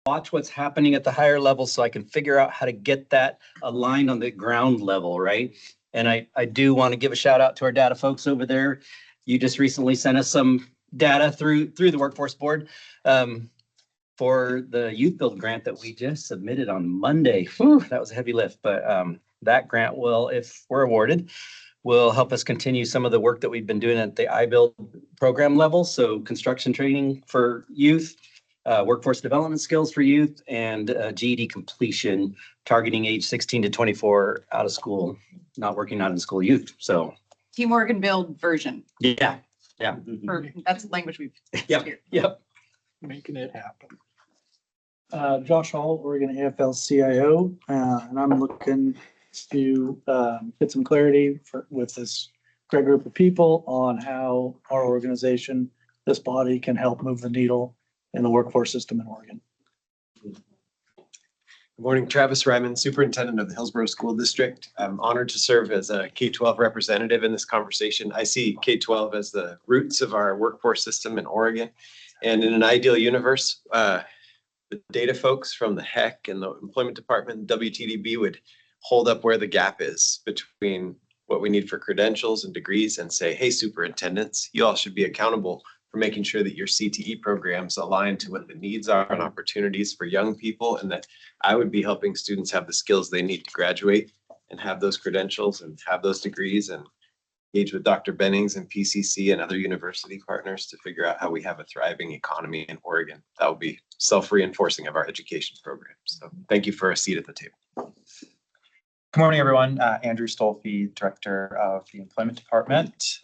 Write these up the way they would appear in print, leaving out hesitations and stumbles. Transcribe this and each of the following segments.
watch what's happening at the higher level so I can figure out how to get that aligned on the ground level, right? And I do want to give a shout out to our data folks over there. You just recently sent us some data through the workforce board for the youth build grant that we just submitted on Monday. Whew, that was a heavy lift, but that grant will, if we're awarded, will help us continue some of the work that we've been doing at the iBuild program level. So construction training for youth, workforce development skills for youth, and GED completion, targeting age 16 to 24 out of school, not working out in school youth. So Team Oregon Build version. yeah. That's the language we've Yep. Making it happen. Josh Hall, Oregon AFL-CIO, and I'm looking to get some clarity with this great group of people on how our organization, this body, can help move the needle in the workforce system in Oregon. Good morning, Travis Ryman, Superintendent of the Hillsborough School District. I'm honored to serve as a K-12 representative in this conversation. I see K-12 as the roots of our workforce system in Oregon. And in an ideal universe, the data folks from the HEC and the Employment Department, WTDB, would hold up where the gap is between what we need for credentials and degrees and say, hey, superintendents, you all should be accountable for making sure that your CTE programs align to what the needs are and opportunities for young people, and that I would be helping students have the skills they need to graduate and have those credentials and have those degrees, and engage with Dr. Bennings and PCC and other university partners to figure out how we have a thriving economy in Oregon. That will be self-reinforcing of our education programs. So thank you for a seat at the table. Good morning, everyone. Andrew Stolfi, Director of the Employment Department.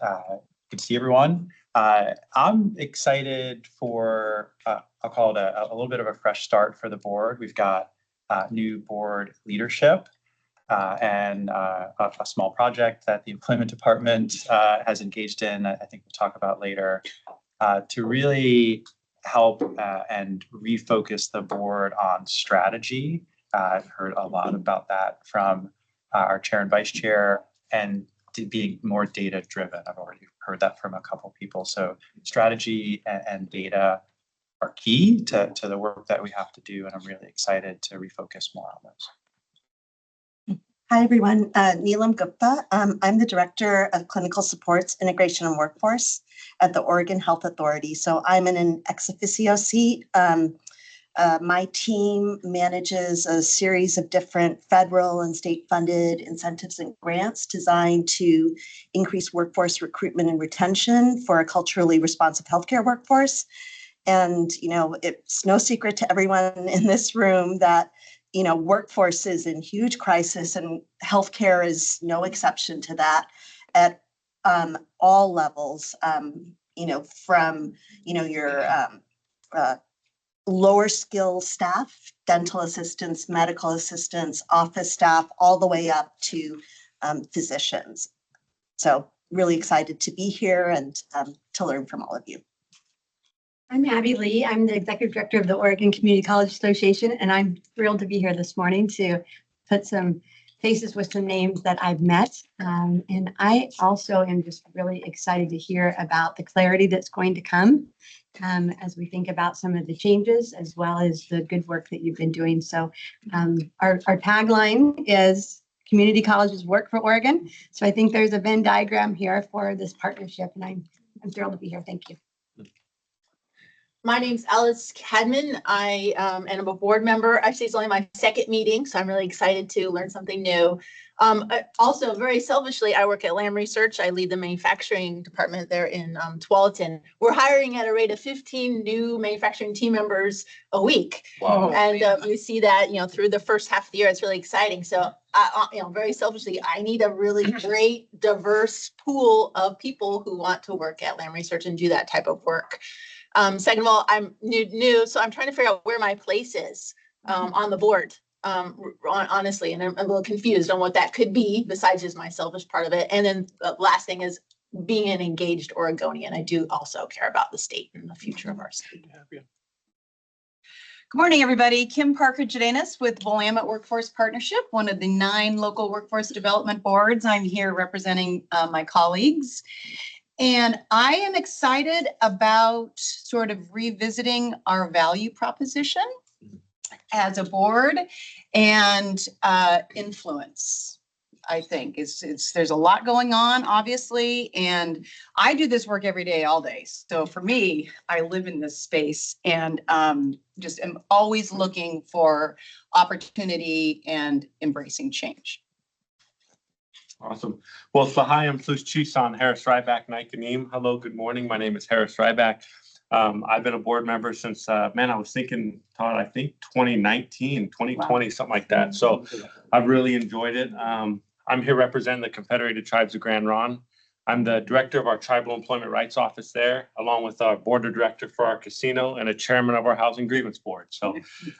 Good to see everyone. I'm excited for, I'll call it a little bit of a fresh start for the board. We've got new board leadership and a small project that the Employment Department has engaged in, I think we'll talk about later, to really help and refocus the board on strategy. I've heard a lot about that from our chair and vice chair, and to being more data driven. I've already heard that from a couple people. So strategy and data are key to the work that we have to do, and I'm really excited to refocus more on those. Hi, everyone. Neelam Gupta. I'm the Director of Clinical Supports, Integration and Workforce at the Oregon Health Authority. So I'm in an ex officio seat. My team manages a series of different federal and state-funded incentives and grants designed to increase workforce recruitment and retention for a culturally responsive healthcare workforce. And, you know, it's no secret to everyone in this room that, you know, workforce is in huge crisis, and healthcare is no exception to that at all levels, you know, from, you know, your lower skill staff, dental assistants, medical assistants, office staff, all the way up to physicians. So really excited to be here and to learn from all of you. I'm Abby Lee. I'm the Executive Director of the Oregon Community College Association, and I'm thrilled to be here this morning to put some faces with some names that I've met. And I also am just really excited to hear about the clarity that's going to come as we think about some of the changes, as well as the good work that you've been doing. So our tagline is community colleges work for Oregon. So I think there's a Venn diagram here for this partnership, and I'm thrilled to be here. Thank you. My name's Alice Cadman. I am a board member. Actually, it's only my second meeting, so I'm really excited to learn something new. Also, very selfishly, I work at Lam Research. I lead the manufacturing department there in Tualatin. We're hiring at a rate of 15 new manufacturing team members a week. Wow. And you see that, you know, through the first half of the year, it's really exciting. So, you know, very selfishly, I need a really great, diverse pool of people who want to work at Lam Research and do that type of work. Second of all, I'm new, so I'm trying to figure out where my place is on the board, honestly, and I'm a little confused on what that could be besides just my selfish part of it. And then the last thing is being an engaged Oregonian. I do also care about the state and the future of our state. Good morning, everybody. Kim Parker Jadenis with Willamette Workforce Partnership, one of the 9 local workforce development boards. I'm here representing my colleagues. And I am excited about sort of revisiting our value proposition as a board and influence. I think there's a lot going on, obviously, and I do this work every day, all day. So for me, I live in this space and just am always looking for opportunity and embracing change. Awesome. Well, so hi, I'm Slush Chisan, Harris Ryback, Nikanim. Hello, good morning. My name is Harris Ryback. I've been a board member since, I was thinking, Todd, I think 2019, 2020, wow. Something like that. So I've really enjoyed it. I'm here representing the Confederated Tribes of Grand Ronde. I'm the director of our Tribal Employment Rights Office there, along with our board of director for our casino and a chairman of our Housing Grievance Board. So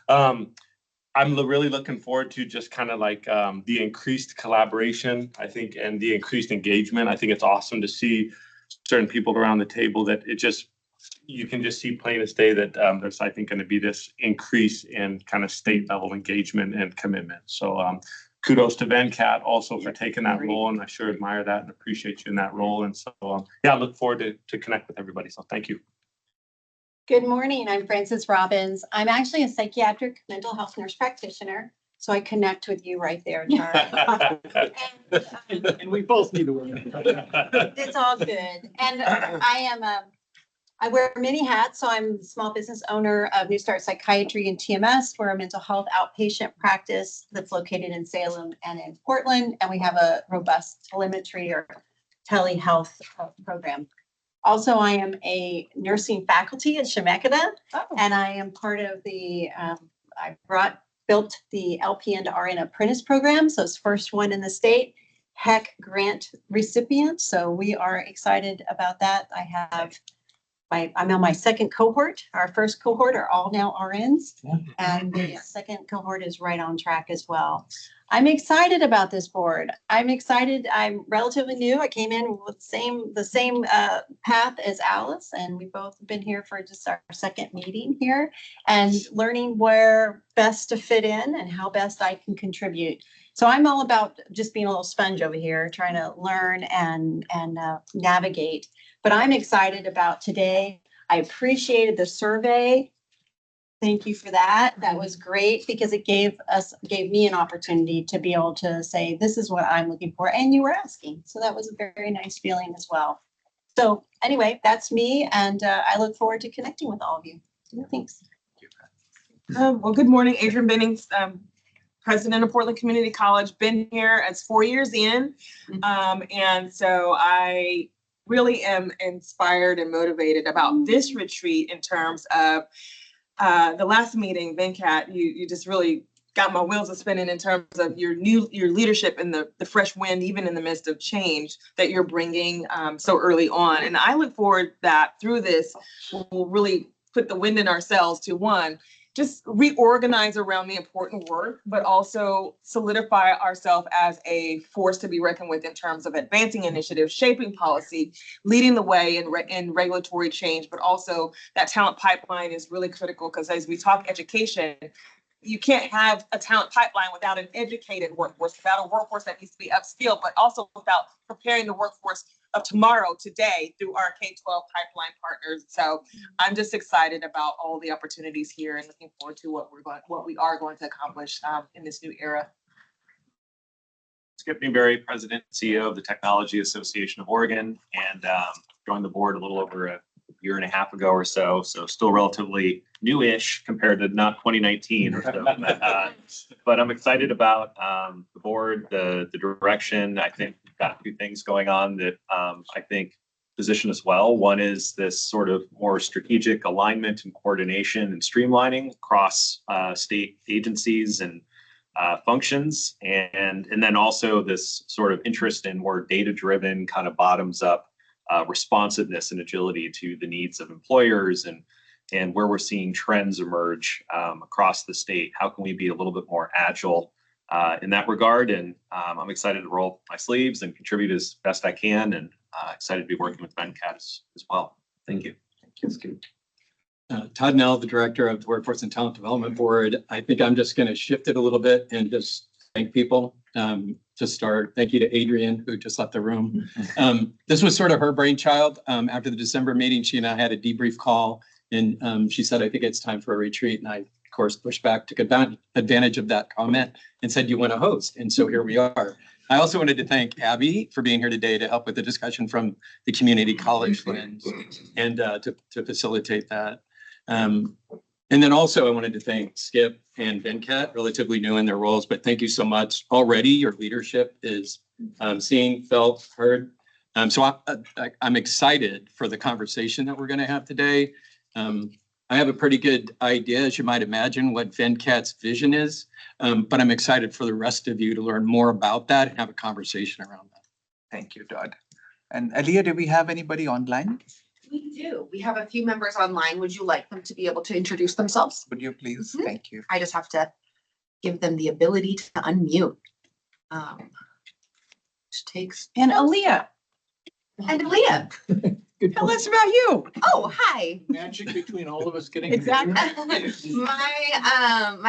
I'm really looking forward to just kind of like the increased collaboration, I think, and the increased engagement. I think it's awesome to see certain people around the table that you can just see plain as day that there's, I think, going to be this increase in kind of state level engagement and commitment. So kudos to Venkat also for taking that role, and I sure admire that and appreciate you in that role. And so, I look forward to connect with everybody. So thank you. Good morning. I'm Frances Robbins. I'm actually a psychiatric mental health nurse practitioner. So I connect with you right there, Charlie. And we both need to work. It's all good. And I wear many hats. So I'm the small business owner of New Start Psychiatry and TMS. We're a mental health outpatient practice that's located in Salem and in Portland. And we have a robust telemetry or telehealth program. Also, I am a nursing faculty at Chemeketa, and I am part of the, built the LPN to RN apprentice program. So it's first one in the state, HEC grant recipient. So we are excited about that. I'm on my second cohort. Our first cohort are all now RNs, and the second cohort is right on track as well. I'm excited about this board. I'm excited. I'm relatively new. I came in with the same path as Alice, and we've both been here for just our second meeting here and learning where best to fit in and how best I can contribute. So I'm all about just being a little sponge over here, trying to learn and navigate. But I'm excited about today. I appreciated the survey. Thank you for that. That was great because it gave me an opportunity to be able to say, this is what I'm looking for. And you were asking. So that was a very nice feeling as well. So anyway, that's me. And I look forward to connecting with all of you. Thanks. Well, good morning, Adrian Bennings, president of Portland Community College. Been here as 4 years in. And so I really am inspired and motivated about this retreat in terms of the last meeting. Venkat, you just really got my wheels spinning in terms of your leadership and the fresh wind, even in the midst of change that you're bringing so early on. And I look forward that through this, we'll really put the wind in our sails to just reorganize around the important work, but also solidify ourselves as a force to be reckoned with in terms of advancing initiatives, shaping policy, leading the way in regulatory change, but also that talent pipeline is really critical because as we talk education, you can't have a talent pipeline without an educated workforce, without a workforce that needs to be upskilled, but also without preparing the workforce of tomorrow, today, through our K-12 pipeline partners. So I'm just excited about all the opportunities here and looking forward to what we are going to accomplish in this new era. Skip Newberry, President and CEO of the Technology Association of Oregon, and joined the board a little over a year and a half ago or so. So still relatively newish compared to not 2019 or so. But I'm excited about the board, the direction. I think we've got a few things going on that I think position us well. One is this sort of more strategic alignment and coordination and streamlining across state agencies and functions. And then also this sort of interest in more data-driven kind of bottoms up responsiveness and agility to the needs of employers and where we're seeing trends emerge across the state. How can we be a little bit more agile in that regard? And I'm excited to roll my sleeves and contribute as best I can, and excited to be working with Venkat as well. Thank you. That's good. Todd Nell, the director of the Workforce and Talent Development Board. I think I'm just going to shift it a little bit and just thank people. To start, thank you to Adrian, who just left the room. This was sort of her brainchild. After the December meeting, she and I had a debrief call, and she said, I think it's time for a retreat. And I course, pushed back, took advantage of that comment and said, you want to host. And so here we are. I also wanted to thank Abby for being here today to help with the discussion from the community college lens and to facilitate that. And then also I wanted to thank Skip and Venkat, relatively new in their roles, but thank you so much. Already your leadership is seen, felt, heard. So I'm excited for the conversation that we're going to have today. I have a pretty good idea, as you might imagine, what Venkat's vision is, but I'm excited for the rest of you to learn more about that and have a conversation around that. Thank you, Todd. And Aliyah, do we have anybody online? We do. We have a few members online. Would you like them to be able to introduce themselves? Would you please? Mhm. Thank you. I just have to give them the ability to unmute. Which takes. And Aaliyah, And Aaliyah. tell us about you. Oh, hi. Magic between all of us getting. Exactly. My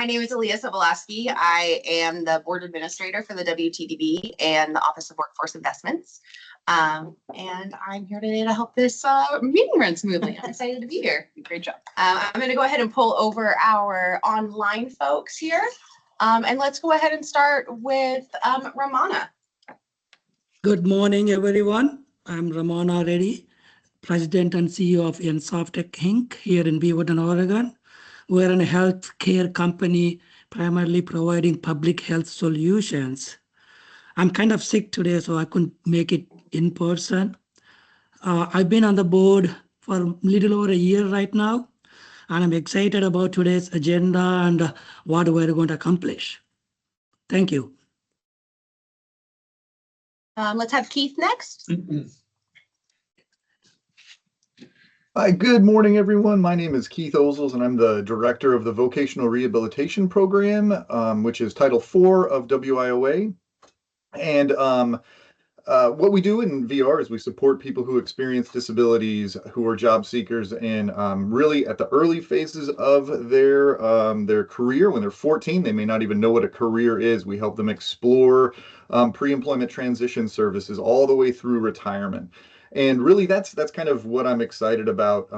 name is Aaliyah Sobolowski. I am the board administrator for the WTDB and the Office of Workforce Investments. And I'm here today to help this meeting run smoothly. I'm excited to be here. Great job. I'm going to go ahead and pull over our online folks here. And let's go ahead and start with Ramana. Good morning, everyone. I'm Ramana Reddy, President and CEO of Ensoftec Inc. here in Beaverton, Oregon. We're a healthcare company primarily providing public health solutions. I'm kind of sick today, so I couldn't make it in person. I've been on the board for a little over a year right now, and I'm excited about today's agenda and what we're going to accomplish. Thank you. Let's have Keith next. Hi, good morning, everyone. My name is Keith Ozels, and I'm the director of the Vocational Rehabilitation Program, which is Title IV of WIOA. And what we do in VR is we support people who experience disabilities, who are job seekers, and really at the early phases of their career. When they're 14, they may not even know what a career is. We help them explore pre-employment transition services all the way through retirement. And really, that's kind of what I'm excited about.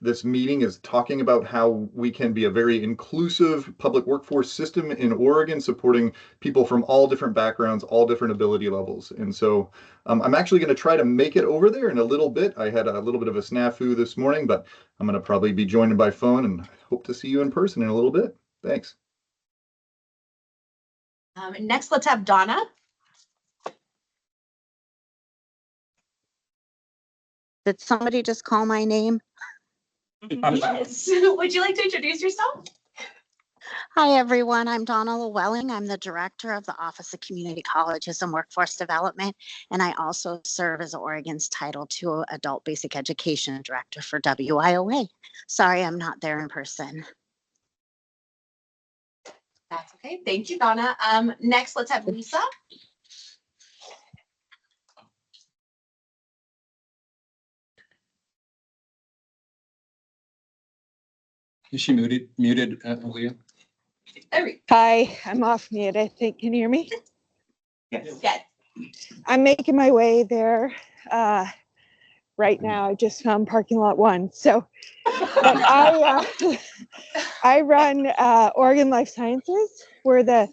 This meeting is talking about how we can be a very inclusive public workforce system in Oregon, supporting people from all different backgrounds, all different ability levels. And so I'm actually going to try to make it over there in a little bit. I had a little bit of a snafu this morning, but I'm going to probably be joined by phone and hope to see you in person in a little bit. Thanks. Next, let's have Donna. Did somebody just call my name? Yes. Would you like to introduce yourself? Hi, everyone. I'm Donna Llewellyn. I'm the director of the Office of Community Colleges and Workforce Development, and I also serve as Oregon's Title II Adult Basic Education Director for WIOA. Sorry, I'm not there in person. That's okay. Thank you, Donna. Next, let's have Lisa. Is she muted, Aaliyah? Hi, I'm off mute, I think. Can you hear me? Yes. I'm making my way there right now. I just found parking lot 1. So but I run Oregon Life Sciences. We're the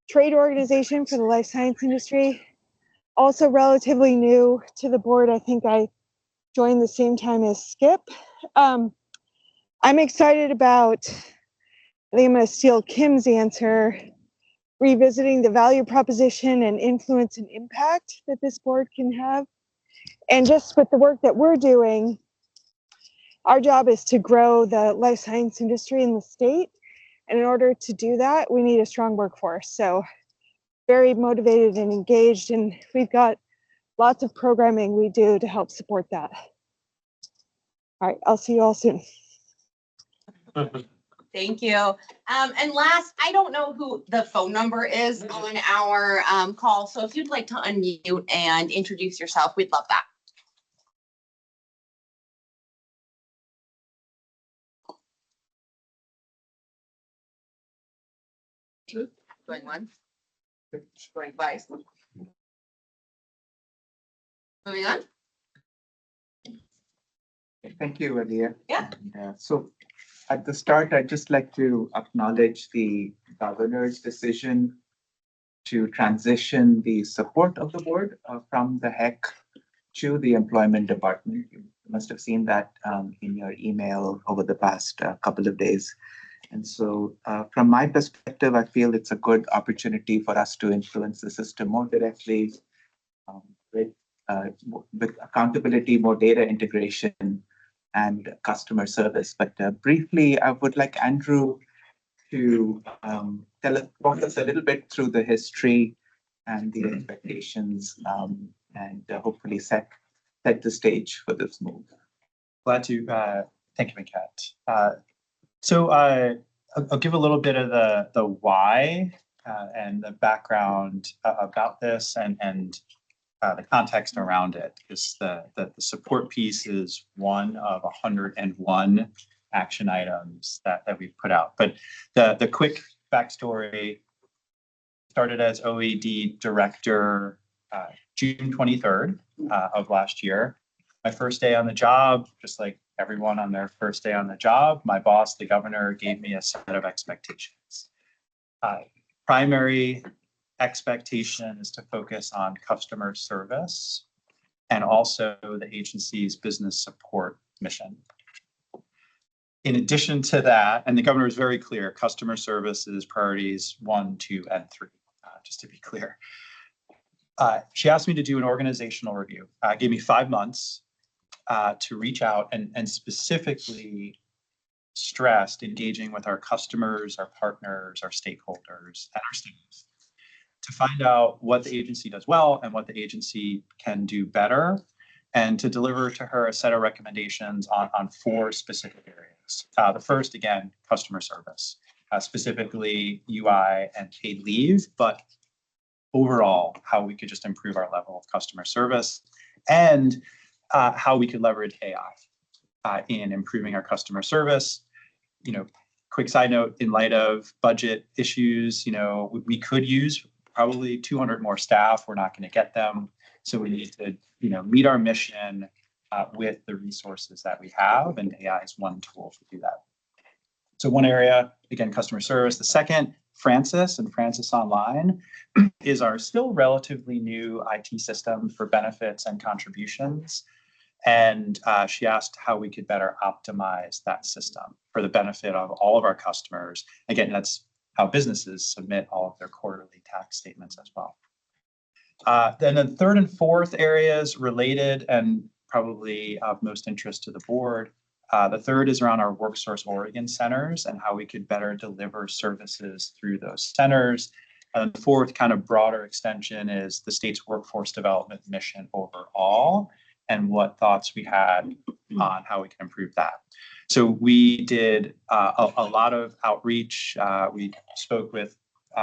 trade organization for the life science industry. Also relatively new to the board. I think I joined the same time as Skip. I'm excited about, I think I'm going to steal Kim's answer, revisiting the value proposition and influence and impact that this board can have. And just with the work that we're doing, our job is to grow the life science industry in the state. And in order to do that, we need a strong workforce. So very motivated and engaged, and we've got lots of programming we do to help support that. All right, I'll see you all soon. Thank you. And last, I don't know who the phone number is on our call. So if you'd like to unmute and introduce yourself, we'd love that. Going once. Going twice. Moving on. Thank you, Aliyah. Yeah. So At the start, I'd just like to acknowledge the governor's decision to transition the support of the board from the HEC to the employment department. You must have seen that in your email over the past couple of days. And so from my perspective, I feel it's a good opportunity for us to influence the system more directly with accountability, more data integration, and customer service. But briefly, I would like Andrew to walk us a little bit through the history and the expectations, and hopefully set the stage for this move. Glad to. Thank you, Venkat. So I'll give a little bit of the why and the background about this and the context around it, because the support piece is one of 101 action items that we've put out. But the quick backstory: started as OED director June 23rd of last year. My first day on the job, just like everyone on their first day on the job, my boss, the governor, gave me a set of expectations. Primary expectation is to focus on customer service and also the agency's business support mission. In addition to that, and the governor is very clear, customer service is priorities 1, 2, and 3, just to be clear. She asked me to do an organizational review. Gave me 5 months to reach out and specifically stressed engaging with our customers, our partners, our stakeholders, and our students to find out what the agency does well and what the agency can do better, and to deliver to her a set of recommendations on 4 specific areas. The first, again, customer service, specifically UI and paid leave, but overall, how we could just improve our level of customer service, and how we could leverage AI in improving our customer service. Quick side note, in light of budget issues, we could use probably 200 more staff. We're not going to get them. So we need to, meet our mission with the resources that we have, and AI is one tool to do that. So one area, again, customer service. The second, Francis and Francis Online, is our still relatively new IT system for benefits and contributions. And she asked how we could better optimize that system for the benefit of all of our customers. Again, that's how businesses submit all of their quarterly tax statements as well. Then the third and fourth areas related and probably of most interest to the board. The third is around our WorkSource Oregon centers and how we could better deliver services through those centers. And the fourth kind of broader extension is the state's workforce development mission overall, and what thoughts we had on how we can improve that. So we did a lot of outreach. We spoke with,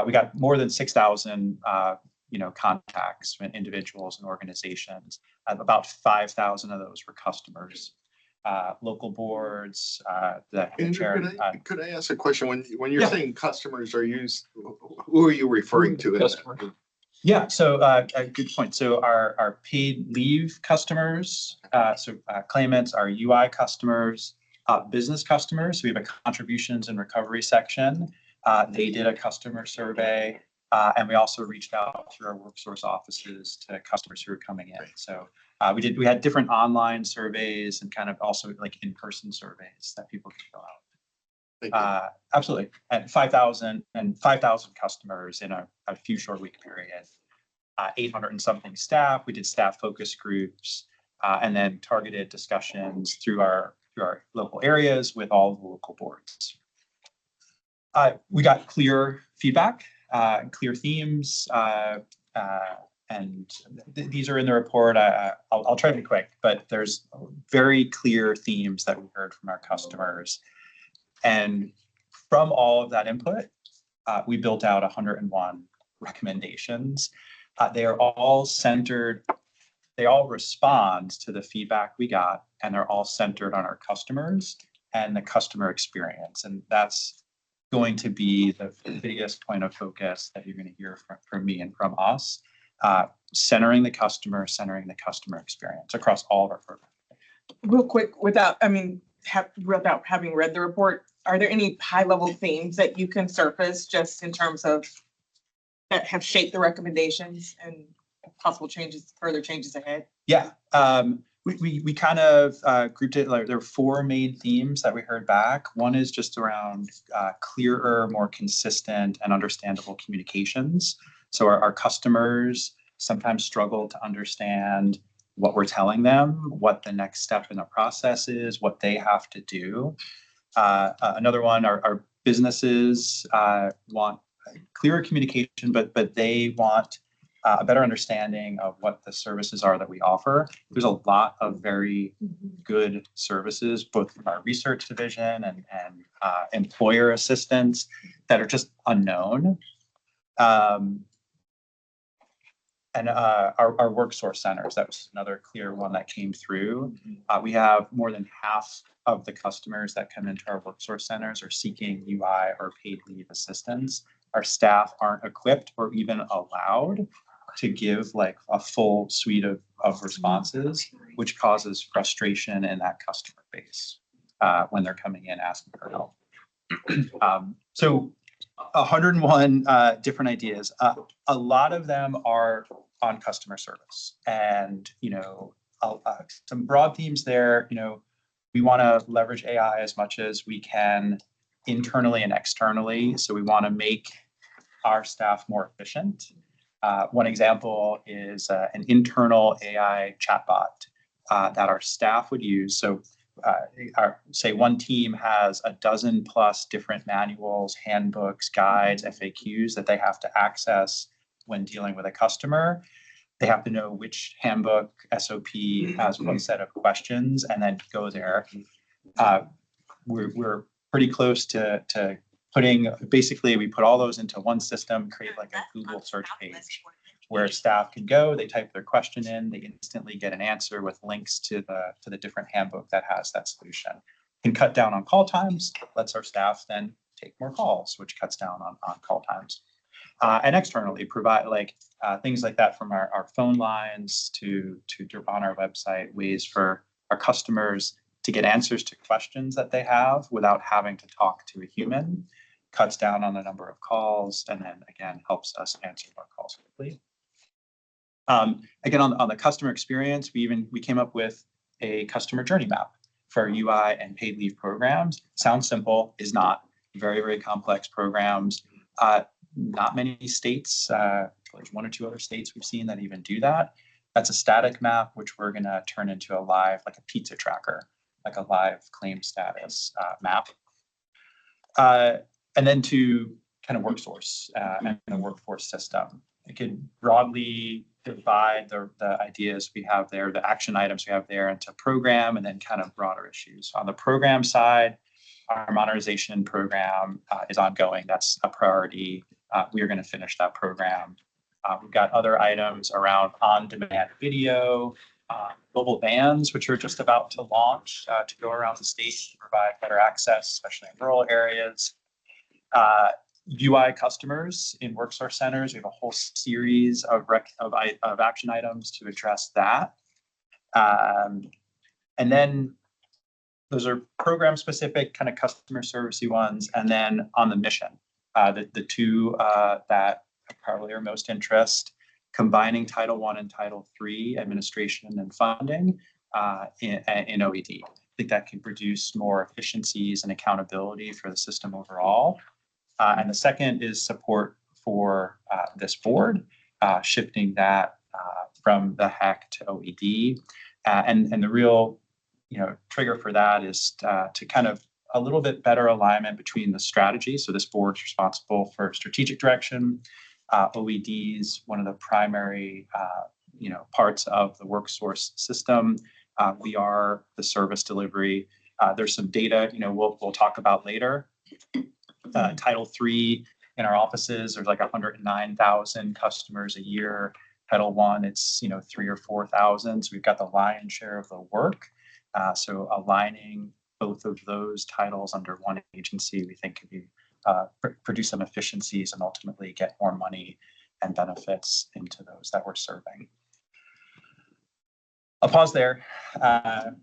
we got more than 6,000 contacts with individuals and organizations. About 5,000 of those were customers, local boards. Andrew, could I ask a question? When you're saying customers, who are you referring to? Customer. Yeah, so a good point. So our paid leave customers, claimants, our UI customers, business customers. So we have a contributions and recovery section. They did a customer survey, and we also reached out through our WorkSource offices to customers who are coming in. So we had different online surveys and kind of also like in-person surveys that people could fill out. Absolutely. And 5,000 customers in a few short week period, 800 and something staff. We did staff focus groups, and then targeted discussions through our local areas with all the local boards. We got clear feedback, clear themes, and these are in the report. I'll try to be quick, but there's very clear themes that we heard from our customers. And from all of that input, we built out 101 recommendations. They are all centered, they all respond to the feedback we got, and they're all centered on our customers and the customer experience. And that's going to be the biggest point of focus that you're going to hear from me and from us, centering the customer experience across all of our programs. Real quick, without having read the report, are there any high level themes that you can surface just in terms of that have shaped the recommendations and possible changes, further changes ahead? Yeah, we kind of grouped it, like there were 4 main themes that we heard back. One is just around clearer, more consistent and understandable communications. So our customers sometimes struggle to understand what we're telling them, what the next step in the process is, what they have to do. Another one, our businesses want clearer communication, but they want a better understanding of what the services are that we offer. There's a lot of very good services, both from our research division and employer assistance that are just unknown. And our work source centers, that was another clear one that came through. We have more than half of the customers that come into our work source centers are seeking UI or paid leave assistance. Our staff aren't equipped or even allowed to give like a full suite of responses, which causes frustration in that customer base when they're coming in asking for help. So 101 different ideas. A lot of them are on customer service, and some broad themes there. We want to leverage AI as much as we can internally and externally. So we want to make our staff more efficient. One example is an internal AI chatbot that our staff would use. So say one team has a dozen plus different manuals, handbooks, guides, FAQs that they have to access when dealing with a customer. They have to know which handbook SOP has one set of questions and then go there. We're pretty close to putting, basically we put all those into one system, create like a Google search page where staff can go, they type their question in, they instantly get an answer with links to the different handbook that has that solution. Can cut down on call times, lets our staff then take more calls, which cuts down on call times. And externally provide like things like that from our phone lines to on our website, ways for our customers to get answers to questions that they have without having to talk to a human, cuts down on the number of calls, and then again helps us answer more calls quickly. Again, on the customer experience, we came up with a customer journey map for UI and paid leave programs. Sounds simple, is not. Very, very complex programs. Not many states, there's 1 or 2 other states we've seen that even do that. That's a static map, which we're going to turn into a live, like a pizza tracker, like a live claim status map. And then to kind of work source and the workforce system. It could broadly divide the ideas we have there, the action items we have there into program and then kind of broader issues. On the program side, our modernization program is ongoing. That's a priority. We are going to finish that program. We've got other items around on-demand video, mobile vans, which are just about to launch to go around the state to provide better access, especially in rural areas. UI customers in WorkSource centers, we have a whole series of action items to address that. And then those are program specific kind of customer servicey ones. And then on the mission, the 2 that probably are most interest, combining Title I and Title III administration and funding in OED. I think that can produce more efficiencies and accountability for the system overall. And the second is support for this board, shifting that from the HEC to OED. And the real trigger for that is to kind of a little bit better alignment between the strategy. So this board's responsible for strategic direction. OEDs, one of the primary parts of the WorkSource system. We are the service delivery. There's some data we'll talk about later. Title III in our offices, there's like 109,000 customers a year. Title I, it's 3,000 or 4,000. So we've got the lion's share of the work. So aligning both of those titles under one agency, we think could be produce some efficiencies and ultimately get more money and benefits into those that we're serving. I'll pause there.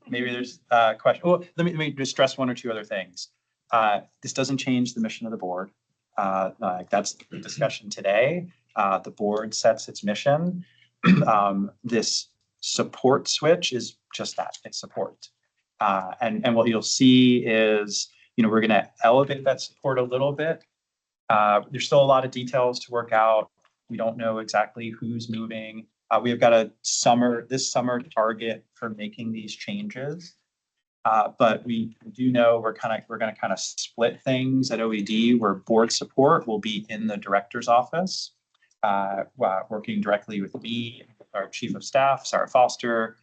Maybe there's a question. Well, let me just stress 1 or 2 other things. This doesn't change the mission of the board. That's the discussion today. The board sets its mission. This support switch is just that, it's support. And what you'll see is, we're going to elevate that support a little bit. There's still a lot of details to work out. We don't know exactly who's moving. We have got this summer target for making these changes. But we do know we're going to kind of split things at OED, where board support will be in the director's office, working directly with me, our chief of staff, Sarah Foster,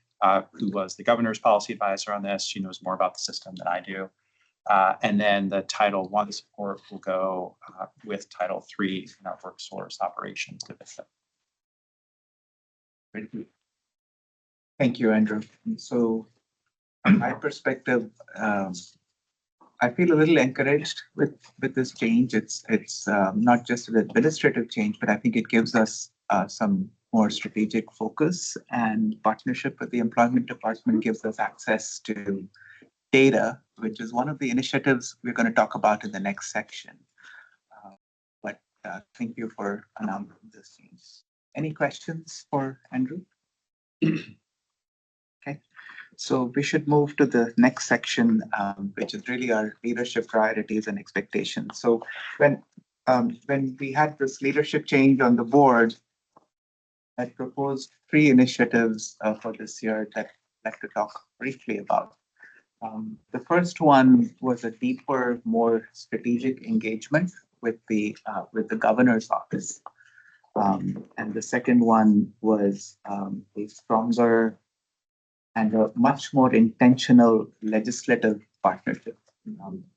who was the governor's policy advisor on this. She knows more about the system than I do. And then the Title I support will go with Title III in our workforce operations division. Thank you, Andrew. So from my perspective, I feel a little encouraged with this change. It's not just an administrative change, but I think it gives us some more strategic focus, and partnership with the employment department gives us access to data, which is one of the initiatives we're going to talk about in the next section. But thank you for announcing this change. Any questions for Andrew? Okay, so we should move to the next section, which is really our leadership priorities and expectations. So when we had this leadership change on the board, I proposed 3 initiatives for this year that I'd like to talk briefly about. The first one was a deeper, more strategic engagement with the governor's office. And the second one was a stronger and a much more intentional legislative partnership.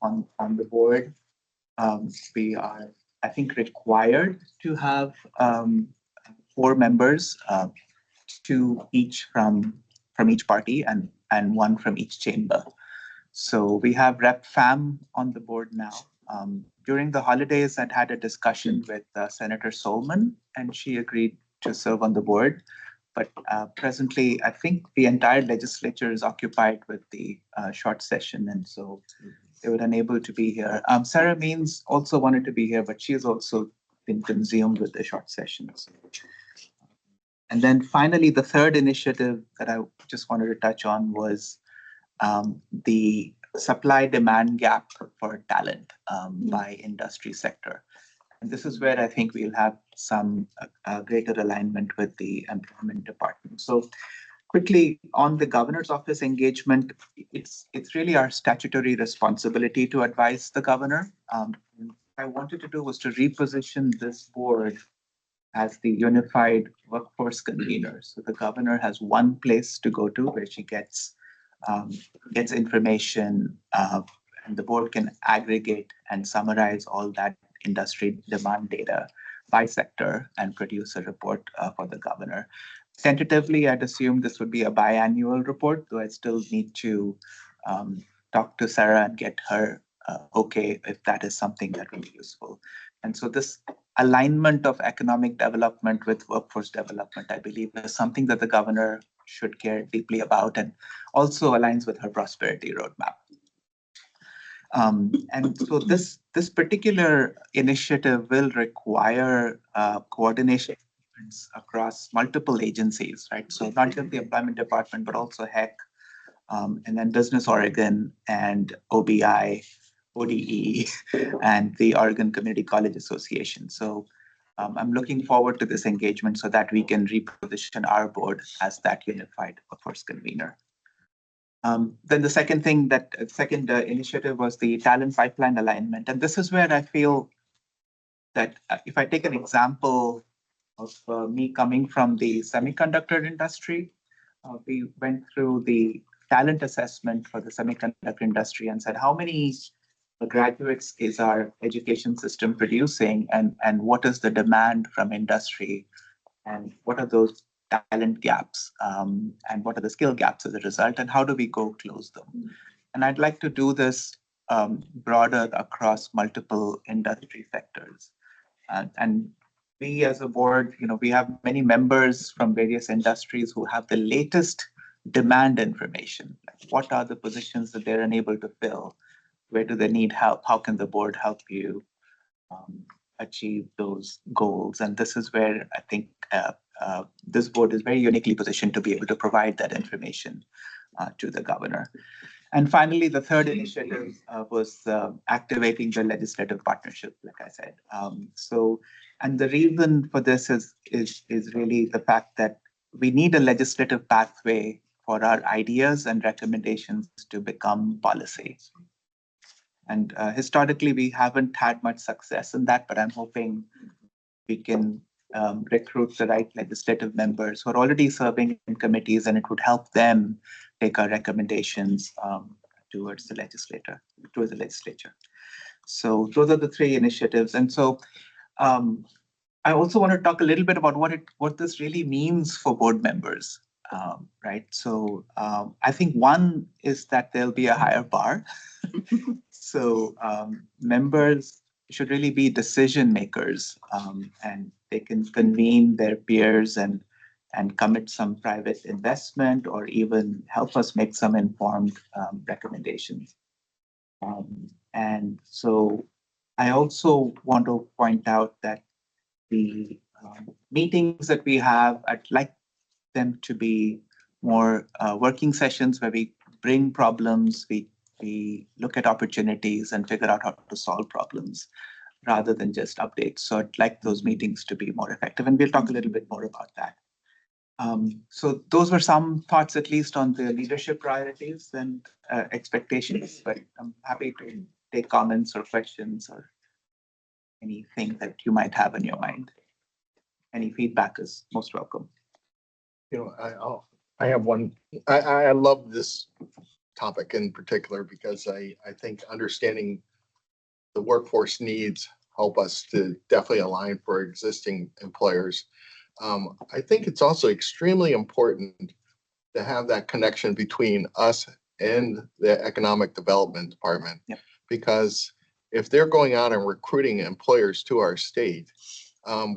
On the board, we are, I think, required to have 4 members, 2 each from each party and 1 from each chamber. So we have Rep. Pham on the board now. During the holidays, I'd had a discussion with Senator Solman, and she agreed to serve on the board. But presently, I think the entire legislature is occupied with the short session, and so they were unable to be here. Sarah Means also wanted to be here, but she has also been consumed with the short sessions. And then finally, the third initiative that I just wanted to touch on was the supply-demand gap for talent by industry sector. And this is where I think we'll have some greater alignment with the employment department. So quickly on the governor's office engagement, it's really our statutory responsibility to advise the governor. What I wanted to do was to reposition this board as the unified workforce convener. So the governor has one place to go to where she gets information, and the board can aggregate and summarize all that industry demand data by sector and produce a report for the governor. Tentatively, I'd assume this would be a biannual report, though I still need to talk to Sarah and get her okay if that is something that would be useful. And so this alignment of economic development with workforce development, I believe, is something that the governor should care deeply about, and also aligns with her prosperity roadmap. And so this particular initiative will require coordination across multiple agencies, right? So not just the employment department, but also HEC, and then Business Oregon and OBI, ODE, and the Oregon Community College Association. So I'm looking forward to this engagement so that we can reposition our board as that unified workforce convener. Then the second initiative was the talent pipeline alignment. And this is where I feel that if I take an example of me coming from the semiconductor industry, we went through the talent assessment for the semiconductor industry and said, how many graduates is our education system producing, and what is the demand from industry, and what are those talent gaps, and what are the skill gaps as a result, and how do we go close them? And I'd like to do this broader across multiple industry sectors. And we as a board, we have many members from various industries who have the latest demand information. What are the positions that they're unable to fill? Where do they need help? How can the board help you achieve those goals? And this is where I think this board is very uniquely positioned to be able to provide that information to the governor. And finally, the third initiative was activating the legislative partnership, like I said. And the reason for this is really the fact that we need a legislative pathway for our ideas and recommendations to become policy. And historically, we haven't had much success in that, but I'm hoping we can recruit the right legislative members who are already serving in committees, and it would help them take our recommendations towards the legislature. So those are the three initiatives. And so I also want to talk a little bit about what this really means for board members, right? So I think one is that there'll be a higher bar. So members should really be decision makers, and they can convene their peers and commit some private investment or even help us make some informed recommendations. And so I also want to point out that the meetings that we have, I'd like them to be more working sessions where we bring problems, we look at opportunities and figure out how to solve problems rather than just updates. So I'd like those meetings to be more effective, and we'll talk a little bit more about that. So those were some thoughts, at least on the leadership priorities and expectations, but I'm happy to take comments or questions or anything that you might have in your mind. Any feedback is most welcome. I have one. I love this topic in particular because I think understanding the workforce needs help us to definitely align for existing employers. I think it's also extremely important to have that connection between us and the economic development department. Yep. Because if they're going out and recruiting employers to our state,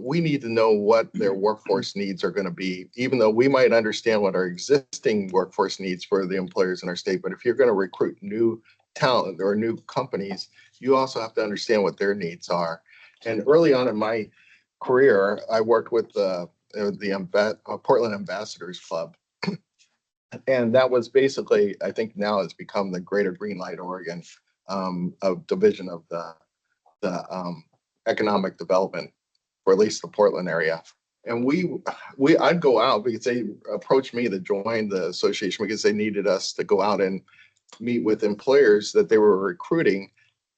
we need to know what their workforce needs are going to be, even though we might understand what our existing workforce needs for the employers in our state. But if you're going to recruit new talent or new companies, you also have to understand what their needs are. And early on in my career, I worked with the Portland Ambassadors Club. And that was basically, I think now has become the Greater Greenlight Oregon division of the economic development, or at least the Portland area. And I'd go out because they approached me to join the association because they needed us to go out and meet with employers that they were recruiting.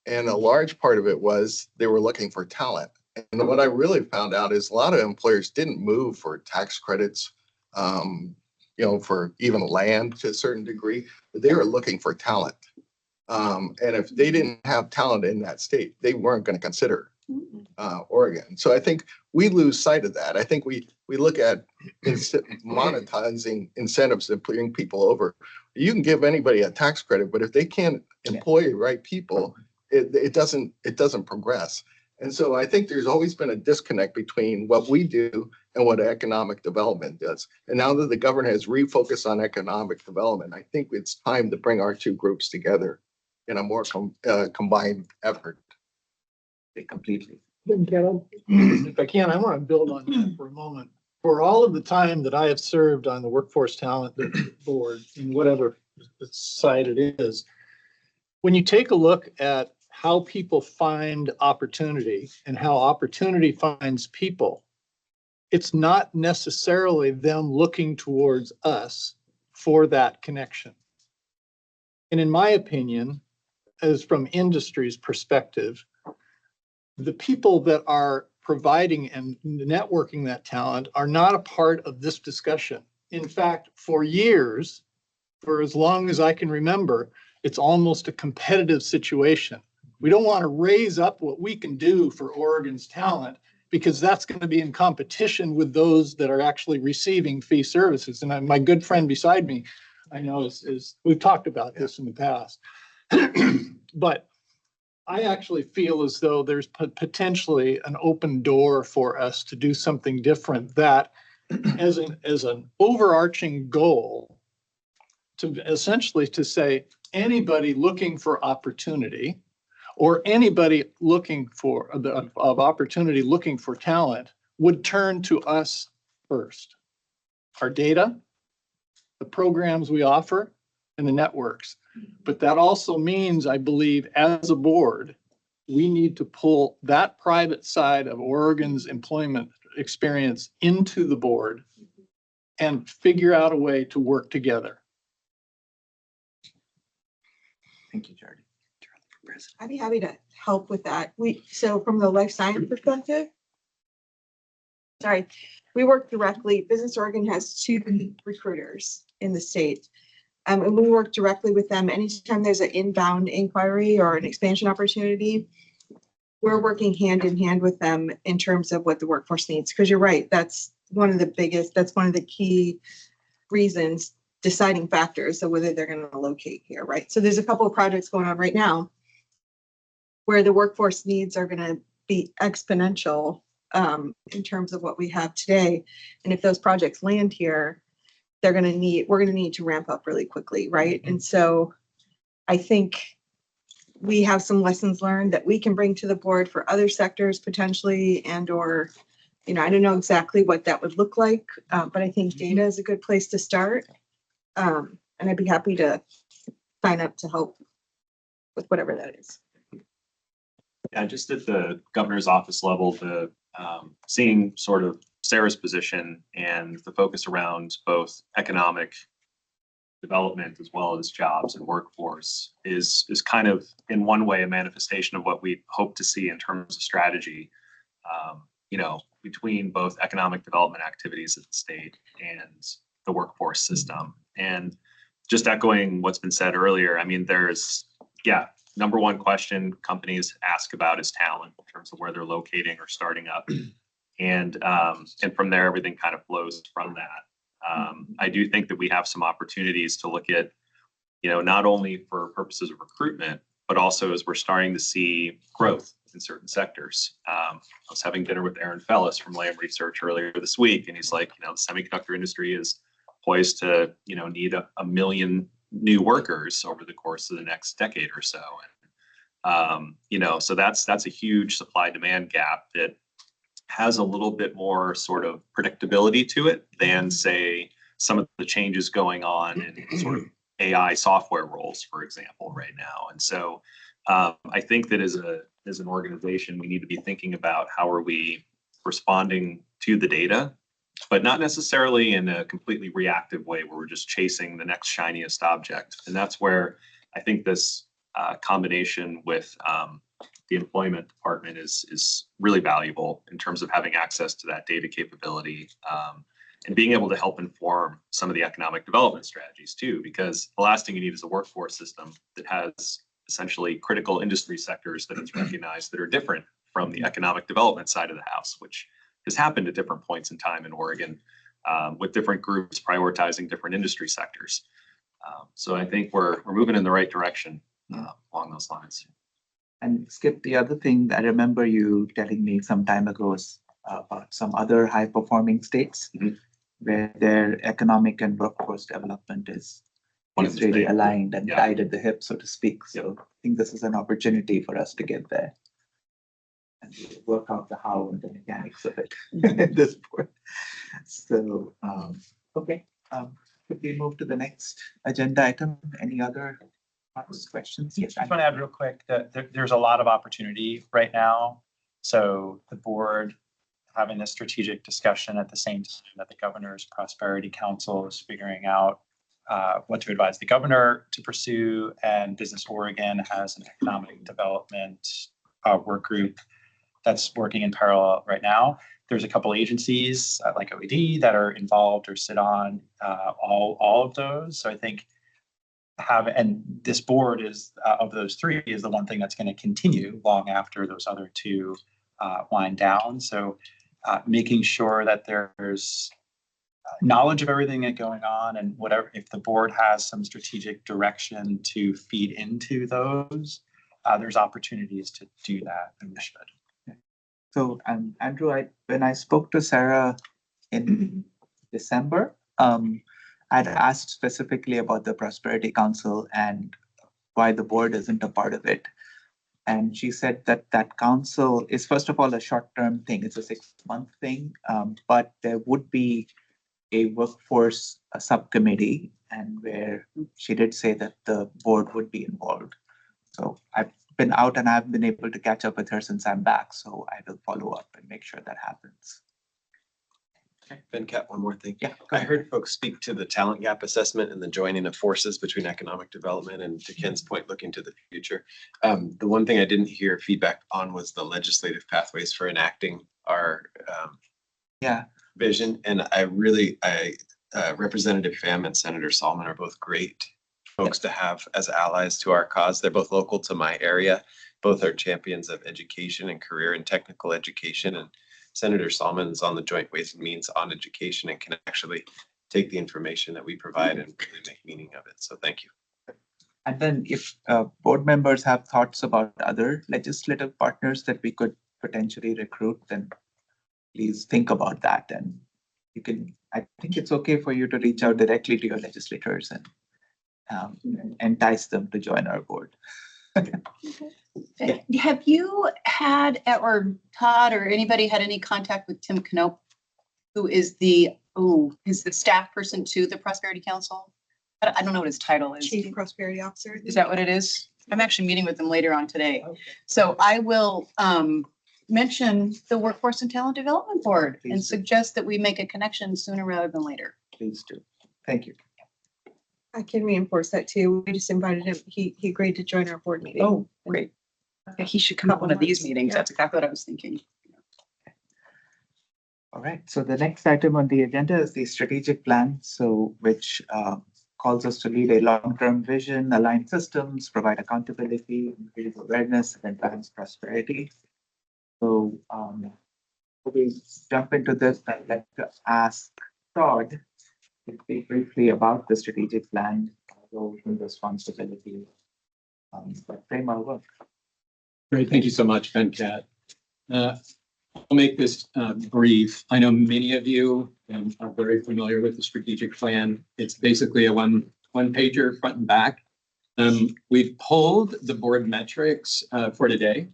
And a large part of it was they were looking for talent. And what I really found out is a lot of employers didn't move for tax credits, for even land to a certain degree, but they were looking for talent. And if they didn't have talent in that state, they weren't going to consider Oregon. So I think we lose sight of that. I think we look at monetizing incentives to bring people over. You can give anybody a tax credit, but if they can't employ the right people, it doesn't progress. And so I think there's always been a disconnect between what we do and what economic development does. And now that the governor has refocused on economic development, I think it's time to bring our two groups together in a more combined effort. Completely. If I can, I want to build on that for a moment. For all of the time that I have served on the Workforce Talent Board, in whatever side it is, when you take a look at how people find opportunity and how opportunity finds people, it's not necessarily them looking towards us for that connection. And in my opinion, as from industry's perspective, the people that are providing and networking that talent are not a part of this discussion. In fact, for years, for as long as I can remember, it's almost a competitive situation. We don't want to raise up what we can do for Oregon's talent because that's going to be in competition with those that are actually receiving fee services. And my good friend beside me, I know is we've talked about this in the past, but I actually feel as though there's potentially an open door for us to do something different that as an overarching goal to essentially to say anybody looking for opportunity or anybody looking for of opportunity, looking for talent would turn to us first. Our data, the programs we offer, and the networks. But that also means, I believe, as a board, we need to pull that private side of Oregon's employment experience into the board and figure out a way to work together. Thank you, Jared. I'd be happy to help with that. So from the life science perspective, we work directly, Business Oregon has 2 recruiters in the state. And we work directly with them anytime there's an inbound inquiry or an expansion opportunity. We're working hand in hand with them in terms of what the workforce needs. Because you're right, that's one of the key reasons, deciding factors of whether they're going to locate here, right? So there's a couple of projects going on right now where the workforce needs are going to be exponential in terms of what we have today. And if those projects land here, we're going to need to ramp up really quickly, right? And so I think we have some lessons learned that we can bring to the board for other sectors potentially, and or, I don't know exactly what that would look like, but I think data is a good place to start. And I'd be happy to sign up to help with whatever that is. Yeah, just at the governor's office level, seeing sort of Sarah's position and the focus around both economic development as well as jobs and workforce is kind of in one way a manifestation of what we hope to see in terms of strategy, between both economic development activities at the state and the workforce system. And just echoing what's been said earlier, I mean, number one question companies ask about is talent in terms of where they're locating or starting up. And from there, everything kind of flows from that. I do think that we have some opportunities to look at, not only for purposes of recruitment, but also as we're starting to see growth in certain sectors. I was having dinner with Aaron Fellis from Lam Research earlier this week, and he's like, the semiconductor industry is poised to, need a million new workers over the course of the next decade or so. And, so that's a huge supply demand gap that has a little bit more sort of predictability to it than, say, some of the changes going on in sort of AI software roles, for example, right now. And so I think that as an organization, we need to be thinking about how are we responding to the data, but not necessarily in a completely reactive way where we're just chasing the next shiniest object. And that's where I think this combination with the employment department is really valuable in terms of having access to that data capability and being able to help inform some of the economic development strategies too, because the last thing you need is a workforce system that has essentially critical industry sectors that it's recognized that are different from the economic development side of the house, which has happened at different points in time in Oregon with different groups prioritizing different industry sectors. So I think we're moving in the right direction along those lines. And Skip, the other thing I remember you telling me some time ago is about some other high-performing states where their economic and workforce development is really aligned and tied at the hip, so to speak. So I think this is an opportunity for us to get there and work out the how and the mechanics of it at this point. So, okay, could we move to the next agenda item? Any other questions? Yes, I just want to add real quick that there's a lot of opportunity right now. So the board having a strategic discussion at the same time that the Governor's Prosperity Council is figuring out what to advise the governor to pursue, and Business Oregon has an economic development work group that's working in parallel right now. There's a couple agencies like OED that are involved or sit on all of those. So I think and this board is of those three is the one thing that's going to continue long after those other two wind down. So making sure that there's knowledge of everything that's going on, and whatever, if the board has some strategic direction to feed into those, there's opportunities to do that, and we should. So Andrew, when I spoke to Sarah in December, I'd asked specifically about the Prosperity Council and why the board isn't a part of it. And she said that that council is, first of all, a short-term thing. It's a 6-month thing, but there would be a workforce subcommittee, and where she did say that the board would be involved. So I've been out and I've been able to catch up with her since I'm back. So I will follow up and make sure that happens. Ben Cat, one more thing. Yeah. I heard folks speak to the talent gap assessment and the joining of forces between economic development and, to Ken's point, looking to the future. The one thing I didn't hear feedback on was the legislative pathways for enacting our vision. And Representative Pham and Senator Solomon are both great folks to have as allies to our cause. They're both local to my area. Both are champions of education and career and technical education. And Senator Solomon is on the Joint Ways and Means on education and can actually take the information that we provide and really make meaning of it. So thank you. And then if board members have thoughts about other legislative partners that we could potentially recruit, then please think about that. And you can, I think it's okay for you to reach out directly to your legislators and entice them to join our board. Have you had, or Todd or anybody had any contact with Tim Knope, who is the staff person to the Prosperity Council? I don't know what his title is. Chief Prosperity Officer. Is that what it is? I'm actually meeting with them later on today. So I will mention the Workforce and Talent Development Board and suggest that we make a connection sooner rather than later. Please do. Thank you. I can reinforce that too. We just invited him. He agreed to join our board meeting. Oh, great. Yeah, he should come to one of these meetings. That's exactly what I was thinking. All right. So the next item on the agenda is the strategic plan, which calls us to lead a long-term vision, align systems, provide accountability, increase awareness, and advance prosperity. So before we jump into this, I'd like to ask Todd to speak briefly about the strategic plan, roles and responsibilities, but frame our work. Great, thank you so much, Ben Cat. I'll make this brief. I know many of you are very familiar with the strategic plan. It's basically a one pager front and back. We've pulled the board metrics for today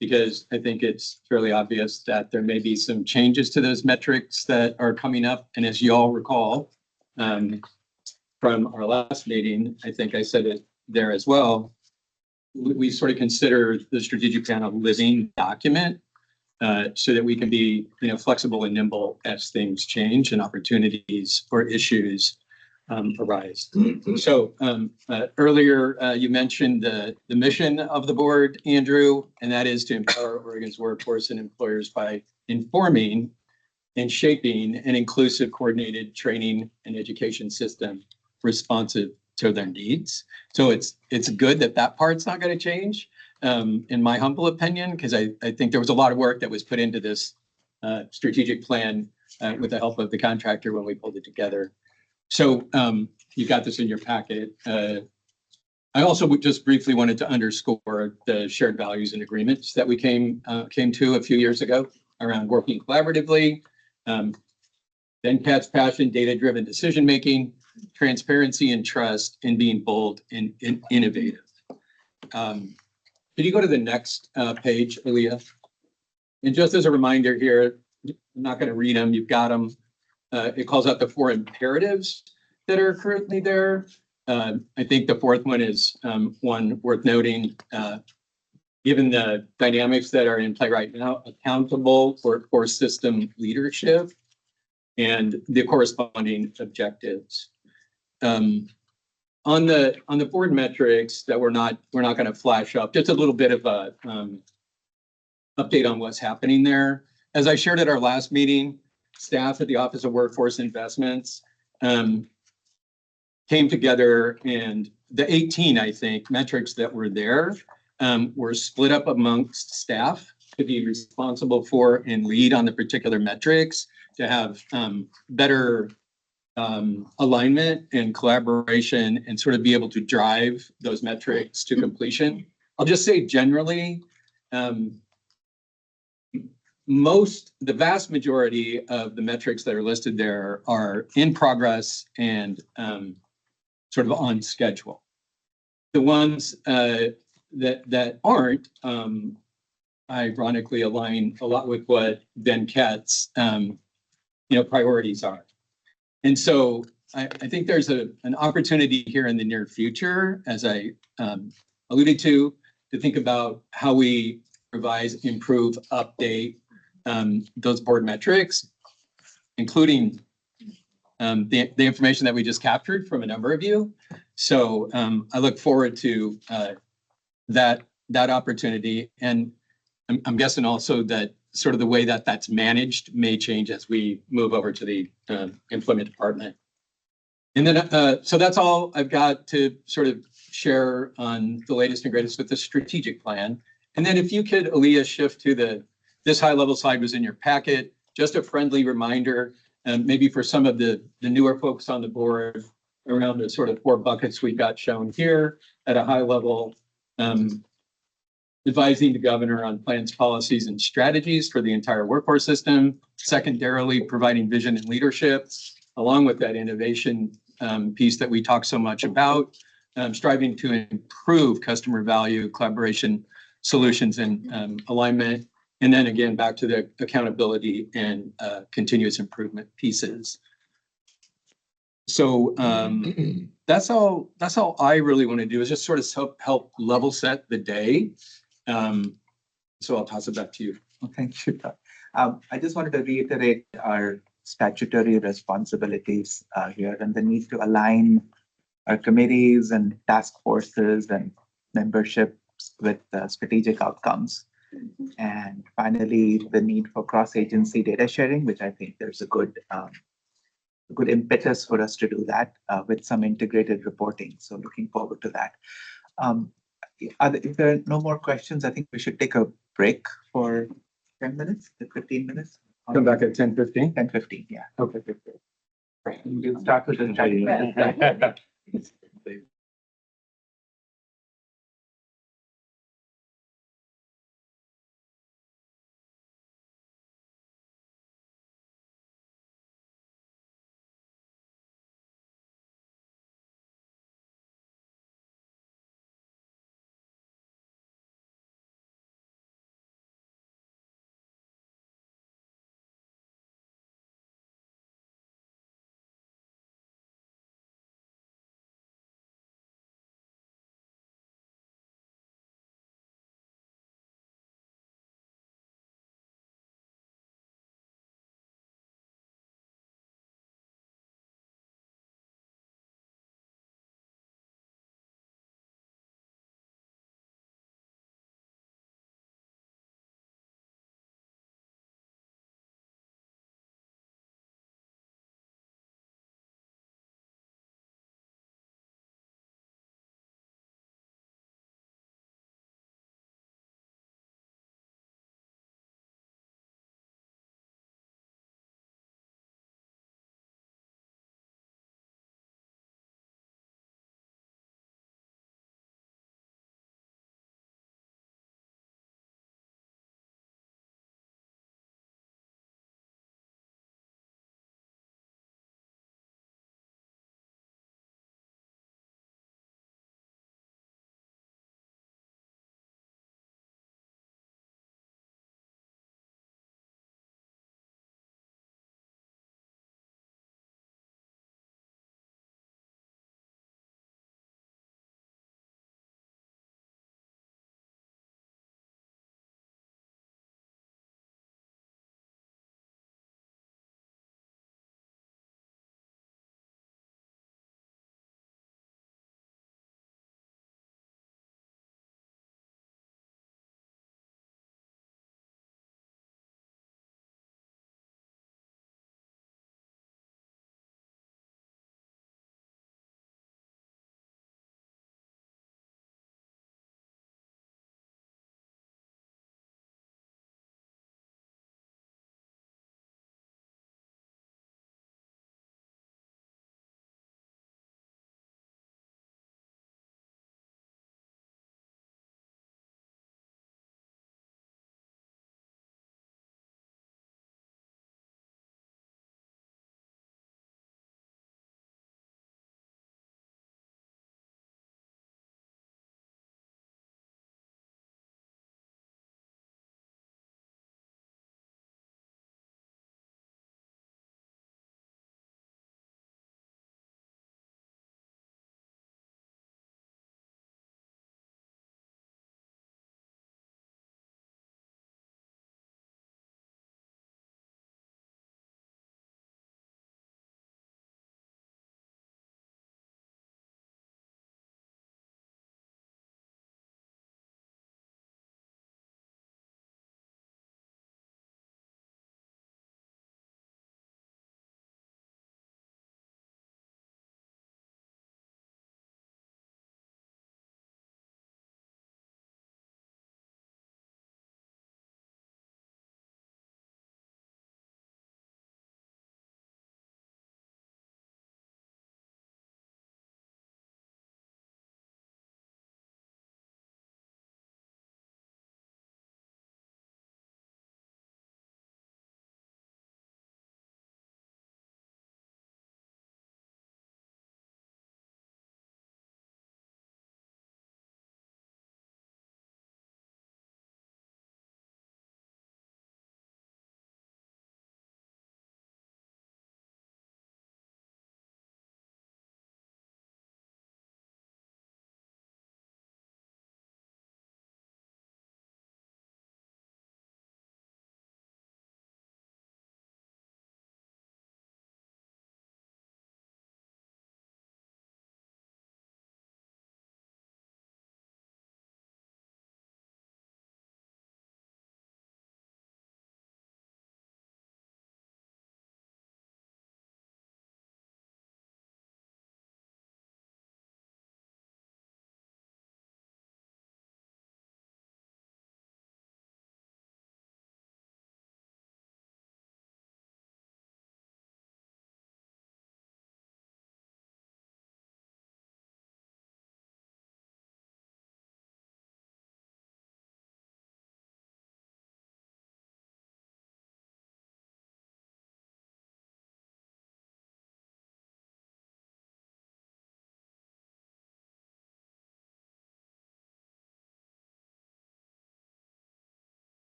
because I think it's fairly obvious that there may be some changes to those metrics that are coming up. And as you all recall from our last meeting, I think I said it there as well, we sort of consider the strategic plan a living document so that we can be flexible and nimble as things change and opportunities or issues arise. So earlier you mentioned the mission of the board, Andrew, and that is to empower Oregon's workforce and employers by informing and shaping an inclusive, coordinated training and education system responsive to their needs. So it's good that part's not going to change, in my humble opinion, because I think there was a lot of work that was put into this strategic plan with the help of the contractor when we pulled it together. So you got this in your packet. I also just briefly wanted to underscore the shared values and agreements that we came to a few years ago around working collaboratively, Ben Cat's passion, data-driven decision-making, transparency and trust, and being bold and innovative. Could you go to the next page, Aaliyah? And just as a reminder here, I'm not going to read them, you've got them. It calls out the 4 imperatives that are currently there. I think the 4th one is one worth noting. Given the dynamics that are in play right now, accountable workforce system leadership and the corresponding objectives. On the board metrics that we're not going to flash up, just a little bit of a update on what's happening there. As I shared at our last meeting, staff at the Office of Workforce Investments came together, and the 18, I think, metrics that were there were split up amongst staff to be responsible for and lead on the particular metrics to have better alignment and collaboration and sort of be able to drive those metrics to completion. I'll just say generally, the vast majority of the metrics that are listed there are in progress and sort of on schedule. the ones that aren't, ironically align a lot with what Ben Katz's priorities are. And so I think there's an opportunity here in the near future, as I alluded to think about how we revise, improve, update those board metrics, including the information that we just captured from a number of you. So I look forward to that opportunity. And I'm guessing also that sort of the way that that's managed may change as we move over to the employment department. And then, so that's all I've got to sort of share on the latest and greatest with the strategic plan. And then if you could, Aaliyah, shift to this high level slide was in your packet, just a friendly reminder, maybe for some of the newer folks on the board around the sort of 4 buckets we've got shown here at a high level, advising the governor on plans, policies, and strategies for the entire workforce system. Secondarily, providing vision and leadership, along with that innovation piece that we talk so much about, striving to improve customer value, collaboration, solutions, and alignment. And then again, back to the accountability and continuous improvement pieces. So that's all I really want to do is just sort of help level set the day. So I'll toss it back to you. Well, thank you. I just wanted to reiterate our statutory responsibilities here and the need to align our committees and task forces and memberships with strategic outcomes. And finally, the need for cross-agency data sharing, which I think there's a good impetus for us to do that with some integrated reporting. So looking forward to that. If there are no more questions, I think we should take a break for 10 minutes, 15 minutes. Come back at 10:15? 10:15, yeah. Okay. We'll start with the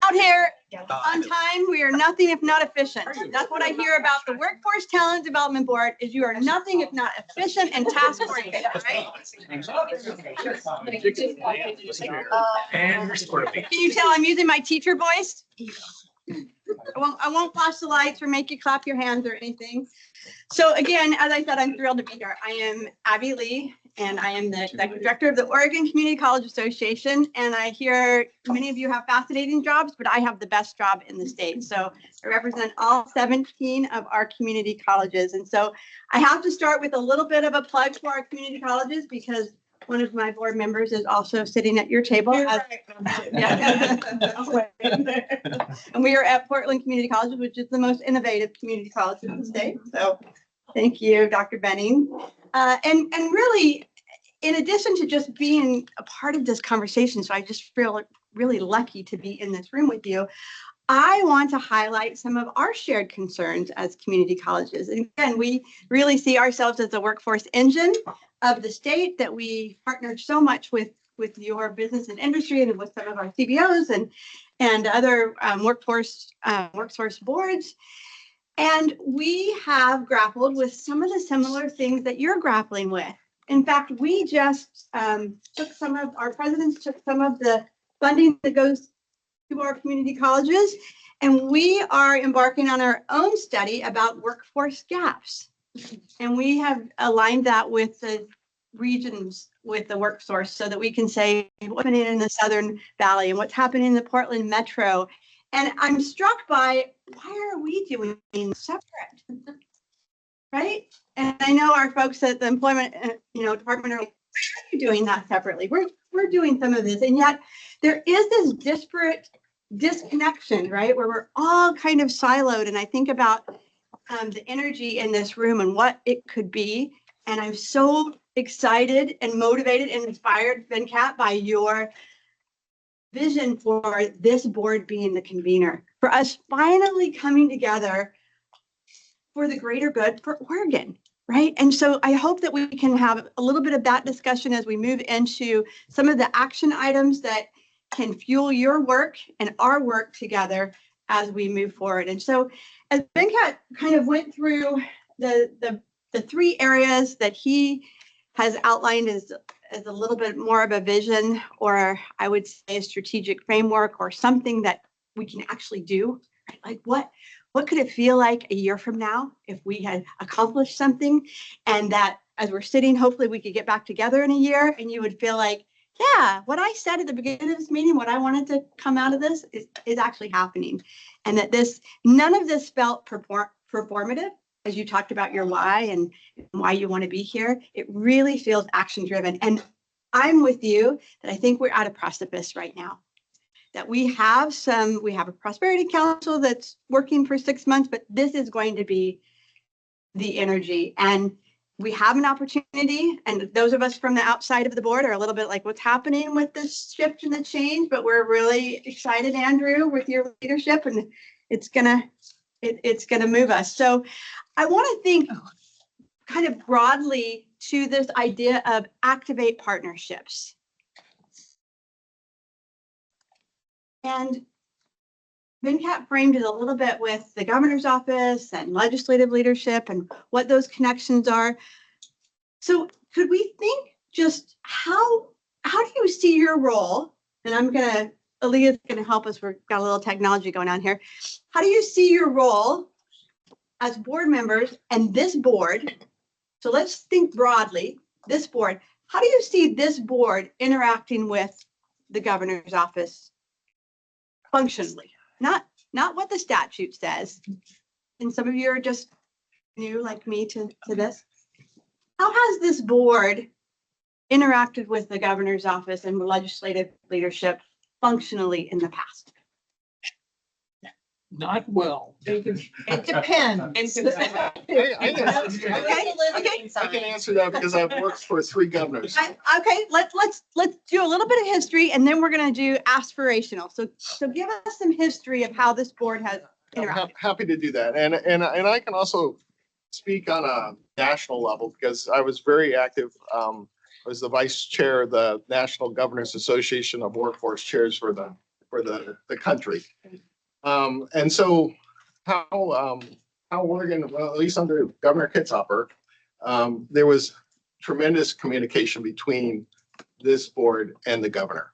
out here on time. We are nothing if not efficient. That's what I hear about the Workforce Talent Development Board is you are nothing if not efficient and task oriented, right? Can you tell I'm using my teacher voice? I won't flash the lights or make you clap your hands or anything. So again, as I said, I'm thrilled to be here. I am Abby Lee, and I am the executive director of the Oregon Community College Association. And I hear many of you have fascinating jobs, but I have the best job in the state. So I represent all 17 of our community colleges. And so I have to start with a little bit of a plug for our community colleges because one of my board members is also sitting at your table. Yeah. And we are at Portland Community College, which is the most innovative community college in the state. So thank you, Dr. Benning. And really, in addition to just being a part of this conversation, so I just feel really lucky to be in this room with you. I want to highlight some of our shared concerns as community colleges. And again, we really see ourselves as a workforce engine of the state, that we partnered so much with your business and industry and with some of our CBOs and other workforce boards. And we have grappled with some of the similar things that you're grappling with. In fact, we just our presidents took some of the funding that goes to our community colleges, and we are embarking on our own study about workforce gaps. And we have aligned that with the regions, with the workforce, so that we can say what's happening in the Southern Valley and what's happening in the Portland Metro. And I'm struck by, why are we doing separate? Right? And I know our folks at the employment department are like, why are you doing that separately? We're doing some of this, and yet there is this disparate disconnection, right? Where we're all kind of siloed. And I think about the energy in this room and what it could be. And I'm so excited and motivated and inspired, Venkat, by your vision for this board being the convener, for us finally coming together for the greater good for Oregon, right? And so I hope that we can have a little bit of that discussion as we move into some of the action items that can fuel your work and our work together as we move forward. And so as Venkat kind of went through the three areas that he has outlined as a little bit more of a vision, or I would say a strategic framework, or something that we can actually do, right? Like what could it feel like a year from now if we had accomplished something, and that as we're sitting, hopefully we could get back together in a year and you would feel like, yeah, what I said at the beginning of this meeting, what I wanted to come out of this is actually happening. And that none of this felt performative, as you talked about your why and why you want to be here. It really feels action driven. And I'm with you that I think we're at a precipice right now. That we have a prosperity council that's working for 6 months, but this is going to be the energy. And we have an opportunity, and those of us from the outside of the board are a little bit like, what's happening with this shift and the change, but we're really excited, Andrew, with your leadership, and it's gonna move us. So I want to think kind of broadly to this idea of activate partnerships. And Venkat framed it a little bit with the governor's office and legislative leadership and what those connections are. So could we think just how do you see your role? And Aaliyah's gonna help us. We've got a little technology going on here. How do you see your role as board members and this board? So let's think broadly, this board. How do you see this board interacting with the governor's office functionally? Not what the statute says. And some of you are just new like me to this. How has this board interacted with the governor's office and legislative leadership functionally in the past? Not well. It depends. I can answer that because I've worked for 3 governors. Okay, let's do a little bit of history, and then we're going to do aspirational. So give us some history of how this board has interacted. Happy to do that. And I can also speak on a national level because I was very active. I was the vice chair of the National Governors Association of Workforce Chairs for the for the country. And so how Oregon, well, at least under Governor Kitzhaber, there was tremendous communication between this board and the governor.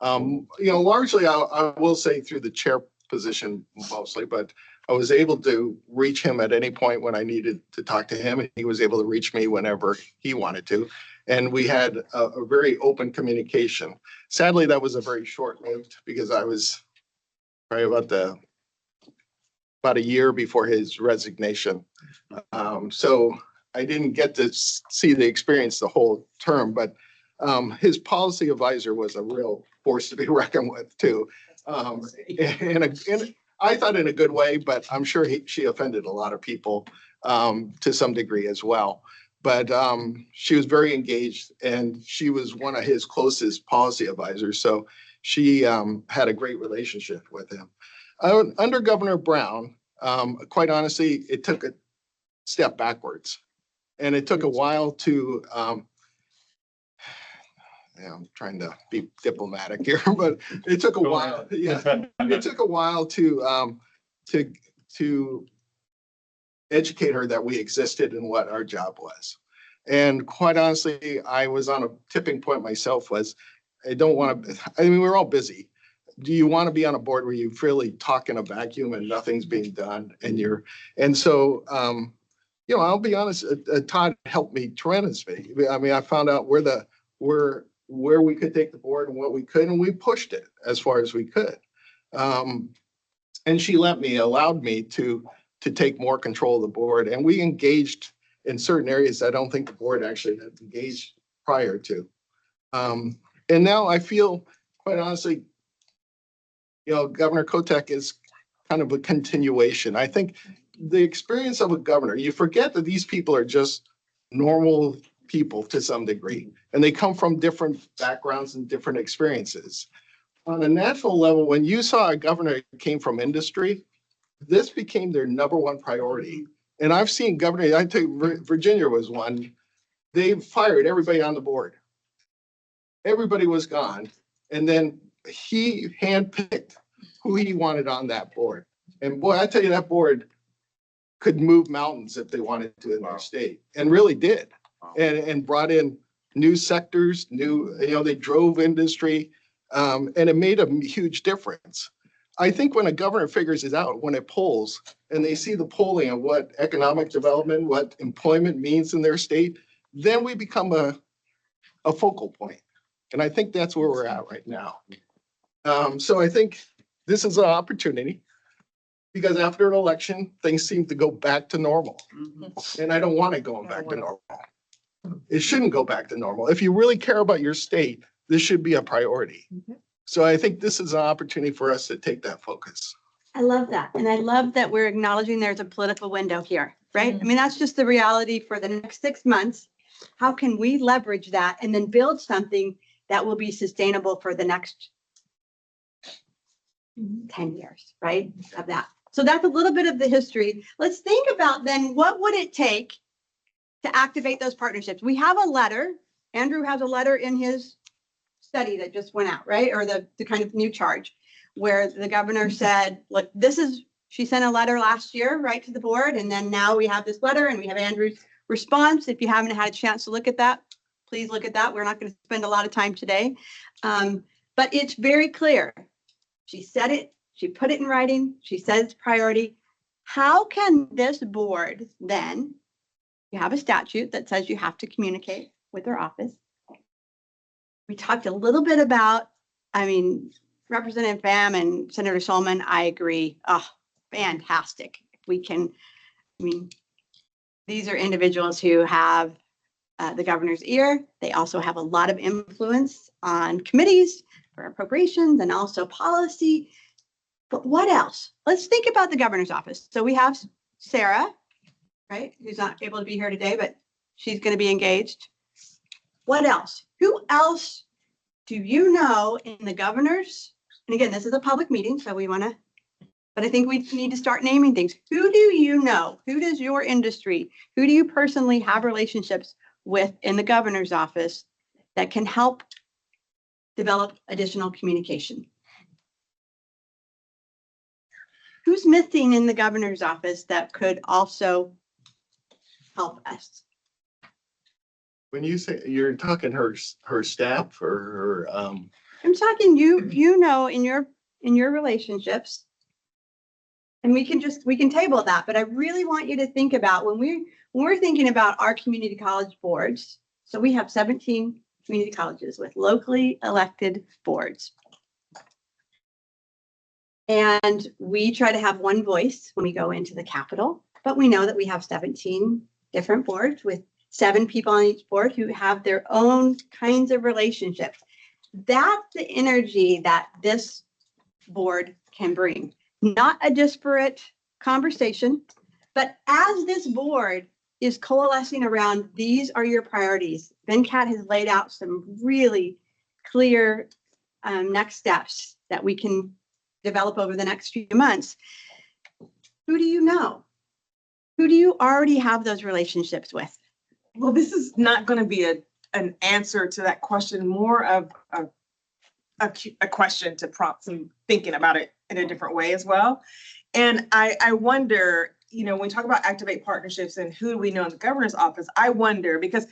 Largely, I will say through the chair position mostly, but I was able to reach him at any point when I needed to talk to him, and he was able to reach me whenever he wanted to. And we had a very open communication. Sadly, that was a very short-lived because I was probably about a year before his resignation. So I didn't get to see the experience the whole term, but his policy advisor was a real force to be reckoned with too. I thought in a good way, but I'm sure she offended a lot of people to some degree as well. But she was very engaged, and she was one of his closest policy advisors. So she had a great relationship with him. Under Governor Brown, quite honestly, it took a step backwards. And it took a while to, I'm trying to be diplomatic here, but it took a while. Yeah, it took a while to educate her that we existed and what our job was. And quite honestly, I was on a tipping point myself. I don't want to. I mean, we're all busy. Do you want to be on a board where you really talk in a vacuum and nothing's being done? I'll be honest, Todd helped me tremendously. I mean, I found out where we could take the board and what we could, and we pushed it as far as we could. And she allowed me to take more control of the board. And we engaged in certain areas I don't think the board actually had engaged prior to. And now I feel, quite honestly, Governor Kotek is kind of a continuation. I think the experience of a governor, you forget that these people are just normal people to some degree, and they come from different backgrounds and different experiences. On a national level, when you saw a governor who came from industry, this became their number one priority. And I've seen governors, I think Virginia was one, they fired everybody on the board. Everybody was gone. And then he handpicked who he wanted on that board. And boy, I tell you, that board could move mountains if they wanted to in their state, and really did. And brought in new sectors, they drove industry, and it made a huge difference. I think when a governor figures it out, when it polls, and they see the polling of what economic development, what employment means in their state, then we become a focal point. And I think that's where we're at right now. So I think this is an opportunity, because after an election, things seem to go back to normal. And I don't want it going back to normal. It shouldn't go back to normal. If you really care about your state, this should be a priority. So I think this is an opportunity for us to take that focus. I love that. And I love that we're acknowledging there's a political window here, right? I mean, that's just the reality for the next 6 months. How can we leverage that and then build something that will be sustainable for the next 10 years, right? Of that. So that's a little bit of the history. Let's think about then, what would it take to activate those partnerships? We have a letter. Andrew has a letter in his study that just went out, right? Or the kind of new charge, where the governor said, look, she sent a letter last year, right, to the board. And then now we have this letter and we have Andrew's response. If you haven't had a chance to look at that, please look at that. We're not going to spend a lot of time today. But it's very clear. She said it, she put it in writing, she said it's priority. How can this board then, you have a statute that says you have to communicate with their office. We talked a little bit about, Representative Pham and Senator Solomon, I agree. Oh, fantastic. These are individuals who have the governor's ear. They also have a lot of influence on committees for appropriations and also policy. But what else? Let's think about the governor's office. So we have Sarah, right, who's not able to be here today, but she's going to be engaged. What else? Who else do you know in the governor's? And again, this is a public meeting, so but I think we need to start naming things. Who do you know? Who does your industry, who do you personally have relationships with in the governor's office that can help develop additional communication? who's missing in the governor's office that could also help us? When you say, you're talking her staff or her, I'm talking you know, in your relationships. And we can table that, but I really want you to think about when we're thinking about our community college boards. So we have 17 community colleges with locally elected boards. And we try to have one voice when we go into the Capitol, but we know that we have 17 different boards with 7 people on each board who have their own kinds of relationships. That's the energy that this board can bring. Not a disparate conversation, but as this board is coalescing around, these are your priorities. venkat has laid out some really clear next steps that we can develop over the next few months. Who do you know? Who do you already have those relationships with? Well, this is not going to be an answer to that question, more of a question to prompt some thinking about it in a different way as well. And I wonder, you know, when we talk about activate partnerships and who do we know in the governor's office, I wonder, because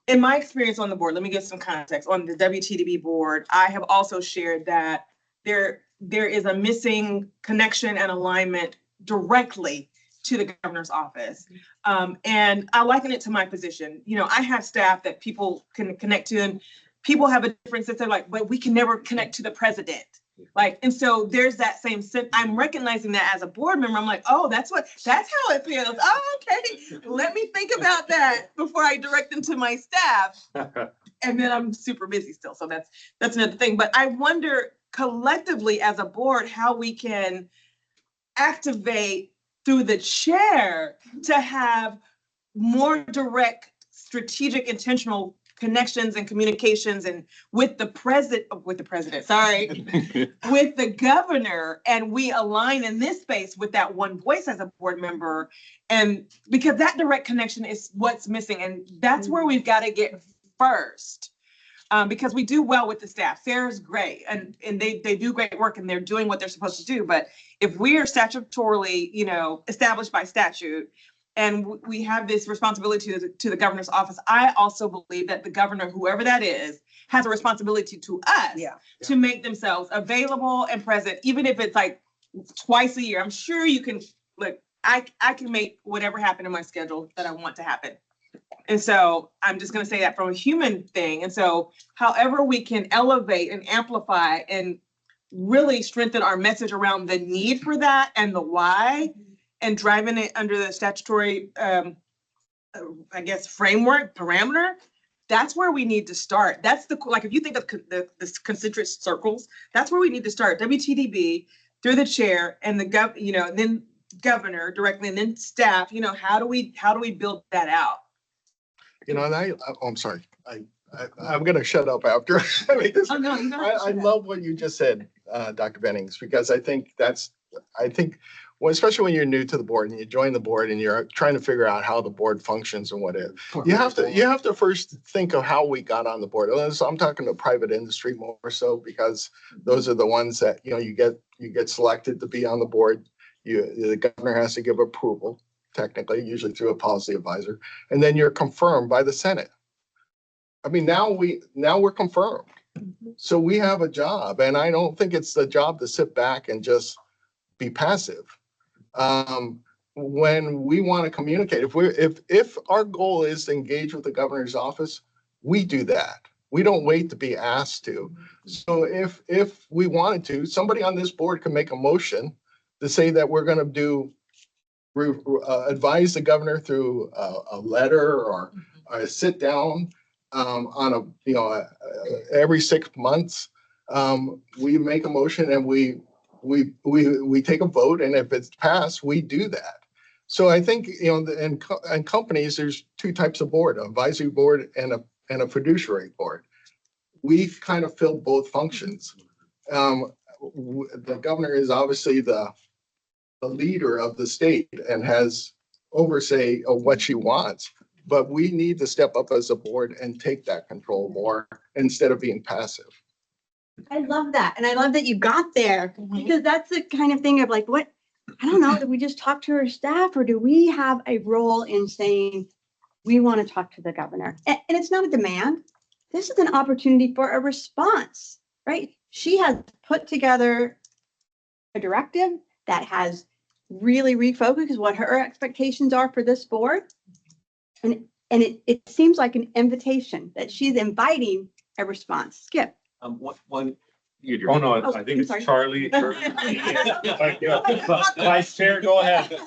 in my experience on the board, let me give some context. On the WTDB board, I have also shared that there is a missing connection and alignment directly to the governor's office. And I liken it to my position. You know, I have staff that people can connect to, and people have a different sense. They're like, but we can never connect to the president. Like, and so there's that same sense. I'm recognizing that as a board member. I'm like, oh, that's how it feels. Oh, okay. Let me think about that before I direct them to my staff. And then I'm super busy still. So that's another thing. But I wonder collectively as a board, how we can activate through the chair to have more direct, strategic, intentional connections and communications and with the president, with the governor, and we align in this space with that one voice as a board member. And because that direct connection is what's missing. And that's where we've got to get first. Because we do well with the staff. Sarah's great and they do great work and they're doing what they're supposed to do. But if we are statutorily, you know, established by statute, and we have this responsibility to the governor's office, I also believe that the governor, whoever that is, has a responsibility to us to make themselves available and present, even if it's like twice a year. I'm sure you can, look, I can make whatever happen in my schedule that I want to happen. And so I'm just going to say that from a human thing. And so however we can elevate and amplify and really strengthen our message around the need for that and the why, and driving it under the statutory, I guess, framework, parameter, that's where we need to start. That's like, if you think of the concentric circles, that's where we need to start. WTDB through the chair and the and then governor directly, and then staff, you know, how do we build that out? you know, and I'm sorry, I'm gonna shut up after. I mean, Oh, no, you don't have to I shut up. love what you just said, Dr. Bennings, because I think well, especially when you're new to the board and you join the board and you're trying to figure out how the board functions and whatever, you have to first think of how we got on the board. So I'm talking to private industry more so, because those are the ones that, you know, you get selected to be on the board. The governor has to give approval, technically, usually through a policy advisor, and then you're confirmed by the Senate. I mean, now we're confirmed. So we have a job, and I don't think it's the job to sit back and just be passive. When we want to communicate, if our goal is to engage with the governor's office, we do that. We don't wait to be asked to. So if we wanted to, somebody on this board can make a motion to say that we're going to advise the governor through a letter or a sit down on every 6 months. We make a motion and we take a vote, and if it's passed, we do that. So I think, you know, in companies, there's 2 types of board: an advisory board and a fiduciary board. We kind of fill both functions. The governor is obviously the leader of the state and has oversight of what she wants, but we need to step up as a board and take that control more instead of being passive. I love that. And I love that you got there, because that's the kind of thing of like, I don't know, do we just talk to our staff or do we have a role in saying, we want to talk to the governor? And it's not a demand. This is an opportunity for a response, right? She has put together a directive that has really refocused what her expectations are for this board. And it seems like an invitation that she's inviting a response. Skip. One. Oh, no, I think it's sorry. Charlie. Vice Chair, go ahead.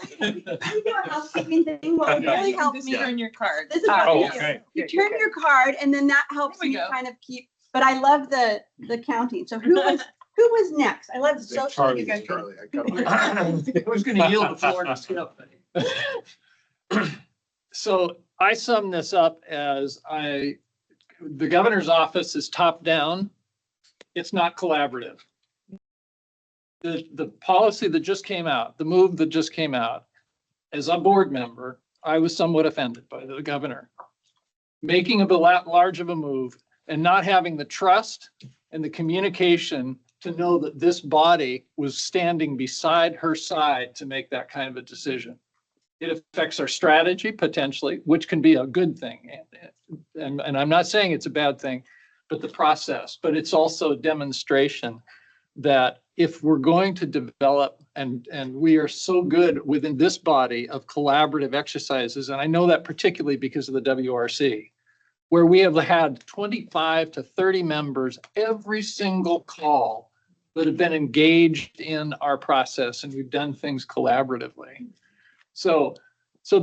Housekeeping thing will really help me. Turn your card. This is Oh, what you do. okay. You turn your card and then that helps me kind of keep, but I love the counting. So who was next? I love the social. Charlie, negotiating. Charlie, I got it. Who's going to yield the floor to Skip? So I sum this up as the governor's office is top down. It's not collaborative. The policy that just came out, the move that just came out, as a board member, I was somewhat offended by the governor making a large of a move and not having the trust and the communication to know that this body was standing beside her side to make that kind of a decision. It affects our strategy potentially, which can be a good thing. And I'm not saying it's a bad thing, but the process, but it's also a demonstration that if we're going to develop, and we are so good within this body of collaborative exercises, and I know that particularly because of the WRC, where we have had 25 to 30 members every single call that have been engaged in our process, and we've done things collaboratively. So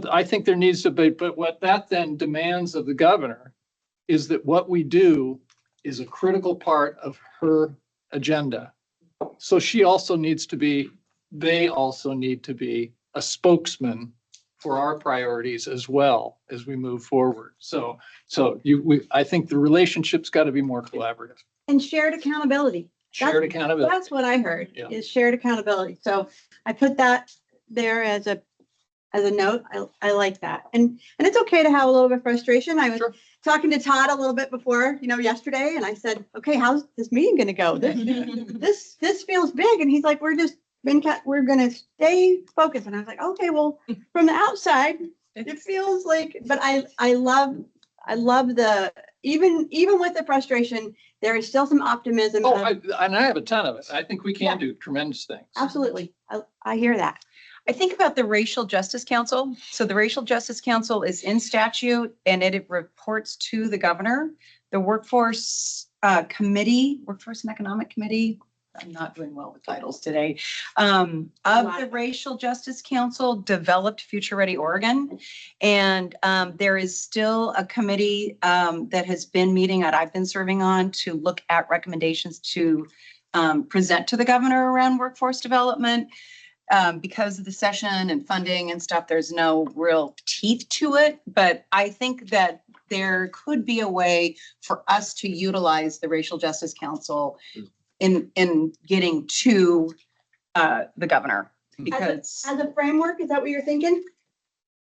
I think there needs to be, but what that then demands of the governor is that what we do is a critical part of her agenda. So they also need to be a spokesman for our priorities as well as we move forward. I think the relationship's got to be more collaborative. And shared accountability. Shared accountability. That's what I heard, Yeah. is shared accountability. So I put that there as a note. I like that. And it's okay to have a little bit of frustration. I was talking to Todd a little bit before, yesterday, and I said, okay, how's this meeting going to go? This feels big. And he's like, we're going to stay focused. And I was like, okay, well, from the outside, it feels like, but I love the, even with the frustration, there is still some optimism. And I have a ton of it. I think we can do tremendous things. Absolutely. I hear that. I think about the Racial Justice Council. So the Racial Justice Council is in statute and it reports to the governor. The Workforce and Economic Committee, I'm not doing well with titles today, of the Racial Justice Council developed Future Ready Oregon. And there is still a committee that has been meeting that I've been serving on to look at recommendations to present to the governor around workforce development. Because of the session and funding and stuff, there's no real teeth to it. But I think that there could be a way for us to utilize the Racial Justice Council in getting to the governor. Because As a framework, is that what you're thinking?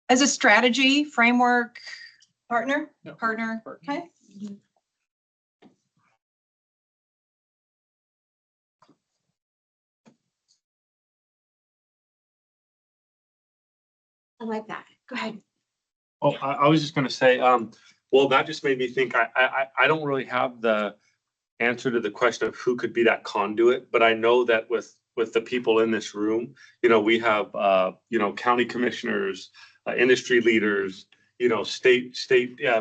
as a strategy, framework, Partner? partner, Okay. I like that. Go ahead. Oh, I was just gonna say, well, that just made me think, I don't really have the answer to the question of who could be that conduit, but I know that with the people in this room, we have, county commissioners, industry leaders, state,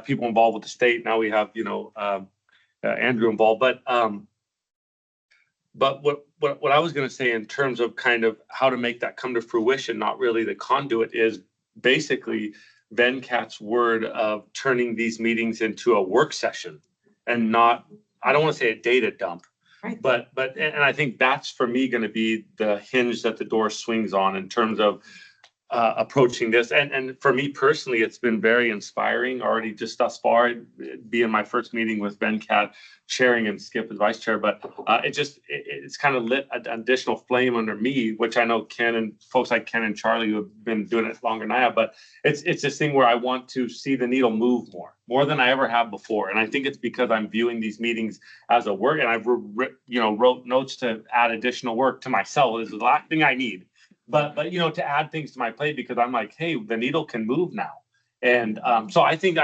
people involved with the state. Now we have, Andrew involved, but what I was gonna say in terms of kind of how to make that come to fruition, not really the conduit, is basically Venkat's word of turning these meetings into a work session and not, I don't want to say a data dump, but I think that's for me going to be the hinge that the door swings on in terms of approaching this. And for me personally, it's been very inspiring already just thus far, being my first meeting with Venkat, chairing and Skip as vice chair, but it's kind of lit an additional flame under me, which I know Ken and folks like Ken and Charlie who have been doing it longer than I have, but it's this thing where I want to see the needle move more than I ever have before. And I think it's because I'm viewing these meetings as a work, and I've wrote notes to add additional work to myself. This is the last thing I need. but you know, to add things to my plate because I'm like, hey, the needle can move now. And so I think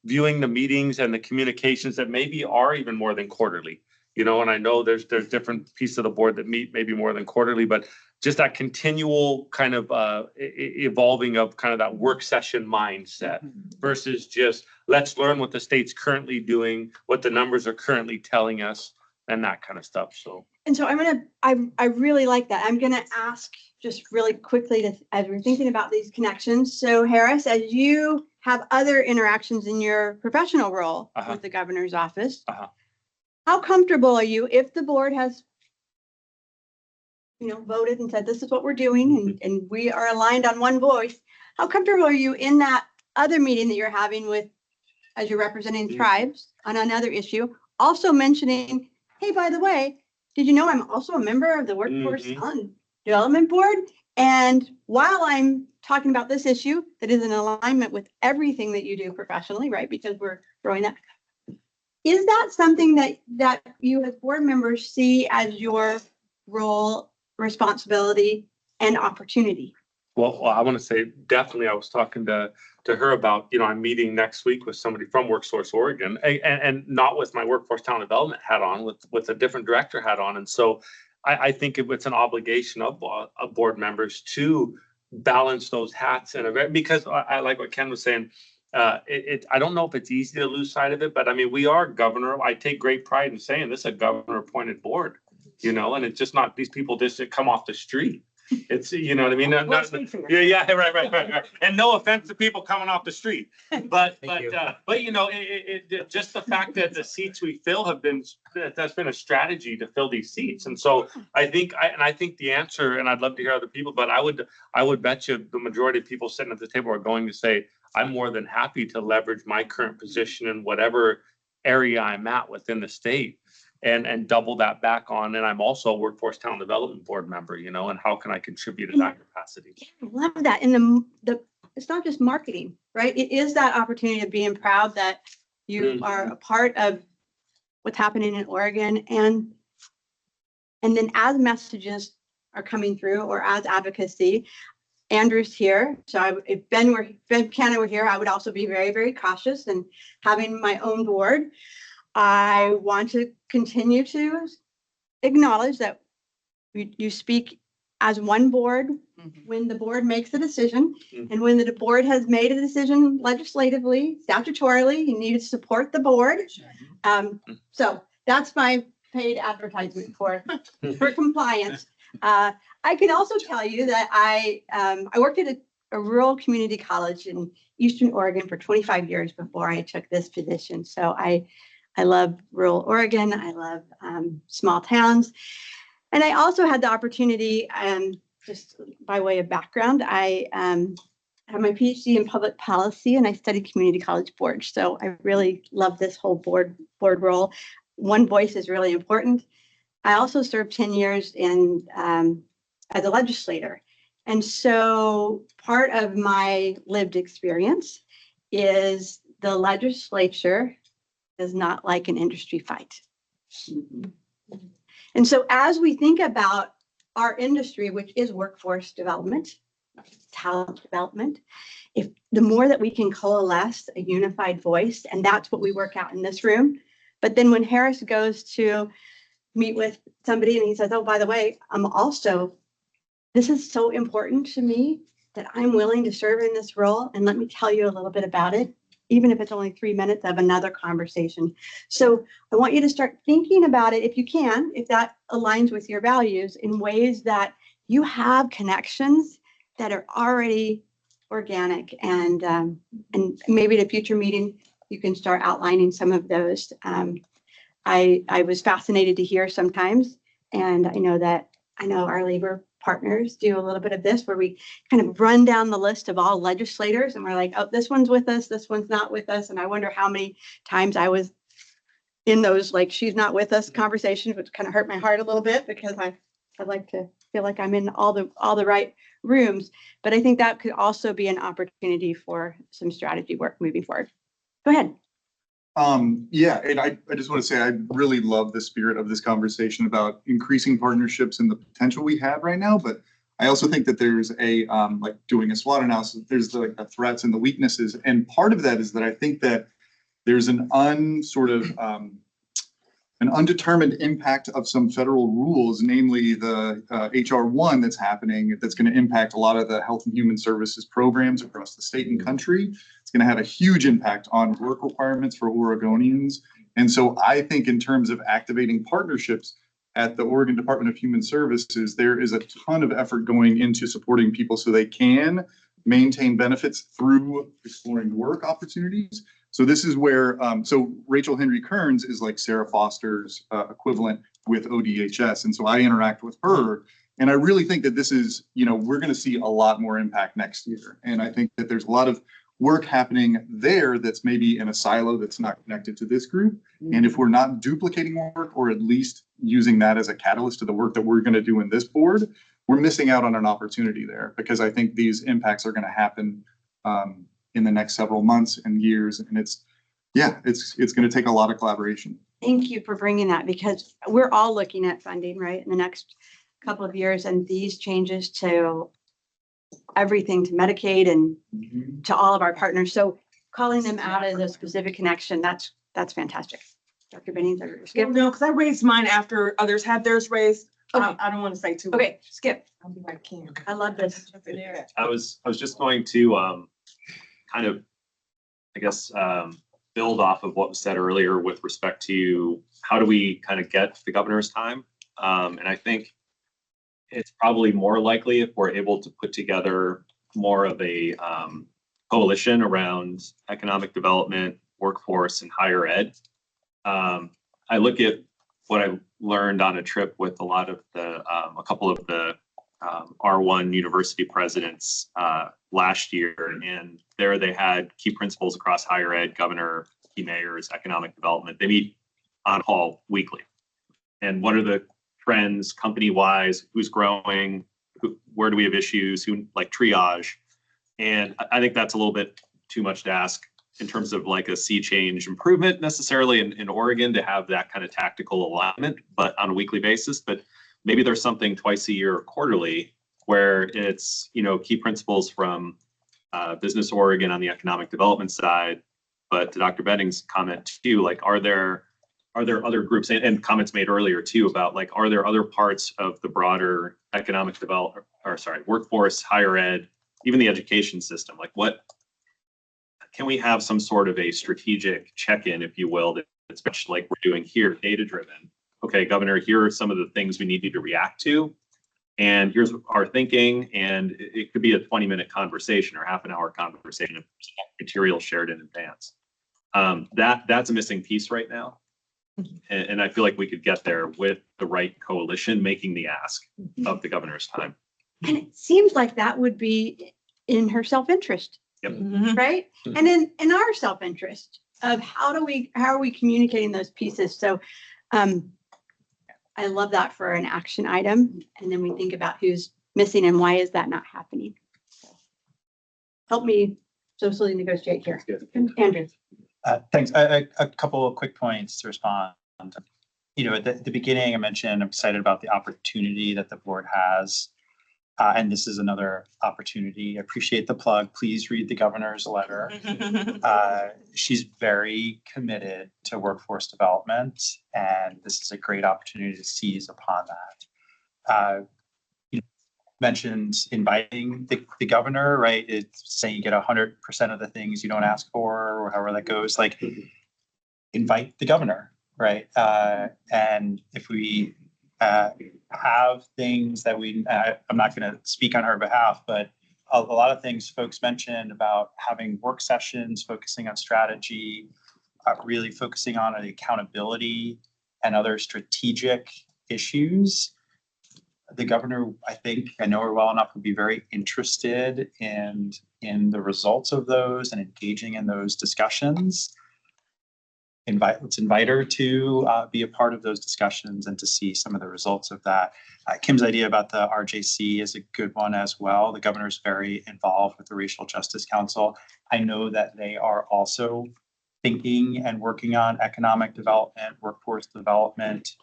viewing the meetings and the communications that maybe are even more than quarterly, you know, and I know there's different pieces of the board that meet maybe more than quarterly, but just that continual kind of evolving of kind of that work session mindset versus just let's learn what the state's currently doing, what the numbers are currently telling us, and that kind of stuff. So. And so I really like that. I'm gonna ask just really quickly as we're thinking about these connections. So Harris, as you have other interactions in your professional role with the governor's office, how comfortable are you if the board has, you know, voted and said, this is what we're doing and we are aligned on one voice. How comfortable are you in that other meeting that you're having with, as you're representing tribes on another issue, also mentioning, hey, by the way, did you know I'm also a member of the Workforce Talent Development Board? And while I'm talking about this issue that is in alignment with everything that you do professionally, right? Because we're throwing that. Is that something that you as board members see as your role, responsibility, and opportunity? Well, I want to say definitely. I was talking to her about, you know, I'm meeting next week with somebody from WorkSource Oregon, and not with my workforce talent development hat on, with a different director hat on, and so I think it's an obligation of board members to balance those hats because I like what Ken was saying. I don't know if it's easy to lose sight of it, but I mean, we are governor. I take great pride in saying this is a governor appointed board, you know, and it's just not these people just come off the street. It's, you know what I mean? Yeah, right. And no offense to people coming off the street, but you know, it just the fact that the seats we fill that's been a strategy to fill these seats. And so I think the answer, and I'd love to hear other people, but I would bet you the majority of people sitting at the table are going to say, I'm more than happy to leverage my current position in whatever area I'm at within the state. And double that back on. And I'm also a Workforce Talent Development Board member, you know, and how can I contribute in that capacity? I love that. And it's not just marketing, right? It is that opportunity of being proud that you are a part of what's happening in Oregon. And then as messages are coming through or as advocacy, Andrew's here. So if Ben Cannon were here, I would also be very, very cautious and having my own board. I want to continue to acknowledge that you speak as one board when the board makes a decision, and when the board has made a decision legislatively, statutorily, you need to support the board. So that's my paid advertisement for compliance. I can also tell you that I worked at a rural community college in Eastern Oregon for 25 years before I took this position. So I love rural Oregon. I love small towns. And I also had the opportunity, just by way of background, I have my PhD in public policy and I studied community college board. So I really love this whole board role. One voice is really important. I also served 10 years as a legislator. And so part of my lived experience is the legislature is not like an industry fight. And so as we think about our industry, which is workforce development, talent development, if the more that we can coalesce a unified voice, and that's what we work out in this room. But then when Harris goes to meet with somebody and he says, oh, by the way, this is so important to me that I'm willing to serve in this role. And let me tell you a little bit about it, even if it's only 3 minutes of another conversation. So I want you to start thinking about it if you can, if that aligns with your values, in ways that you have connections that are already organic, and maybe at a future meeting, you can start outlining some of those. I was fascinated to hear sometimes, and I know our labor partners do a little bit of this, where we kind of run down the list of all legislators and we're like, oh, this one's with us, this one's not with us. And I wonder how many times I was in those, like, she's not with us conversations, which kind of hurt my heart a little bit, because I like to feel like I'm in all the right rooms. But I think that could also be an opportunity for some strategy work moving forward. Go ahead. Yeah, and I just want to say I really love the spirit of this conversation about increasing partnerships and the potential we have right now. But I also think that there's a, like doing a SWOT analysis, there's the threats and the weaknesses. And part of that is that I think that there's an undetermined impact of some federal rules, namely the HR1 that's happening, that's going to impact a lot of the health and human services programs across the state and country. It's going to have a huge impact on work requirements for Oregonians. And so I think in terms of activating partnerships at the Oregon Department of Human Services, there is a ton of effort going into supporting people so they can maintain benefits through exploring work opportunities. So this is where, so Rachel Henry Kearns is like Sarah Foster's equivalent with ODHS. And so I interact with her. And I really think that this is, we're going to see a lot more impact next year. And I think that there's a lot of work happening there that's maybe in a silo that's not connected to this group. And if we're not duplicating work, or at least using that as a catalyst to the work that we're going to do in this board, we're missing out on an opportunity there, because I think these impacts are going to happen in the next several months and years. And it's going to take a lot of collaboration. Thank you for bringing that, because we're all looking at funding, right, in the next couple of years, and these changes to everything, to Medicaid and to all of our partners. So calling them out as a specific connection, that's fantastic. Dr. Bennings, or Skip? No, because I raised mine after others had theirs raised. Okay. I don't want to say too much. Okay, Skip. I'll be like Kim. I love this. I was just going to kind of, I guess, build off of what was said earlier with respect to how do we kind of get the governor's time. And I think it's probably more likely if we're able to put together more of a coalition around economic development, workforce, and higher ed. I look at what I learned on a trip with a lot of the, a couple of the R1 university presidents last year, and there they had key principals across higher ed, governor, key mayors, economic development. They meet on call weekly. And what are the trends company-wise, who's growing, where do we have issues, who like triage. And I think that's a little bit too much to ask in terms of like a sea change improvement necessarily in Oregon to have that kind of tactical alignment, but on a weekly basis. But maybe there's something twice a year or quarterly where it's, key principles from Business Oregon on the economic development side. But to Dr. Benning's comment too, like, are there other groups and comments made earlier too about like, are there other parts of the broader economic development, workforce, higher ed, even the education system? Like, what can we have some sort of a strategic check-in, if you will, that's much like we're doing here, data-driven? Okay, Governor, here are some of the things we need you to react to. And here's our thinking. And it could be a 20-minute conversation or half an hour conversation of material shared in advance. That's a missing piece right now. And I feel like we could get there with the right coalition making the ask of the governor's time. And it seems like that would be in her self-interest, Yep. right? And in our self-interest of how are we communicating those pieces? So I love that for an action item. And then we think about who's missing and why is that not happening? So, help me socially negotiate here. Andrew. Thanks. A couple of quick points to respond. At the beginning, I mentioned I'm excited about the opportunity that the board has. And this is another opportunity. I appreciate the plug. Please read the governor's letter. She's very committed to workforce development, and this is a great opportunity to seize upon that. Mentioned inviting the governor, right? It's saying you get 100% of the things you don't ask for, or however that goes. Like, invite the governor, right? And if we have things that I'm not going to speak on her behalf, but a lot of things folks mentioned about having work sessions, focusing on strategy, really focusing on accountability and other strategic issues. The governor, I know her well enough, would be very interested in the results of those and engaging in those discussions. Let's invite her to be a part of those discussions and to see some of the results of that. Kim's idea about the RJC is a good one as well. The governor's very involved with the Racial Justice Council. I know that they are also thinking and working on economic development, workforce development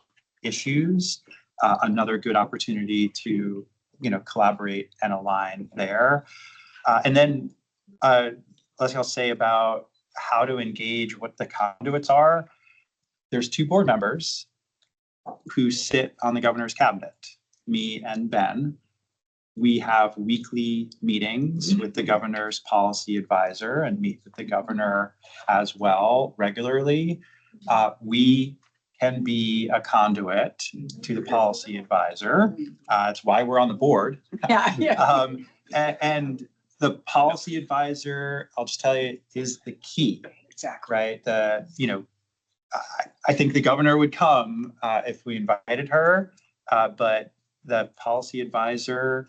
issues. Another good opportunity to collaborate and align there. And then let's I'll say about how to engage, what the conduits are. There's 2 board members who sit on the governor's cabinet, me and Ben. We have weekly meetings with the governor's policy advisor and meet with the governor as well regularly. We can be a conduit to the policy advisor. It's why we're on the board. And the policy advisor, I'll just tell you, is the key. Exactly. Right? I think the governor would come if we invited her, but the policy advisor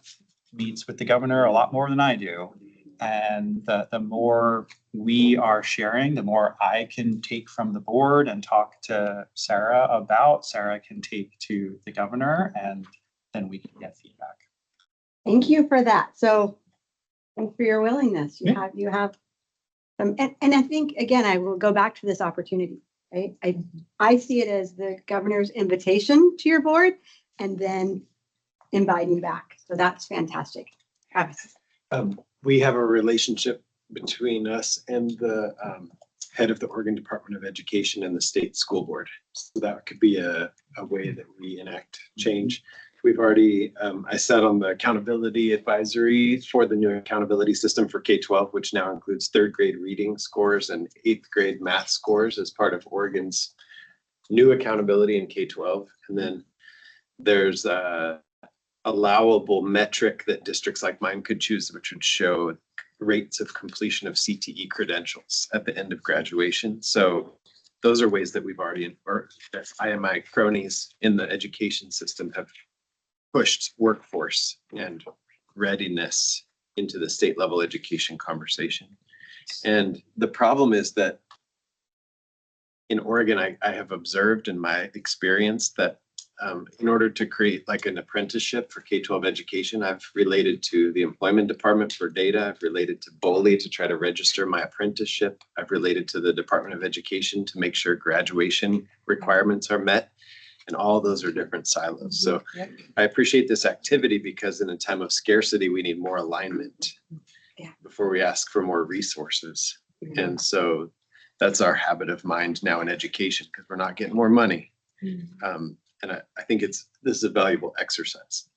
meets with the governor a lot more than I do. And the more we are sharing, the more I can take from the board and talk to Sarah about, Sarah can take to the governor, and then we can get feedback. Thank you for that. So thanks for your willingness. You have and I think, again, I will go back to this opportunity, right? I see it as the governor's invitation to your board and then inviting back. So that's fantastic. Travis. We have a relationship between us and the head of the Oregon Department of Education and the state school board. So that could be a way that we enact change. We've already, I sat on the accountability advisory for the new accountability system for K-12, which now includes 3rd grade reading scores and 8th grade math scores as part of Oregon's new accountability in K-12. And then there's a allowable metric that districts like mine could choose, which would show rates of completion of CTE credentials at the end of graduation. So those are ways that we've already, or that I and my cronies in the education system have pushed workforce and readiness into the state level education conversation. And the problem is that in Oregon, I have observed in my experience that in order to create like an apprenticeship for K-12 education, I've related to the employment department for data. I've related to BOLI to try to register my apprenticeship. I've related to the Department of Education to make sure graduation requirements are met. And all those are different silos. So I appreciate this activity because in a time of scarcity, we need more alignment before we ask for more resources. And so that's our habit of mind now in education because we're not getting more money. And I think this is a valuable exercise.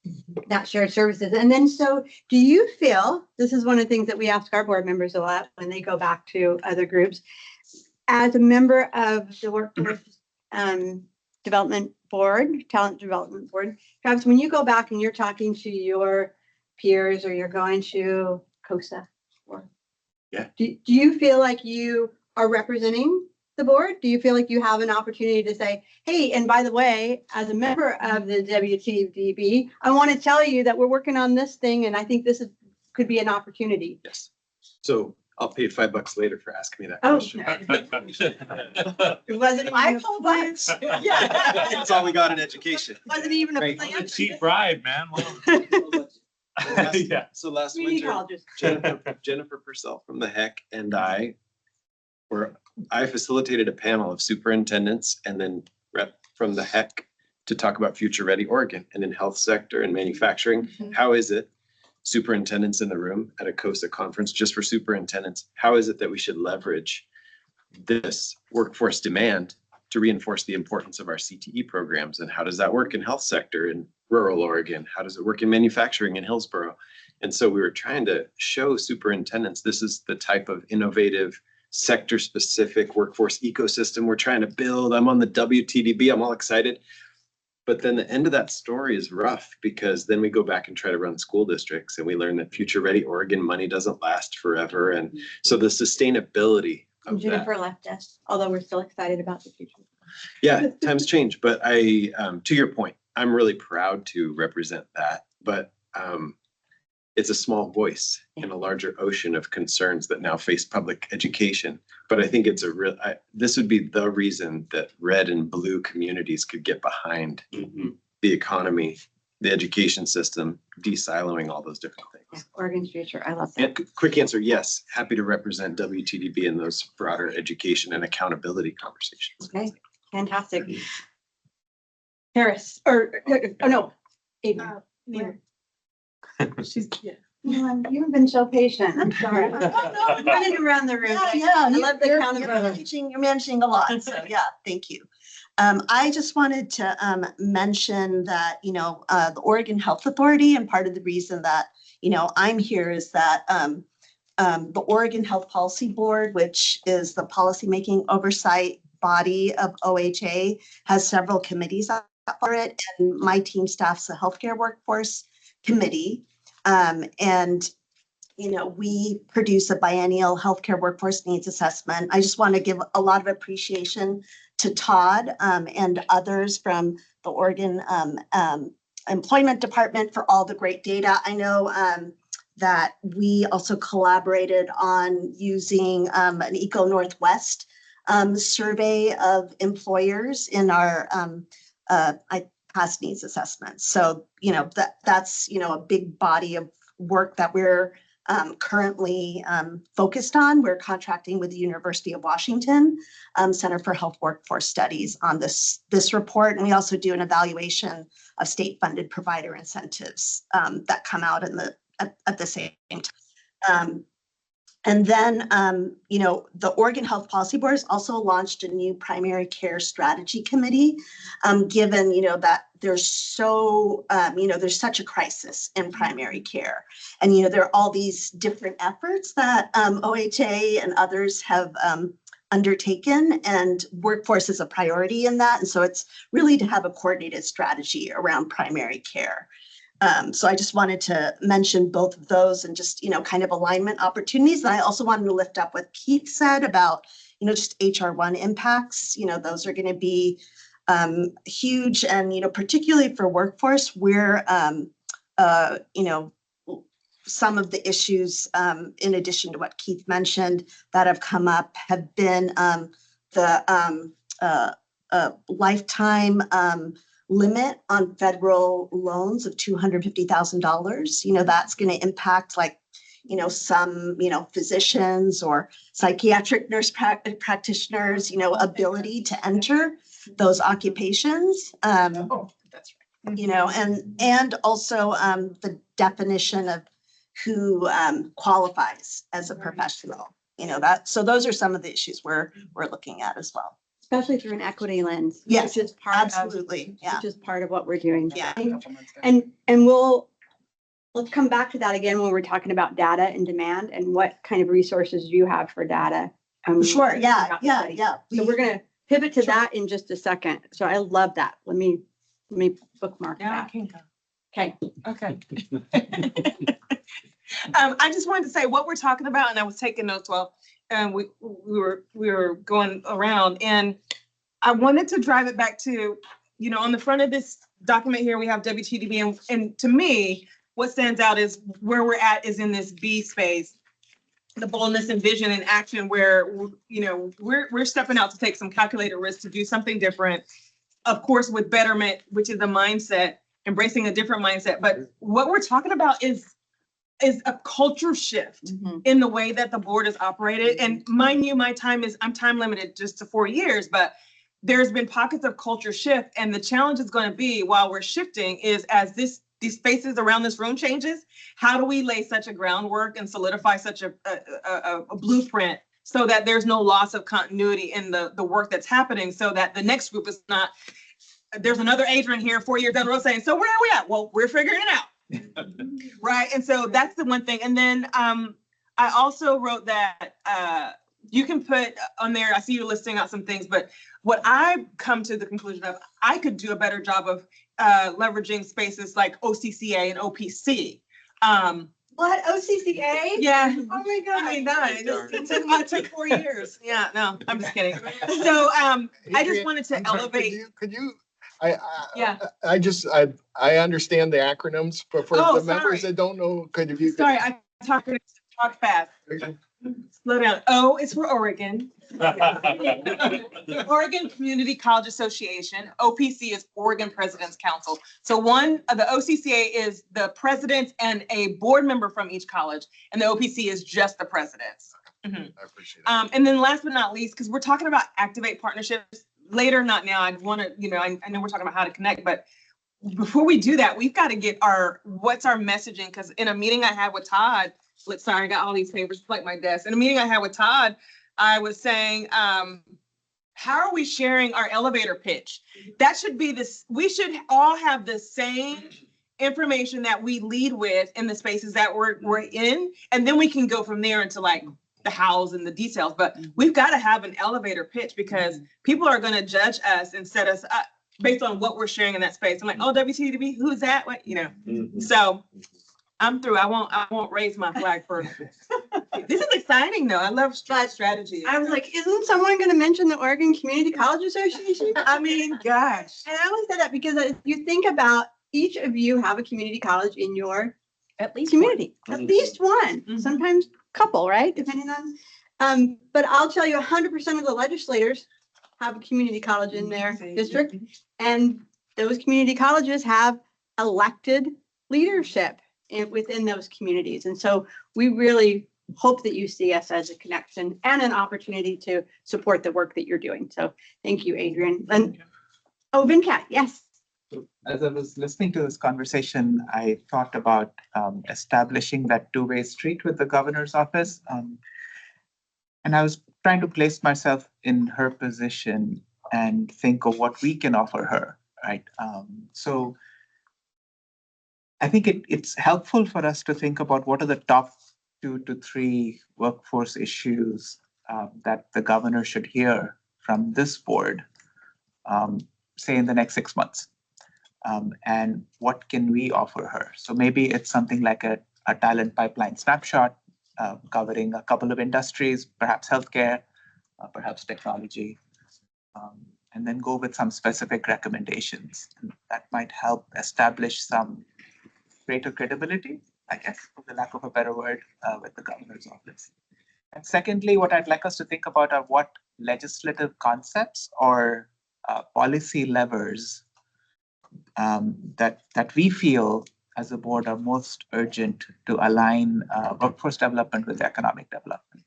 That shared services. And then, so do you feel, this is one of the things that we ask our board members a lot when they go back to other groups, as a member of the Workforce Development Board, Talent Development Board, Travis, when you go back and you're talking to your peers or you're going to COSA, do you feel like you are representing the board? Do you feel like you have an opportunity to say, hey, and by the way, as a member of the WTDB, I want to tell you that we're working on this thing and I think this could be an opportunity? Yes. So I'll pay $5 later for asking me that Oh, question. it wasn't my full bunch. Yeah. That's all we got in education. Wasn't even a Right. plan. Cheap bribe, man. Yeah. So last Community winter, colleges. Jennifer Purcell from the HEC and I facilitated a panel of superintendents and then rep from the HEC to talk about Future Ready Oregon and in health sector and manufacturing. How is it, superintendents in the room at a COSA conference just for superintendents, how is it that we should leverage this workforce demand to reinforce the importance of our CTE programs? And how does that work in health sector in rural Oregon? How does it work in manufacturing in Hillsborough? And so we were trying to show superintendents this is the type of innovative sector-specific workforce ecosystem we're trying to build. I'm on the WTDB, I'm all excited. But then the end of that story is rough because then we go back and try to run school districts and we learn that Future Ready Oregon money doesn't last forever. And so the sustainability of that. Jennifer left us, although we're still excited about the future. Yeah, times change, but to your point, I'm really proud to represent that. But it's a small voice in a larger ocean of concerns that now face public education. But I think it's this would be the reason that red and blue communities could get behind the economy, the education system, de-siloing all those different things. Yeah, Oregon's future. I love that. And quick answer, yes, happy to represent WTDB in those broader education and accountability conversations. Okay, fantastic. Harris, oh no, Adrian. She's, yeah. You've been so patient. I'm sorry. Running around the room. Yeah, I love the you're accountability. you're managing a lot, so yeah, thank you. I just wanted to mention that, the Oregon Health Authority, and part of the reason that, I'm here is that the Oregon Health Policy Board, which is the policymaking oversight body of OHA, has several committees for it, and my team staffs the healthcare workforce committee. And we produce a biennial healthcare workforce needs assessment. I just want to give a lot of appreciation to Todd and others from the Oregon Employment Department for all the great data. I know that we also collaborated on using an Eco Northwest survey of employers in our past needs assessment. So, that's, a big body of work that we're currently focused on. We're contracting with the University of Washington Center for Health Workforce Studies on this report. And we also do an evaluation of state-funded provider incentives that come out at the same time. And then, the Oregon Health Policy Board has also launched a new primary care strategy committee, given, that there's there's such a crisis in primary care. And, there are all these different efforts that OHA and others have undertaken, and workforce is a priority in that. And so it's really to have a coordinated strategy around primary care. So I just wanted to mention both of those and just, kind of alignment opportunities. And I also wanted to lift up what Keith said about, just HR1 impacts. Those are going to be huge. And, particularly for workforce, where, some of the issues, in addition to what Keith mentioned, that have come up have been the lifetime limit on federal loans of $250,000. That's going to impact some, physicians or psychiatric nurse practitioners, ability to enter those occupations. That's right. And also the definition of who qualifies as a professional, so those are some of the issues we're looking at as well. Especially through an equity lens. Yes, which is part absolutely. Yeah. Which is part of what we're doing. Yeah. And let's come back to that again when we're talking about data and demand and what kind of resources you have for data. Sure. Yeah. So we're going to pivot to that in just a second. So I love that. Let me bookmark that. Okay. Okay. I just wanted to say what we're talking about, and I was taking notes while we were going around, and I wanted to drive it back to, on the front of this document here, we have WTDB, and to me, what stands out is where we're at is in this B space, the boldness and vision and action, where, we're stepping out to take some calculated risks to do something different, of course, with betterment, which is a mindset, embracing a different mindset. But what we're talking about is a culture shift in the way that the board is operated. And mind you, I'm time limited just to 4 years, but there's been pockets of culture shift. And the challenge is going to be, while we're shifting, is as these spaces around this room changes, how do we lay such a groundwork and solidify such a blueprint so that there's no loss of continuity in the work that's happening, so that the next group is not, there's another Adrian here 4 years down the road saying, so where are we at? Well, we're figuring it out. Right. And so that's the one thing. And then I also wrote that you can put on there, I see you listing out some things, but what I come to the conclusion of, I could do a better job of leveraging spaces like OCCA and OPC. What, OCCA? Yeah. Oh my God. I mean, it took 4 years. Yeah, no, I'm just kidding. So I just wanted to elevate. Could you? Yeah. I understand the acronyms, but for the members that don't know, Sorry, I talk fast. Okay. Slow down. O is for Oregon. Oregon Community College Association. OPC is Oregon President's Council. So the OCCA is the president and a board member from each college, and the OPC is just the presidents. I appreciate it. And then last but not least, because we're talking about activate partnerships later, not now. I want to, I know we're talking about how to connect, but before we do that, we've got to get what's our messaging? Because in a meeting I had with Todd, sorry, I got all these papers like my desk. In a meeting I had with Todd, I was saying, how are we sharing our elevator pitch? That should be this, we should all have the same information that we lead with in the spaces that we're in. And then we can go from there into like the hows and the details. But we've got to have an elevator pitch because people are going to judge us and set us up based on what we're sharing in that space. I'm like, oh, WTDB, who's that? What, you know? So I'm through. I won't raise my flag further. This is exciting though. I love strategy. I was like, isn't someone going to mention the Oregon Community College Association? I mean, gosh. And I only said that because if you think about each of you have a community college in your At least community, one. at least one, sometimes couple, right? Depending on, but I'll tell you 100% of the legislators have a community college in their district. And those community colleges have elected leadership within those communities. And so we really hope that you see us as a connection and an opportunity to support the work that you're doing. So thank you, Adrian. And Venkat, yes. As I was listening to this conversation, I thought about establishing that two-way street with the governor's office. And I was trying to place myself in her position and think of what we can offer her, right? So I think it's helpful for us to think about what are the top 2 to 3 workforce issues that the governor should hear from this board, say in the next 6 months. And what can we offer her? So maybe it's something like a talent pipeline snapshot covering a couple of industries, perhaps healthcare, perhaps technology, and then go with some specific recommendations. And that might help establish some greater credibility, I guess, for the lack of a better word, with the governor's office. And secondly, what I'd like us to think about are what legislative concepts or policy levers that we feel as a board are most urgent to align workforce development with economic development.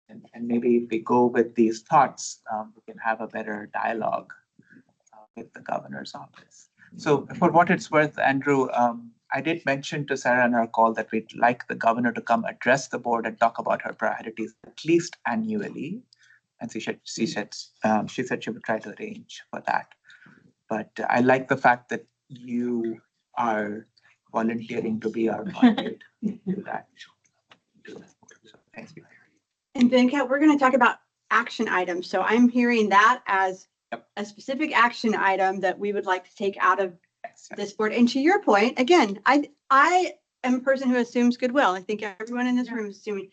And maybe if we go with these thoughts, we can have a better dialogue with the governor's office. So for what it's worth, Andrew, I did mention to Sarah on our call that we'd like the governor to come address the board and talk about her priorities at least annually. And she said she would try to arrange for that. But I like the fact that you are volunteering to be our conduit to that. So, thank you. And Venkat, we're going to talk about action items. So I'm hearing that as a specific action item that we would like to take out of this board. And to your point, again, I am a person who assumes goodwill. I think everyone in this room is assuming.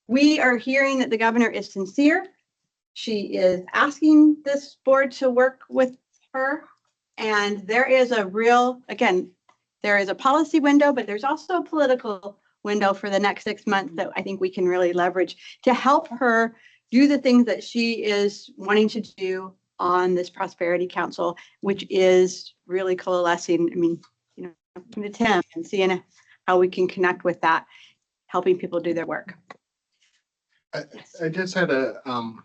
We are hearing that the governor is sincere. She is asking this board to work with her. And there is a real, again, there is a policy window, but there's also a political window for the next 6 months that I think we can really leverage to help her do the things that she is wanting to do on this Prosperity Council, which is really coalescing. I mean, you know, talking to Tim and seeing how we can connect with that, helping people do their work. I just had a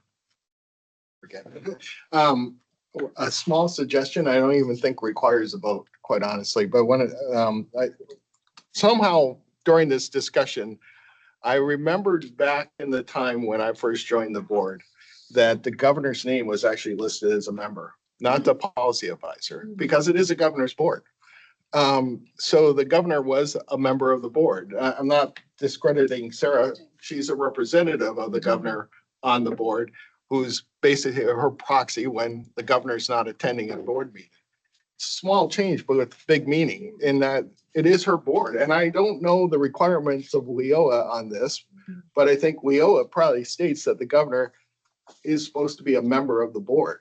small suggestion. I don't even think requires a vote, quite honestly. But when somehow during this discussion, I remembered back in the time when I first joined the board that the governor's name was actually listed as a member, not the policy advisor, because it is a governor's board. So the governor was a member of the board. I'm not discrediting Sarah. She's a representative of the governor on the board, who's basically her proxy when the governor's not attending a board meeting. Small change, but with big meaning in that it is her board. And I don't know the requirements of WIOA on this, but I think WIOA probably states that the governor is supposed to be a member of the board.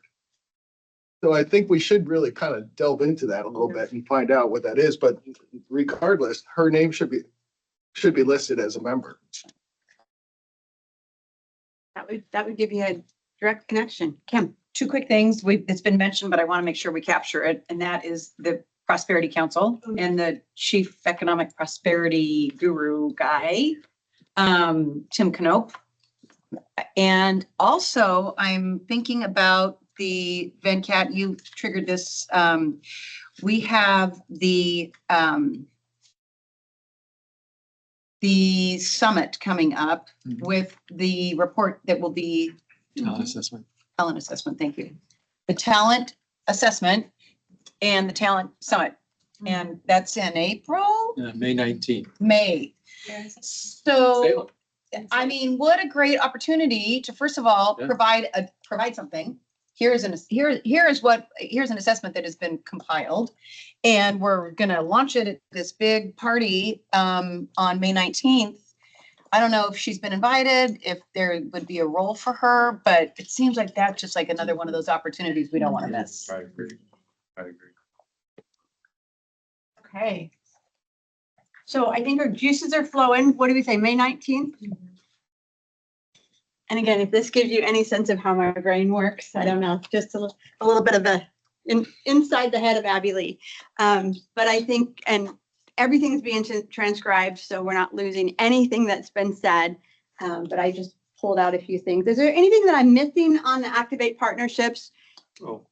So I think we should really kind of delve into that a little bit and find out what that is. But regardless, her name should be listed as a member. That would give you a direct connection. Kim. 2 quick things. It's been mentioned, but I want to make sure we capture it. And that is the Prosperity Council and the Chief Economic Prosperity Guru guy, Tim Knoop. And also I'm thinking about the Venkat, you triggered this. We have the summit coming up with the report that will be Talent assessment. talent assessment. Thank you. The talent assessment and the talent summit. And that's in April, May 19th. May. So, I mean, what a great opportunity to, first of all, Yeah. provide something. Here's an assessment that has been compiled, and we're gonna launch it at this big party on May 19th. I don't know if she's been invited, if there would be a role for her, but it seems like that's just like another one of those opportunities we don't want to miss. I agree. I agree. Okay. So I think our juices are flowing. What do we say, May 19th? And again, if this gives you any sense of how my brain works, I don't know, just a little bit of inside the head of Abby Lee. But I think, and everything's being transcribed, so we're not losing anything that's been said. But I just pulled out a few things. Is there anything that I'm missing on the Activate partnerships? Oh,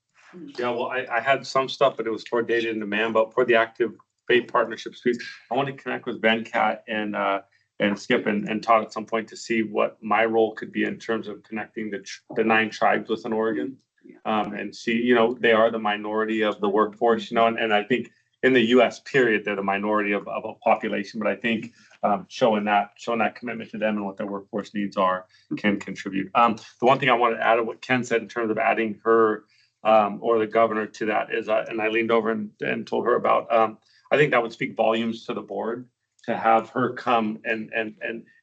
yeah, well, I had some stuff, but it was toward data and demand, but for the active faith partnerships piece, I want to connect with Venkat and Skip and Todd at some point to see what my role could be in terms of connecting the 9 tribes within Oregon. And see, you know, they are the minority of the workforce, you know, and I think in the US period, they're the minority of a population, but I think showing that commitment to them and what their workforce needs are can contribute. The one thing I want to add to what Ken said in terms of adding her or the governor to that is, and I leaned over and told her about, I think that would speak volumes to the board to have her come and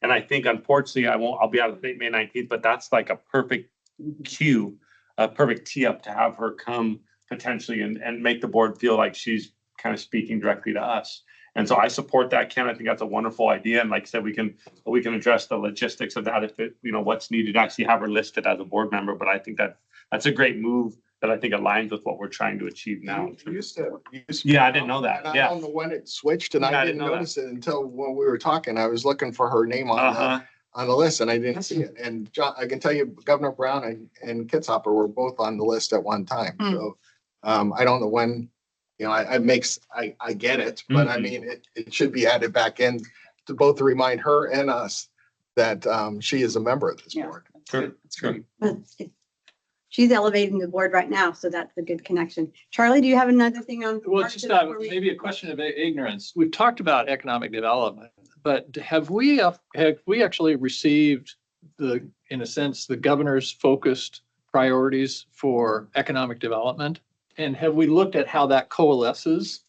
I think unfortunately I'll be out of state May 19th, but that's like a perfect cue, a perfect tee up to have her come potentially and make the board feel like she's kind of speaking directly to us. And so I support that, Ken. I think that's a wonderful idea. And like I said, we can address the logistics of that if it, you know, what's needed, actually have her listed as a board member. But I think that's a great move that I think aligns with what we're trying to achieve now. Yeah, I didn't know that. And Yeah. I don't know when it switched and Yeah, I didn't notice it until when we were talking. I was looking for her name on the list and I didn't see it. And John, I can tell you Governor Brown and Kitzhopper were both on the list at one time. So I don't know when, you know, I get it, but I mean, it should be added back in to both remind her and us that she is a member of this board. Sure. But she's elevating the board right now, so that's a good connection. Charlie, do you have another thing on? Well, it's just partnerships before we- maybe a question of ignorance. We've talked about economic development, but have we actually received in a sense, the governor's focused priorities for economic development? And have we looked at how that coalesces,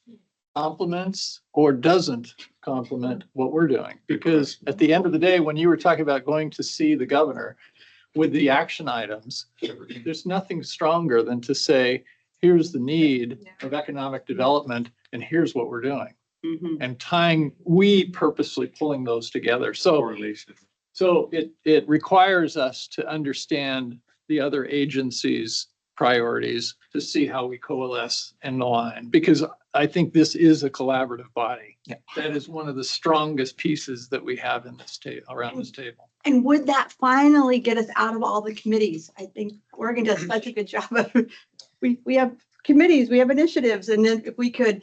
complements, or doesn't complement what we're doing? Because at the end of the day, when you were talking about going to see the governor with the action items, there's nothing stronger than to say, here's the need of economic development and here's what we're doing. And we purposely pulling those together. So it requires us to understand the other agencies' priorities to see how we coalesce and align, because I think this is a collaborative body. That is one of the strongest pieces that we have in this around this table. And would that finally get us out of all the committees? I think Oregon does such a good job of, we have committees, we have initiatives, and then if we could,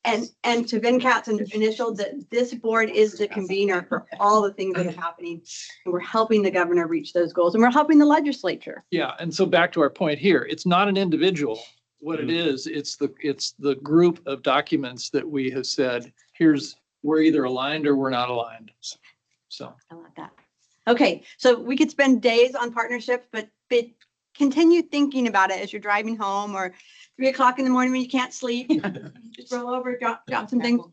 and to Venkat's initial, that this board is the convener for all the things that are happening. And we're helping the governor reach those goals, and we're helping the legislature. Yeah, and so back to our point here, it's not an individual. What it is, it's the group of documents that we have said, we're either aligned or we're not aligned. So. I like that. Okay, so we could spend days on partnerships, but continue thinking about it as you're driving home or 3 o'clock in the morning when you can't sleep. Just roll over, drop some things.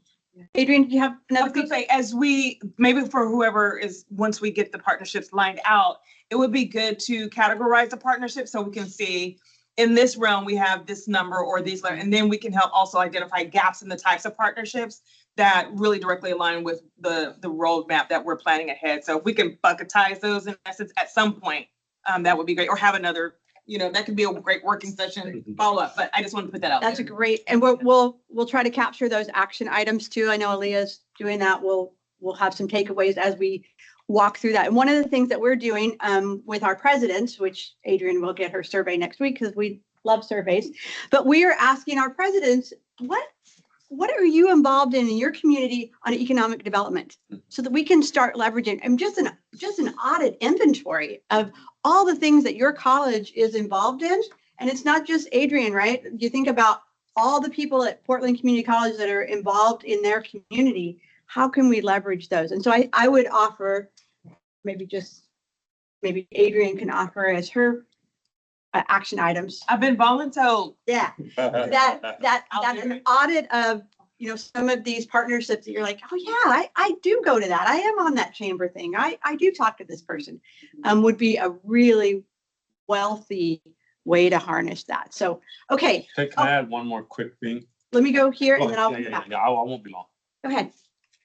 Adrian, do you have I was gonna say, as we, maybe for whoever is, once we get the partnerships lined out, it would be good to categorize the partnerships so we can see in this realm, we have this number or these, and then we can help also identify gaps in the types of partnerships that really directly align with the roadmap that we're planning ahead. So if we can bucketize those in essence at some point, that would be great, or have another, you know, that could be a great working session follow up, but I just wanted to put that out. That's a great, and we'll try to capture those action items too. I know Aaliyah's doing that. We'll have some takeaways as we walk through that. And one of the things that we're doing with our presidents, which Adrian will get her survey next week because we love surveys, but we are asking our presidents, what are you involved in your community on economic development, so that we can start leveraging and just an audit inventory of all the things that your college is involved in. And it's not just Adrian, right? You think about all the people at Portland Community College that are involved in their community. How can we leverage those? And so I would offer, maybe Adrian can offer as her action items. I've been voluntold. Yeah, that an audit of, some of these partnerships that you're like, oh yeah, I do go to that. I am on that chamber thing. I do talk to this person, would be a really wealthy way to harness that. So, okay. Can I add one more quick thing? Let me go here Go and then ahead. I'll come back. Yeah, I won't be long. Go ahead.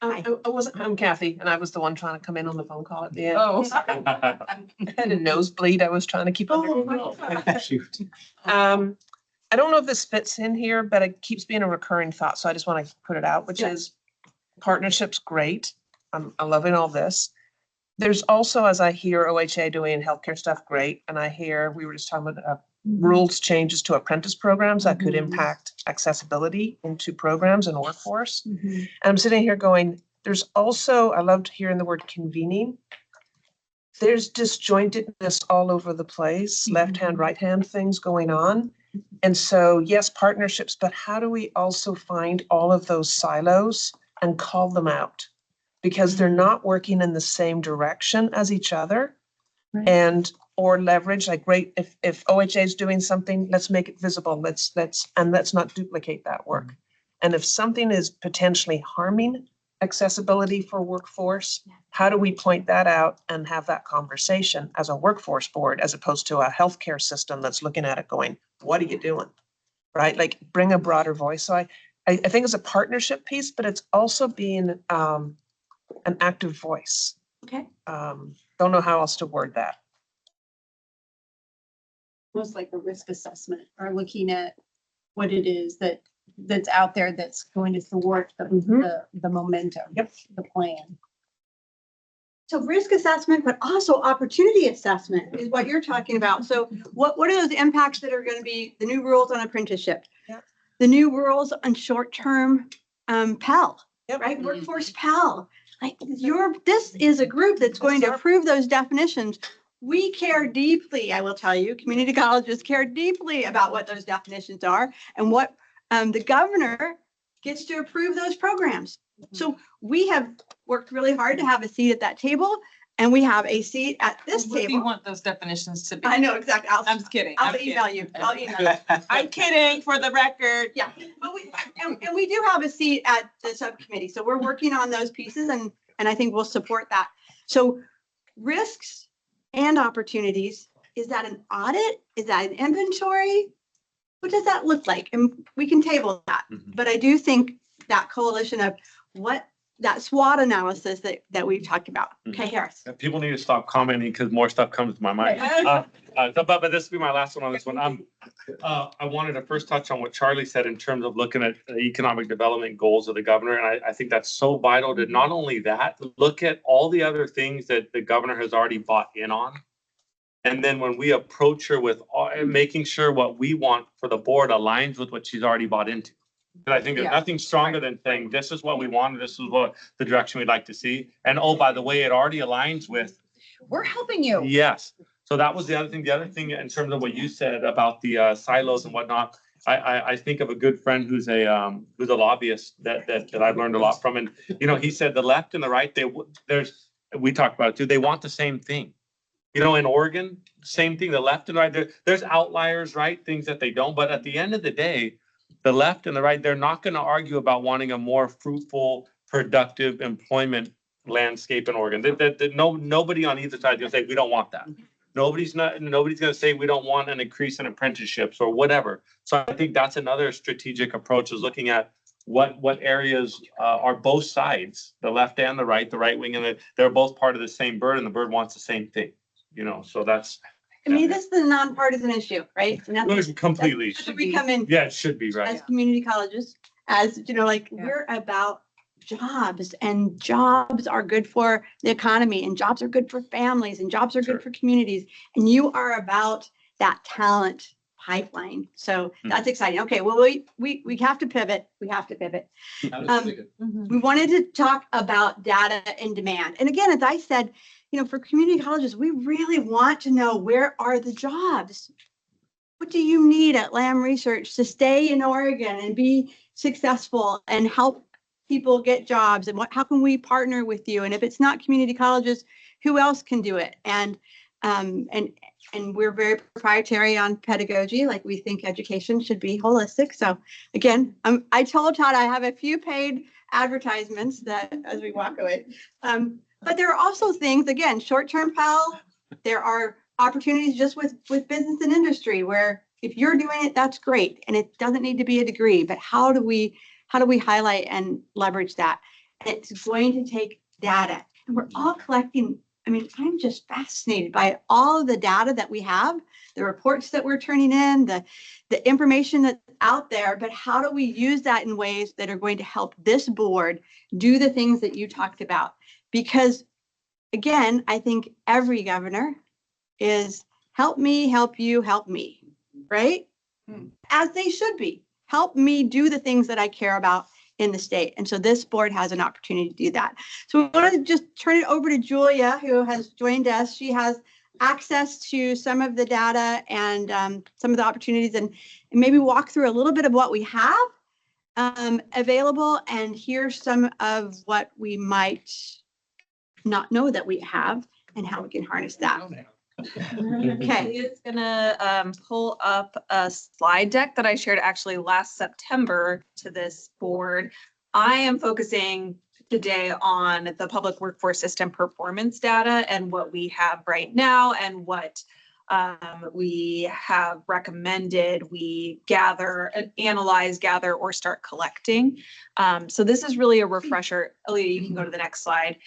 I'm Kathy, and I was the one trying to come in on the phone call at the end. Oh. I had a nosebleed. I was trying to keep under. Shoot. I don't know if this fits in here, but it keeps being a recurring thought, so I just want to put it out, which is partnerships, great. I'm loving all this. There's also, as I hear OHA doing healthcare stuff, great, and I hear, we were just talking about rules changes to apprentice programs that could impact accessibility into programs and workforce. And I'm sitting here going, there's also, I loved hearing the word convening. There's disjointedness all over the place, left hand, right hand things going on. And so, yes, partnerships, but how do we also find all of those silos and call them out? Because they're not working in the same direction as each other. And or leverage, like, great, if OHA is doing something, let's make it visible. Let's not duplicate that work. And if something is potentially harming accessibility for workforce, how do we point that out and have that conversation as a workforce board, as opposed to a healthcare system that's looking at it going, what are you doing? Right? Like, bring a broader voice. So I think it's a partnership piece, but it's also being an active voice. Okay. Don't know how else to word that. Most like a risk assessment, or looking at what it is that's out there that's going to thwart the momentum, the plan. So risk assessment, but also opportunity assessment is what you're talking about. So what are those impacts that are going to be the new rules on apprenticeship? The new rules on short-term Pell, right? Workforce Pell. Like, this is a group that's going to approve those definitions. We care deeply, I will tell you, community colleges care deeply about what those definitions are and what the governor gets to approve those programs. So we have worked really hard to have a seat at that table, and we have a seat at this What do you table. want those definitions to be? I know exactly. I'm just kidding. I'll email you. I'll email you. I'm kidding, for the record. Yeah, but we do have a seat at the subcommittee, so we're working on those pieces, and I think we'll support that. So risks and opportunities, is that an audit? Is that an inventory? What does that look like? And we can table that. But I do think that coalition of that SWOT analysis that we've talked about. Okay, Harris. People need to stop commenting because more stuff comes to my mind. But this will be my last one on this one. I wanted to first touch on what Charlie said in terms of looking at the economic development goals of the governor. And I think that's so vital to not only that, look at all the other things that the governor has already bought in on. And then when we approach her with making sure what we want for the board aligns with what she's already bought into. And I think there's nothing stronger than saying, this is what we want, this is what the direction we'd like to see. And oh, by the way, it already aligns with. We're helping you. Yes. So that was the other thing. The other thing in terms of what you said about the silos and whatnot, I think of a good friend who's a lobbyist that I've learned a lot from. And, he said the left and the right, we talked about it too, they want the same thing. In Oregon, same thing, the left and right, there's outliers, right? Things that they don't. But at the end of the day, the left and the right, they're not going to argue about wanting a more fruitful, productive employment landscape in Oregon. Nobody on either side is going to say, we don't want that. Nobody's going to say we don't want an increase in apprenticeships or whatever. So I think that's another strategic approach, is looking at what areas are both sides, the left and the right wing, and they're both part of the same bird, and the bird wants the same thing. So that's. I mean, this is a nonpartisan issue, right? Completely. Should we come in? Yeah, it should be, right. As community colleges, as, we're about jobs, and jobs are good for the economy, and jobs are good for families, and jobs are good for communities. And you are about that talent pipeline. So that's exciting. Okay, well, we have to pivot. We have to pivot. We wanted to talk about data and demand. And again, as I said, you know, for community colleges, we really want to know, where are the jobs? What do you need at Lamb Research to stay in Oregon and be successful and help people get jobs? And how can we partner with you? And if it's not community colleges, who else can do it? And we're very proprietary on pedagogy. Like, we think education should be holistic. So again, I told Todd I have a few paid advertisements that as we walk away. But there are also things, again, short-term Pell. There are opportunities just with business and industry, where if you're doing it, that's great. And it doesn't need to be a degree, but how do we highlight and leverage that? And it's going to take data, and we're all collecting. I mean, I'm just fascinated by all of the data that we have, the reports that we're turning in, the information that's out there, but how do we use that in ways that are going to help this board do the things that you talked about? Because again, I think every governor is help me, help you, help me, right? As they should be. Help me do the things that I care about in the state. And so this board has an opportunity to do that. So we want to just turn it over to Julia, who has joined us. She has access to some of the data and some of the opportunities, and maybe walk through a little bit of what we have available, and hear some of what we might not know that we have and how we can harness that. Okay. Is gonna pull up a slide deck that I shared actually last September to this board. I am focusing today on the public workforce system performance data and what we have right now, and what we have recommended we gather, analyze, gather, or start collecting. So this is really a refresher. Aaliyah, you can go to the next slide,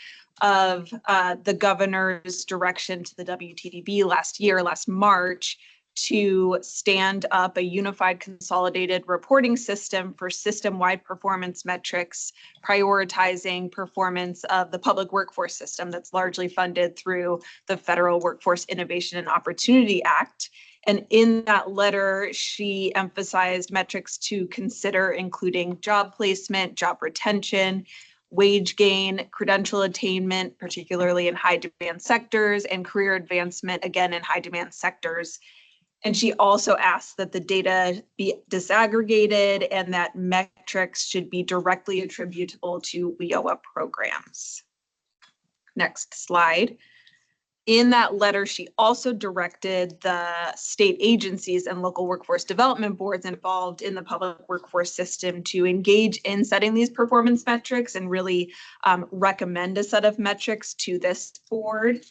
of the governor's direction to the WTDB last March, to stand up a unified consolidated reporting system for system-wide performance metrics, prioritizing performance of the public workforce system that's largely funded through the Federal Workforce Innovation and Opportunity Act. And in that letter, she emphasized metrics to consider, including job placement, job retention, wage gain, credential attainment, particularly in high demand sectors, and career advancement, again, in high demand sectors. And she also asked that the data be disaggregated and that metrics should be directly attributable to WIOA programs. Next slide. In that letter, she also directed the state agencies and local workforce development boards involved in the public workforce system to engage in setting these performance metrics, and really recommend a set of metrics to this board,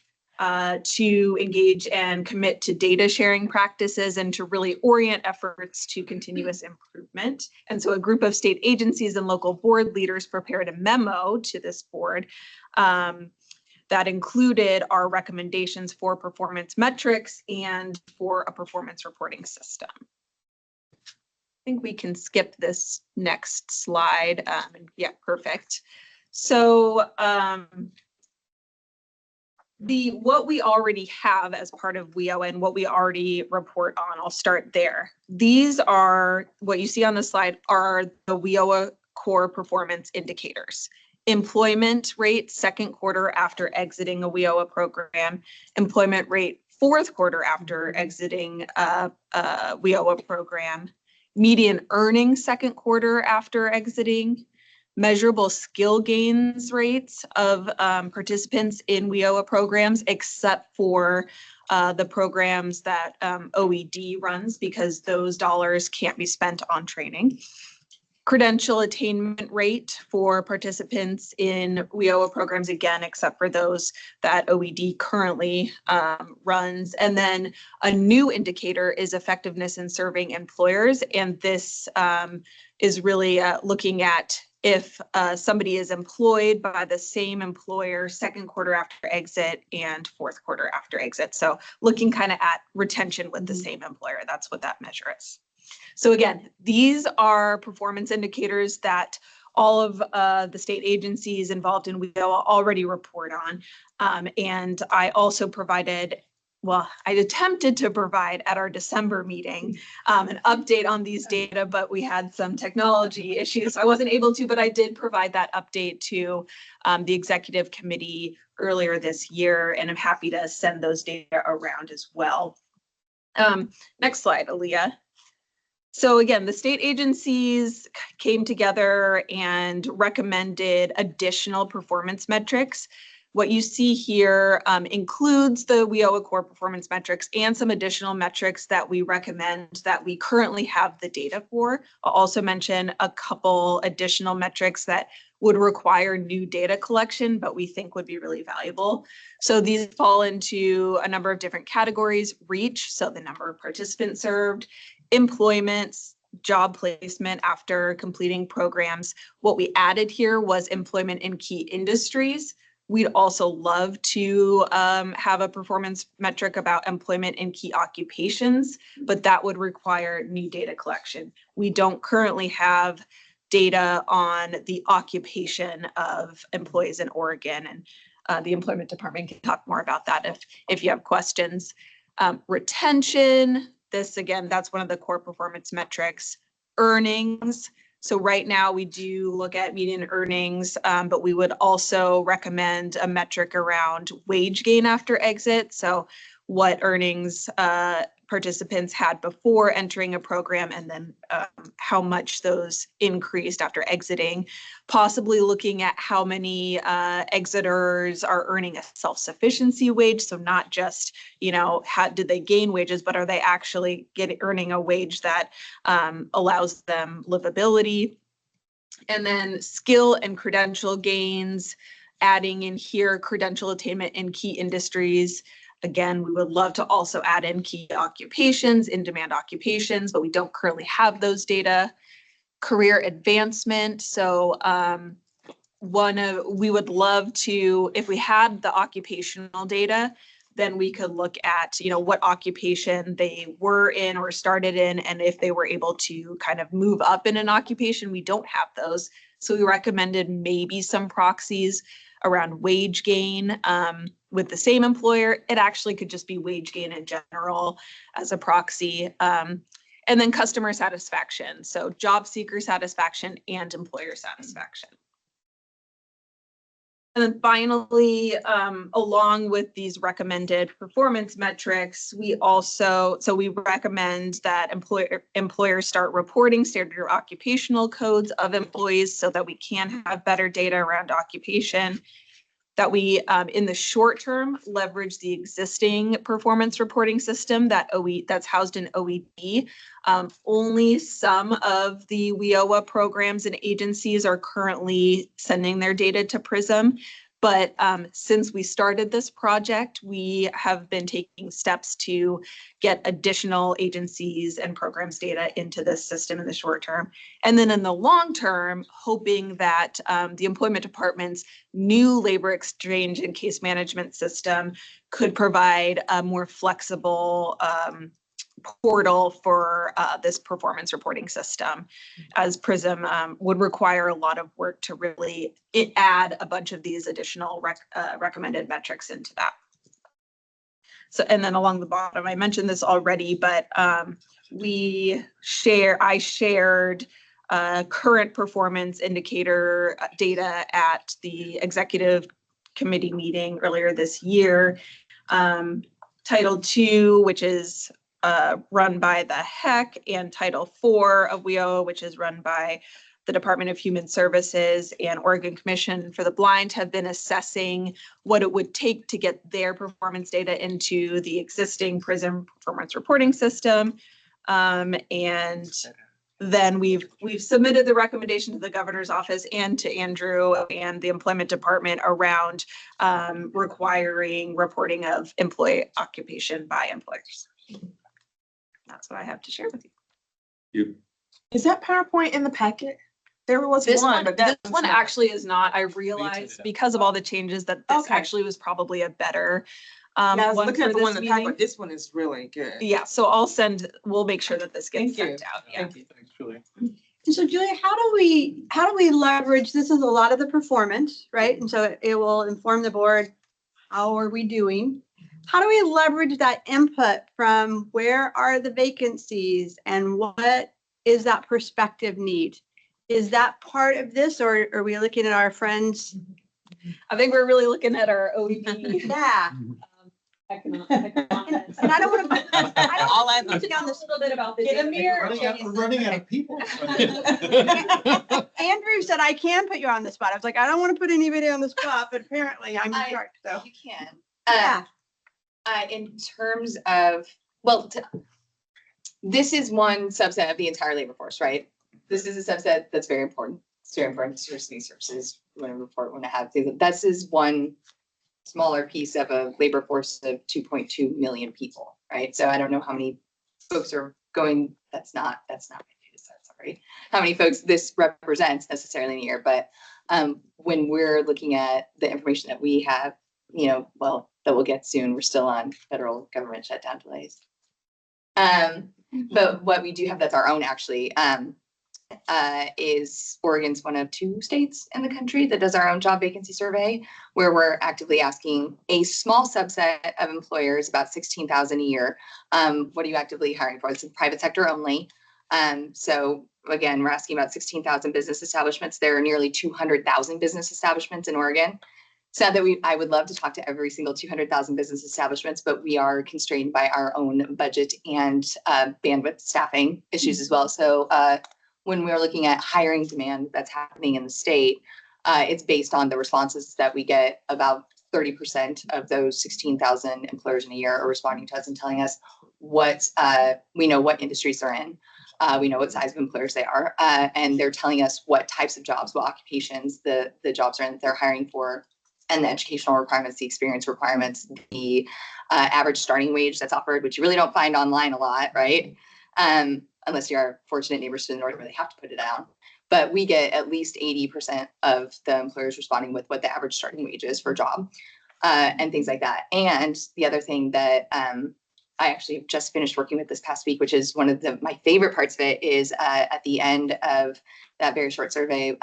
to engage and commit to data sharing practices, and to really orient efforts to continuous improvement. And so a group of state agencies and local board leaders prepared a memo to this board that included our recommendations for performance metrics and for a performance reporting system. I think we can skip this next slide. Yeah, perfect. So what we already have as part of WIOA and what we already report on, I'll start there. These are, what you see on the slide are the WIOA core performance indicators. Employment rate second quarter after exiting a WIOA program, employment rate fourth quarter after exiting a WIOA program, median earnings second quarter after exiting, measurable skill gains rates of participants in WIOA programs, except for the programs that OED runs, because those dollars can't be spent on training. Credential attainment rate for participants in WIOA programs, again, except for those that OED currently runs. And then a new indicator is effectiveness in serving employers. And this is really looking at if somebody is employed by the same employer second quarter after exit and fourth quarter after exit. So looking kind of at retention with the same employer, that's what that measure is. So again, these are performance indicators that all of the state agencies involved in WIOA already report on. And I also provided, well, I attempted to provide at our December meeting an update on these data, but we had some technology issues. So I wasn't able to, but I did provide that update to the executive committee earlier this year, and I'm happy to send those data around as well. Next slide, Aaliyah. So again, the state agencies came together and recommended additional performance metrics. What you see here includes the WIOA core performance metrics and some additional metrics that we recommend that we currently have the data for. I'll also mention a couple additional metrics that would require new data collection, but we think would be really valuable. So these fall into a number of different categories: reach, so the number of participants served; employment, job placement after completing programs. What we added here was employment in key industries. We'd also love to have a performance metric about employment in key occupations, but that would require new data collection. We don't currently have data on the occupation of employees in Oregon, and the employment department can talk more about that if you have questions. Retention, this again, that's one of the core performance metrics. Earnings. So right now we do look at median earnings, but we would also recommend a metric around wage gain after exit. So what earnings participants had before entering a program, and then how much those increased after exiting. Possibly looking at how many exiters are earning a self-sufficiency wage. So not just, you know, how did they gain wages, but are they actually earning a wage that allows them livability. And then skill and credential gains, adding in here credential attainment in key industries. Again, we would love to also add in key occupations, in-demand occupations, but we don't currently have those data. Career advancement. So we would love to, if we had the occupational data, then we could look at, you know, what occupation they were in or started in, and if they were able to kind of move up in an occupation. We don't have those. So we recommended maybe some proxies around wage gain with the same employer. It actually could just be wage gain in general as a proxy. And then customer satisfaction. So job seeker satisfaction and employer satisfaction. And then finally, along with these recommended performance metrics, we recommend that employers start reporting standard occupational codes of employees so that we can have better data around occupation. That we, in the short term, leverage the existing performance reporting system that's housed in OED. Only some of the WIOA programs and agencies are currently sending their data to PRISM. But since we started this project, we have been taking steps to get additional agencies and programs data into this system in the short term. And then in the long term, hoping that the employment department's new labor exchange and case management system could provide a more flexible portal for this performance reporting system, as PRISM would require a lot of work to really add a bunch of these additional recommended metrics into that. So, and then along the bottom, I mentioned this already, but I shared current performance indicator data at the executive committee meeting earlier this year. Title II, which is run by the HEC, and Title IV of WIOA, which is run by the Department of Human Services and Oregon Commission for the Blind, have been assessing what it would take to get their performance data into the existing PRISM performance reporting system. And then we've submitted the recommendation to the governor's office and to Andrew and the employment department around requiring reporting of employee occupation by employers. That's what I have to share with you. Is that PowerPoint in the packet? There was This one, but that this one actually is not. I realized because of all the changes that this actually was probably a better Yeah, I was one looking for at the one this in the pack, meeting. but this one is really good. Yeah, so we'll make sure that this gets Thank you. sent out. Yeah. Thank you. Thanks, Julia. And so Julia, how do we leverage, this is a lot of the performance, right? And so it will inform the board, how are we doing? How do we leverage that input from where are the vacancies and what is that perspective need? Is that part of this, or are we looking at our friends? I think we're really looking at our OEP. Yeah. Economics. And I don't want to, I don't All want I to put you on this. A little bit about this. Get a mirror. We're running out of people. Andrew said I can put you on the spot. I was like, I don't want to put anybody on the spot, but apparently I'm in charge, so. You can. Yeah. In terms of, well, this is one subset of the entire labor force, right? This is a subset that's very important. It's very important to city services, when I report, when I have, this is one smaller piece of a labor force of 2.2 million people, right? So I don't know how many folks are going, that's not my data set, sorry. How many folks this represents necessarily in a year, but when we're looking at the information that we have, well, that we'll get soon, we're still on federal government shutdown delays. But what we do have that's our own actually, is Oregon's one of 2 states in the country that does our own job vacancy survey, where we're actively asking a small subset of employers, about 16,000 a year. What are you actively hiring for? It's in private sector only. So again, we're asking about 16,000 business establishments. There are nearly 200,000 business establishments in Oregon. It's not that I would love to talk to every single 200,000 business establishments, but we are constrained by our own budget and bandwidth staffing issues as well. So when we're looking at hiring demand that's happening in the state, it's based on the responses that we get. About 30% of those 16,000 employers in a year are responding to us and telling us what we know what industries they're in. We know what size of employers they are, and they're telling us what types of jobs, what occupations the jobs are in that they're hiring for, and the educational requirements, the experience requirements, the average starting wage that's offered, which you really don't find online a lot, right? Unless you're fortunate neighbors to the north where they have to put it down. But we get at least 80% of the employers responding with what the average starting wage is for a job, and things like that. And the other thing that I actually just finished working with this past week, which is one of my favorite parts of it, is at the end of that very short survey,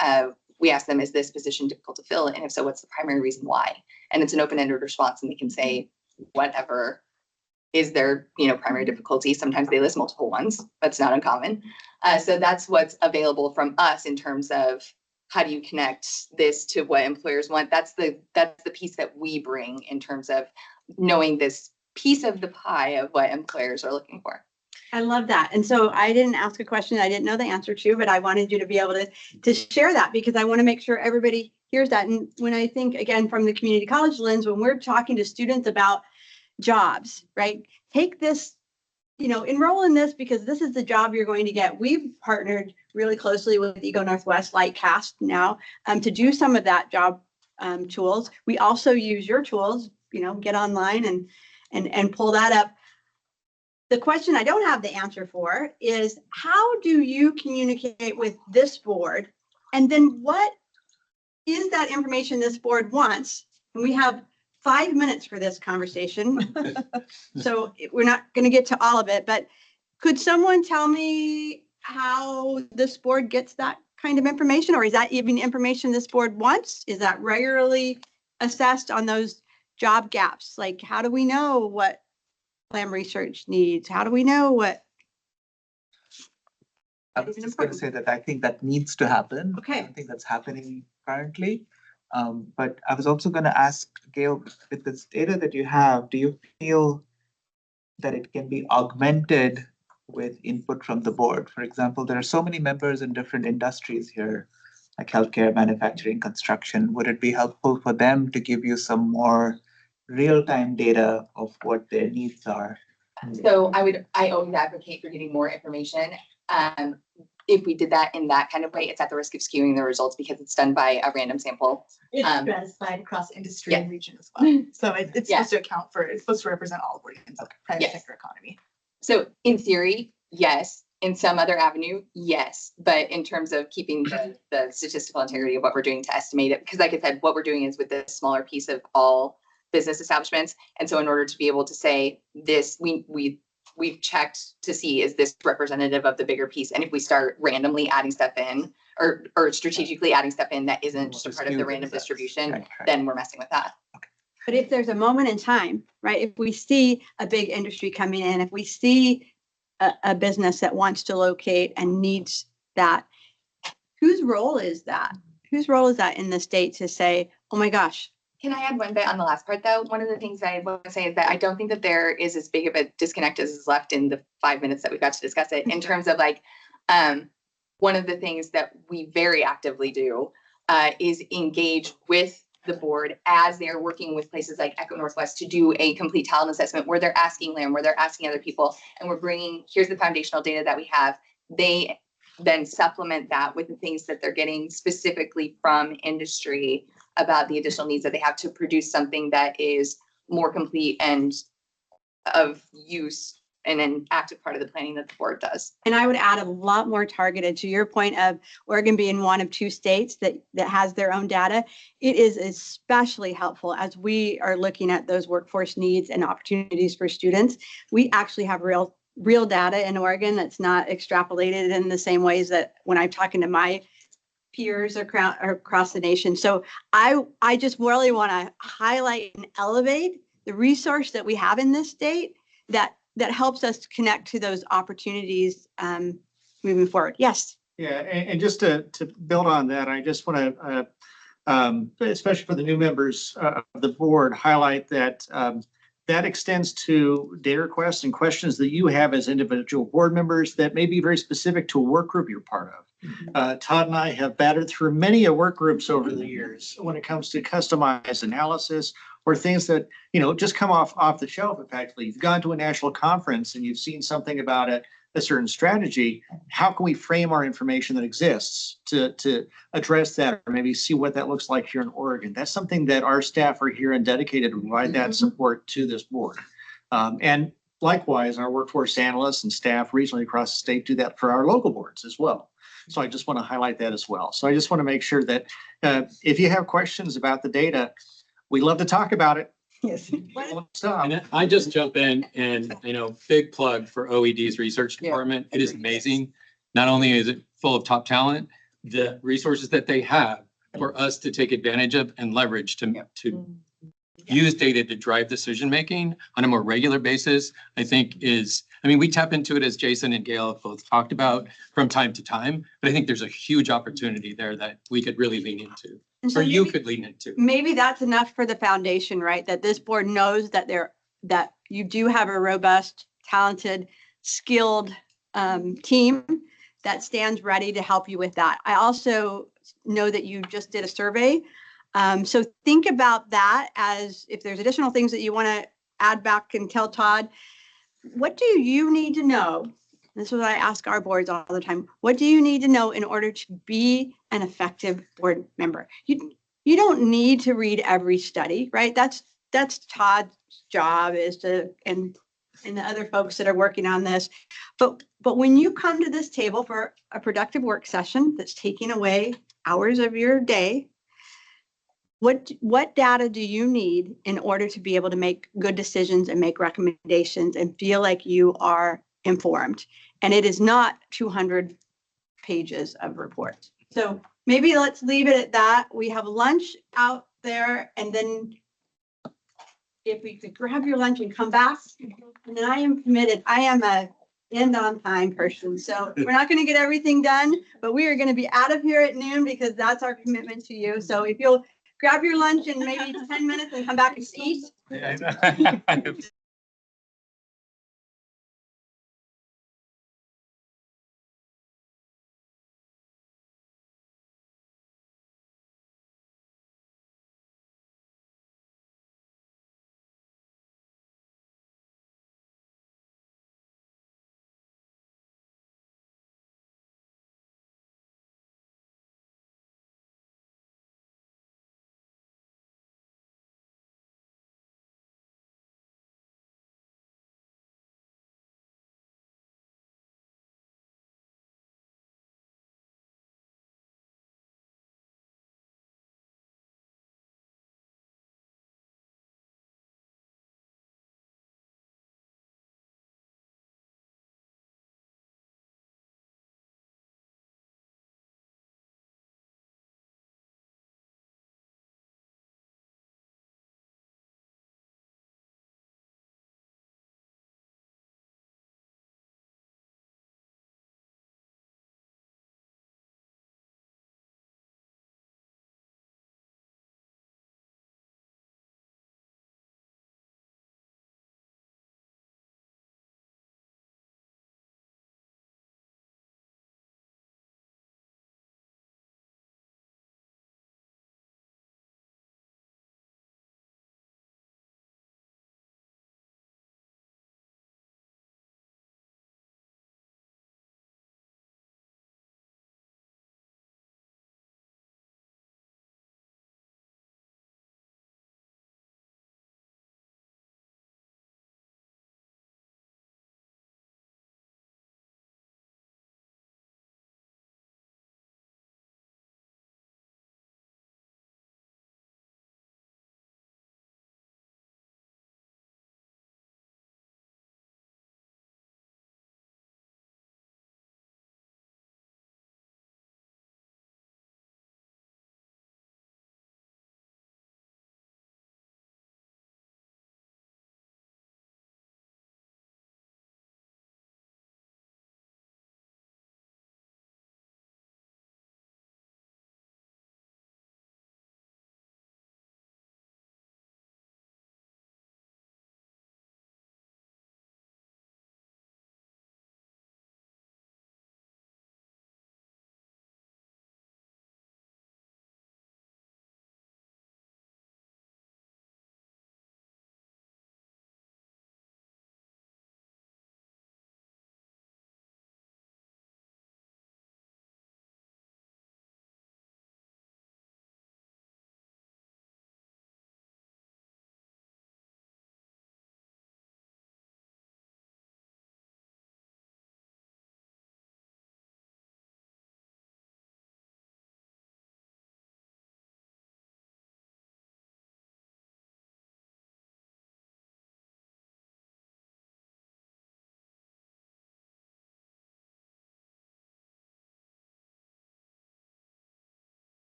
we ask them, is this position difficult to fill? And if so, what's the primary reason why? And it's an open-ended response, and they can say whatever is their primary difficulty. Sometimes they list multiple ones. That's not uncommon. So that's what's available from us in terms of how do you connect this to what employers want. That's the piece that we bring in terms of knowing this piece of the pie of what employers are looking for. I love that. And so I didn't ask a question I didn't know the answer to, but I wanted you to be able to share that, because I want to make sure everybody hears that. And when I think, again, from the community college lens, when we're talking to students about jobs, right? Take this, enroll in this because this is the job you're going to get. We've partnered really closely with Ego Northwest, Lightcast now, to do some of that job tools. We also use your tools, get online and pull that up. The question I don't have the answer for is, how do you communicate with this board? And then what is that information this board wants? And we have 5 minutes for this conversation. So we're not going to get to all of it, but could someone tell me how this board gets that kind of information? Or is that even information this board wants? Is that regularly assessed on those job gaps? Like, how do we know what Lam Research needs? How do we know what? I was just going to say that I think that needs to happen. Okay. I think that's happening currently. But I was also going to ask Gail, with this data that you have, do you feel that it can be augmented with input from the board? For example, there are so many members in different industries here, like healthcare, manufacturing, construction. Would it be helpful for them to give you some more real-time data of what their needs are? So I always advocate for getting more information. If we did that in that kind of way, it's at the risk of skewing the results because it's done by a random sample. It's stratified across industry and region as well. So it's supposed to account for, it's supposed to represent all of Oregon's private sector economy. So in theory, yes. In some other avenue, yes. But in terms of keeping the statistical integrity of what we're doing to estimate it, because like I said, what we're doing is with this smaller piece of all business establishments. And so in order to be able to say this, we've checked to see, is this representative of the bigger piece? And if we start randomly adding stuff in or strategically adding stuff in that isn't just a part of the random distribution, then we're messing with that. But if there's a moment in time, right, if we see a big industry coming in, if we see a business that wants to locate and needs that, whose role is that? Whose role is that in the state to say, oh my gosh? Can I add one bit on the last part though? One of the things I want to say is that I don't think that there is as big of a disconnect as is left in the 5 minutes that we've got to discuss it in terms of like, one of the things that we very actively do is engage with the board as they're working with places like Echo Northwest to do a complete talent assessment where they're asking LAM, where they're asking other people, and we're bringing, here's the foundational data that we have. They then supplement that with the things that they're getting specifically from industry about the additional needs that they have to produce something that is more complete and of use and an active part of the planning that the board does. And I would add a lot more targeted to your point of Oregon being one of 2 states that has their own data. It is especially helpful as we are looking at those workforce needs and opportunities for students. We actually have real data in Oregon that's not extrapolated in the same ways that when I'm talking to my peers across the nation. So I just really want to highlight and elevate the resource that we have in this state that helps us connect to those opportunities moving forward. Yes. Yeah, and just to build on that, I just want to, especially for the new members of the board, highlight that that extends to data requests and questions that you have as individual board members that may be very specific to a work group you're part of. Todd and I have battered through many work groups over the years when it comes to customized analysis or things that, just come off the shelf. Effectively, you've gone to a national conference and you've seen something about a certain strategy. How can we frame our information that exists to address that, or maybe see what that looks like here in Oregon? That's something that our staff are here and dedicated to provide that support to this board. And likewise, our workforce analysts and staff regionally across the state do that for our local boards as well. So I just want to highlight that as well. So I just want to make sure that if you have questions about the data, we love to talk about it. Yes. And I just jump in and, big plug for OED's research department. It is amazing. Not only is it full of top talent, the resources that they have for us to take advantage of and leverage to use data to drive decision-making on a more regular basis, I think we tap into it, as Jason and Gail have both talked about, from time to time, but I think there's a huge opportunity there that we could really lean into, or you could lean into. Maybe that's enough for the foundation, right? That this board knows that that you do have a robust, talented, skilled team that stands ready to help you with that. I also know that you just did a survey. So think about that as if there's additional things that you want to add back and tell Todd, what do you need to know? This is what I ask our boards all the time. What do you need to know in order to be an effective board member? You don't need to read every study, right? That's Todd's job is to, and the other folks that are working on this. But when you come to this table for a productive work session that's taking away hours of your day, what data do you need in order to be able to make good decisions and make recommendations and feel like you are informed? And it is not 200 pages of reports. So maybe let's leave it at that. We have lunch out there, and then if we could grab your lunch and come back, and then I am committed. I am a end on time person. So we're not going to get everything done, but we are going to be out of here at noon because that's our commitment to you. So if you'll grab your lunch in maybe 10 minutes and come back and eat.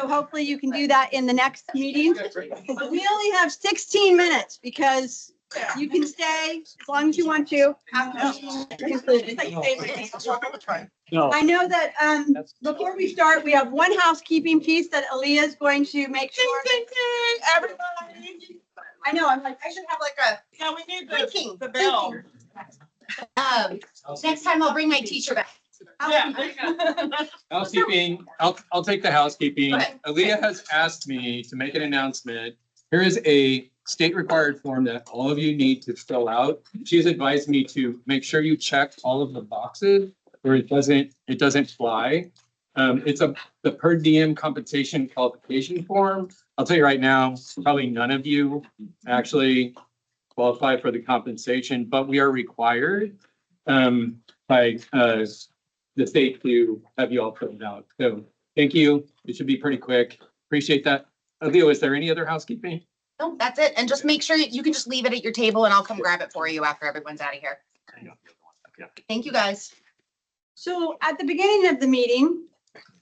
So hopefully you can do that in the next meeting. We only have 16 minutes because you can stay as long as you want to. after the meeting is concluded. No. I know that, before we start, we have one housekeeping piece that Aaliyah is going to make sure. Everybody. I know, I'm like, I should have like a, Yeah, we need Drinking. the bell. Next time I'll bring my teacher back. Yeah, there you go. Housekeeping, I'll take the housekeeping. Go ahead. Aaliyah has asked me to make an announcement. Here is a state required form that all of you need to fill out. She's advised me to make sure you check all of the boxes where it doesn't fly. It's the per diem compensation qualification form. I'll tell you right now, probably none of you actually qualify for the compensation, but we are required by the state to have you all filled out. So thank you. It should be pretty quick. Appreciate that. Leo, is there any other housekeeping? No, that's it. And just make sure you can just leave it at your table and I'll come grab it for you after everyone's out of here. Thank you, guys. So at the beginning of the meeting,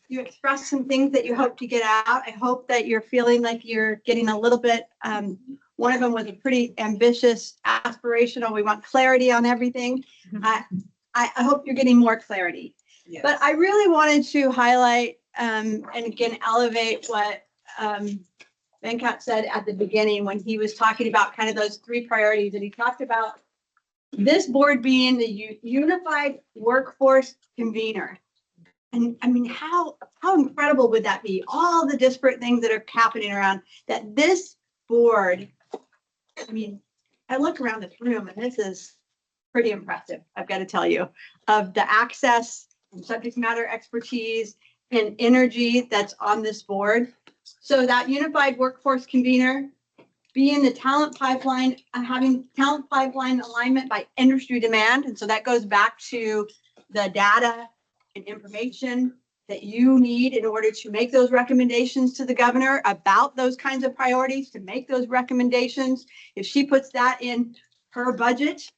you expressed some things that you hope to get out. I hope that you're feeling like you're getting a little bit, one of them was a pretty ambitious, aspirational. We want clarity on everything. I hope you're getting more clarity. Yes. But I really wanted to highlight, and again, elevate what Venkat said at the beginning when he was talking about kind of those three priorities. And he talked about this board being the unified workforce convener. And I mean, how incredible would that be? All the disparate things that are happening around that this board, I mean, I look around this room and this is pretty impressive, I've got to tell you, of the access and subject matter expertise and energy that's on this board. So that unified workforce convener, being the talent pipeline, having talent pipeline alignment by industry demand. And so that goes back to the data and information that you need in order to make those recommendations to the governor about those kinds of priorities, to make those recommendations. If she puts that in her budget,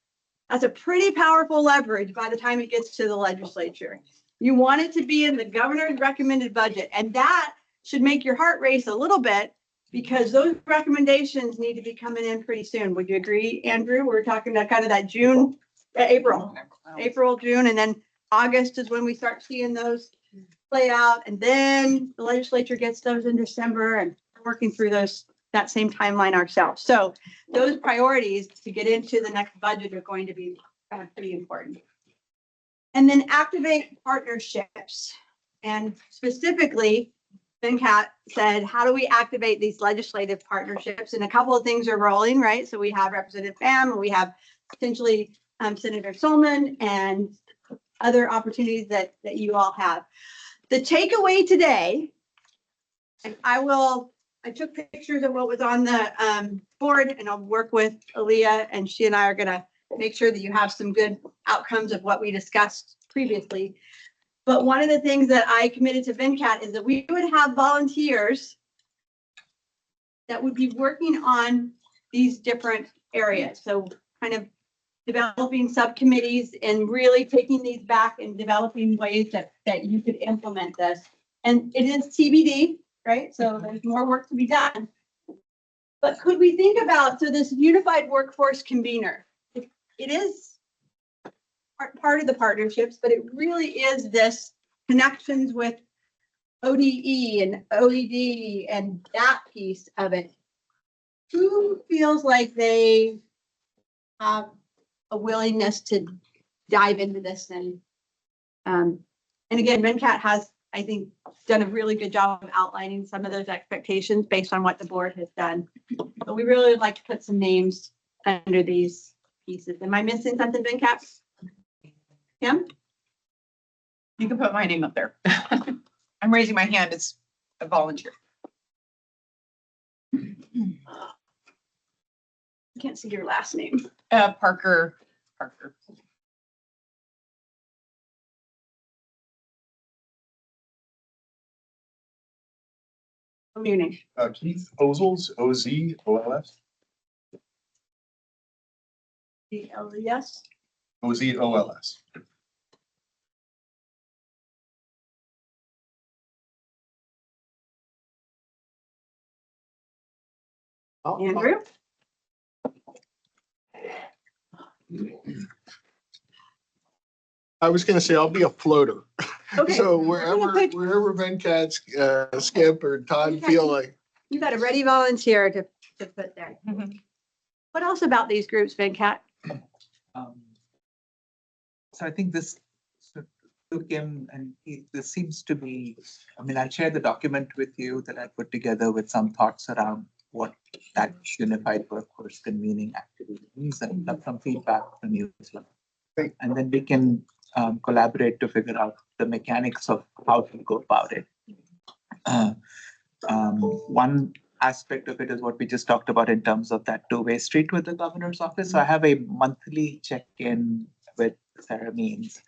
that's a pretty powerful leverage by the time it gets to the legislature. You want it to be in the governor's recommended budget, and that should make your heart race a little bit because those recommendations need to be coming in pretty soon. Would you agree, Andrew? We're talking about kind of that June, April, June, and then August is when we start seeing those play out. And then the legislature gets those in December and we're working through that same timeline ourselves. So those priorities to get into the next budget are going to be pretty important. And then activate partnerships. And specifically, Venkat said, how do we activate these legislative partnerships? And a couple of things are rolling, right? So we have Representative Pham, and we have potentially Senator Solomon and other opportunities that you all have. The takeaway today, and I took pictures of what was on the board, and I'll work with Aaliyah, and she and I are gonna make sure that you have some good outcomes of what we discussed previously. But one of the things that I committed to Venkat is that we would have volunteers that would be working on these different areas. So kind of developing subcommittees and really taking these back and developing ways that you could implement this. And it is TBD, right? So there's more work to be done. But could we think about, so this unified workforce convener, it is part of the partnerships, but it really is this connections with ODE and OED and that piece of it. Who feels like they have a willingness to dive into this? And again, Venkat has, I think, done a really good job of outlining some of those expectations based on what the board has done. But we really would like to put some names under these pieces. Am I missing something, Venkat? Kim? You can put my name up there. I'm raising my hand as a volunteer. I can't see your last name. Parker. Your name. Keith Ozels, O-Z-O-L-S. D-L-E-S. O-Z-O-L-S. Andrew? I was gonna say, I'll be a floater. Okay. So We're gonna wherever Venkat, Skip or Todd feel like. You got a ready volunteer to put there. What else about these groups, Venkat? So I think this, so to Kim, and this seems to be, I mean, I'll share the document with you that I put together with some thoughts around what that unified workforce convening activity means, and have some feedback from you as well. And then we can collaborate to figure out the mechanics of how to go about it. One aspect of it is what we just talked about in terms of that two-way street with the governor's office. So I have a monthly check-in with Sarah Means.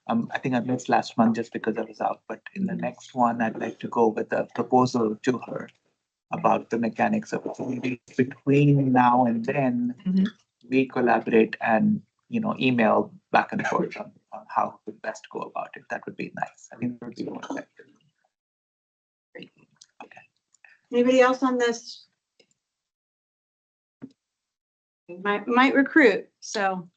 I think I missed last month just because I was out, but in the next one, I'd like to go with a proposal to her about the mechanics of it. So maybe between now and then, we collaborate and, email back and forth on how we best go about it. That would be nice. I think that would be more effective. Anybody else on this? Might recruit, so.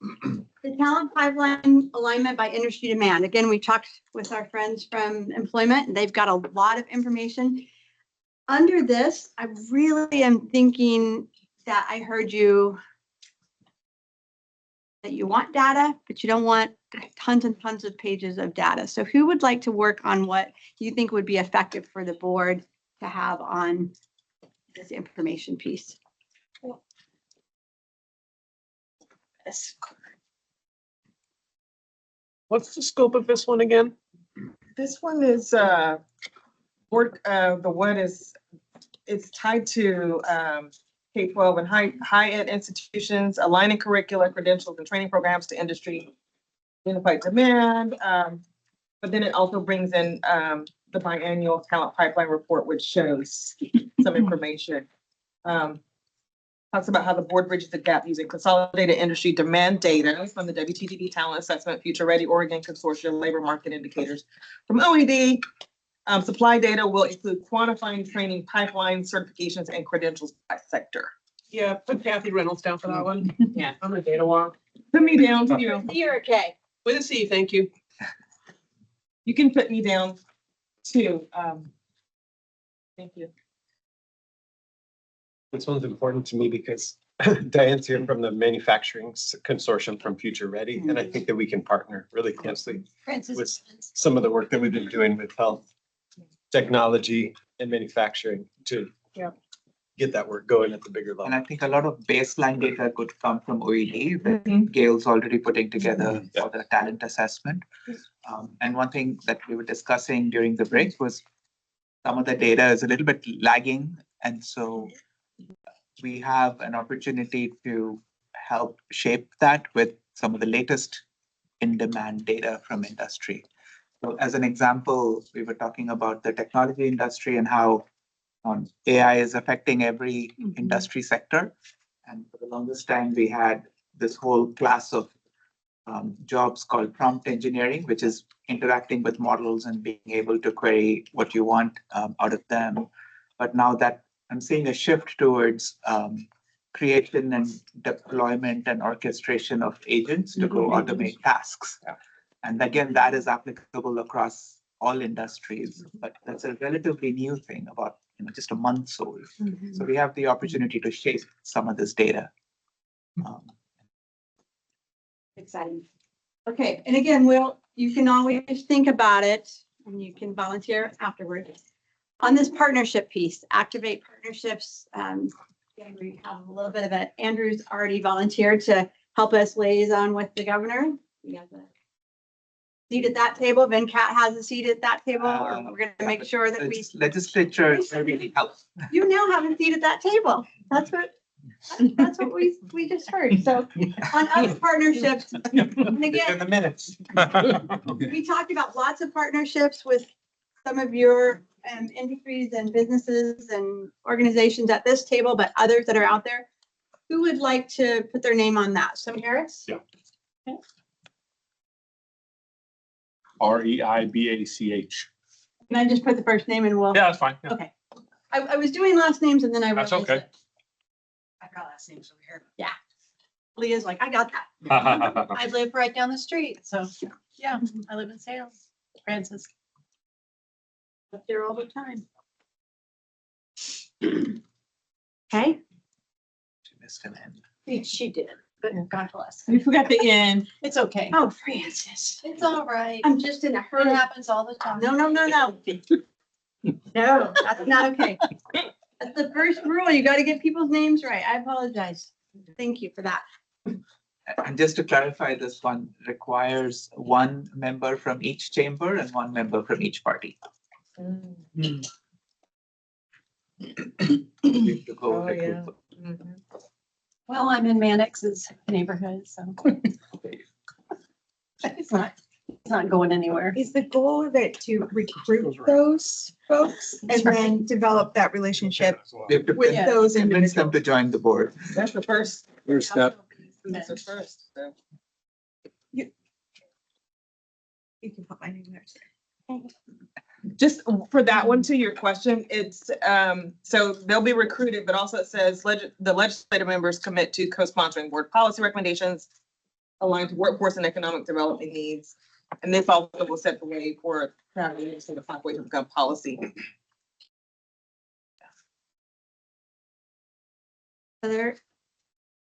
The talent pipeline alignment by industry demand. Again, we talked with our friends from employment and they've got a lot of information. Under this, I really am thinking that I heard you that you want data, but you don't want tons and tons of pages of data. So who would like to work on what you think would be effective for the board to have on this information piece? Yes. What's the scope of this one again? This one is, it's tied to, K-12 and high ed institutions, aligning curricula, credentials, and training programs to industry unified demand. But then it also brings in, the biannual talent pipeline report, which shows some information. Talks about how the board bridges the gap using consolidated industry demand data from the WTDB Talent Assessment, Future Ready Oregon Consortium, labor market indicators from OED. Supply data will include quantifying training pipelines, certifications, and credentials by sector. Yeah, put Kathy Reynolds down for that one. Yeah, I'm a data walk. Put me down too. You're okay. With a C, thank you. You can put me down too. Thank you. This one's important to me because Diane's here from the manufacturing consortium from Future Ready, and I think that we can partner really closely with some of the work that we've been doing with health, technology, and manufacturing to get that work going at the bigger level. And I think a lot of baseline data could come from OED that Gail's already putting together for the talent assessment. And one thing that we were discussing during the break was some of the data is a little bit lagging. And so we have an opportunity to help shape that with some of the latest in-demand data from industry. So as an example, we were talking about the technology industry and how AI is affecting every industry sector. And for the longest time, we had this whole class of jobs called prompt engineering, which is interacting with models and being able to query what you want out of them. But now that I'm seeing a shift towards creation and deployment and orchestration of agents to go automate tasks. And again, that is applicable across all industries, but that's a relatively new thing, about just a month old. So we have the opportunity to shape some of this data. Exciting. Okay, and again, you can always think about it and you can volunteer afterwards. On this partnership piece, activate partnerships. We have a little bit of it. Andrew's already volunteered to help us liaison with the governor. You have a seat at that table. Venkat has a seat at that table. Or we're going to make sure that we. Legislature really helps. You now have a seat at that table. That's what we just heard. So on other partnerships, and again, the minutes. we talked about lots of partnerships with some of your industries and businesses and organizations at this table, but others that are out there. Who would like to put their name on that? So Harris? Yeah. Okay. REIBACH. Can I just put the first name and we'll? Yeah, that's fine. Yeah. Okay. I was doing last names and then I That's realized okay. that I've got last names over here. Yeah. Leah's like, I got that. I live right down the street, so, yeah, I live in Sales, Francis. Up there all the time. Okay. She did, but God bless. We forgot the end. It's okay. Oh, Francis. It's all right. I'm just in a It hurry. happens all the time. No. No, that's not okay. That's the first rule. You got to get people's names right. I apologize. Thank you for that. And just to clarify, this one requires one member from each chamber and one member from each party. We have to go recruit. Well, I'm in Mannix's neighborhood, so. It's not going anywhere. Is the goal of it to recruit those folks and then develop that relationship We have to with those convince them individuals? to join the board. That's the first. First step. That's the first. So. You can put my name there. Just for that one, to your question, it's, so they'll be recruited, but also it says the legislative members commit to co-sponsoring board policy recommendations aligned to workforce and economic development needs. And this also will set the way for traveling to the pathway to become policy. Other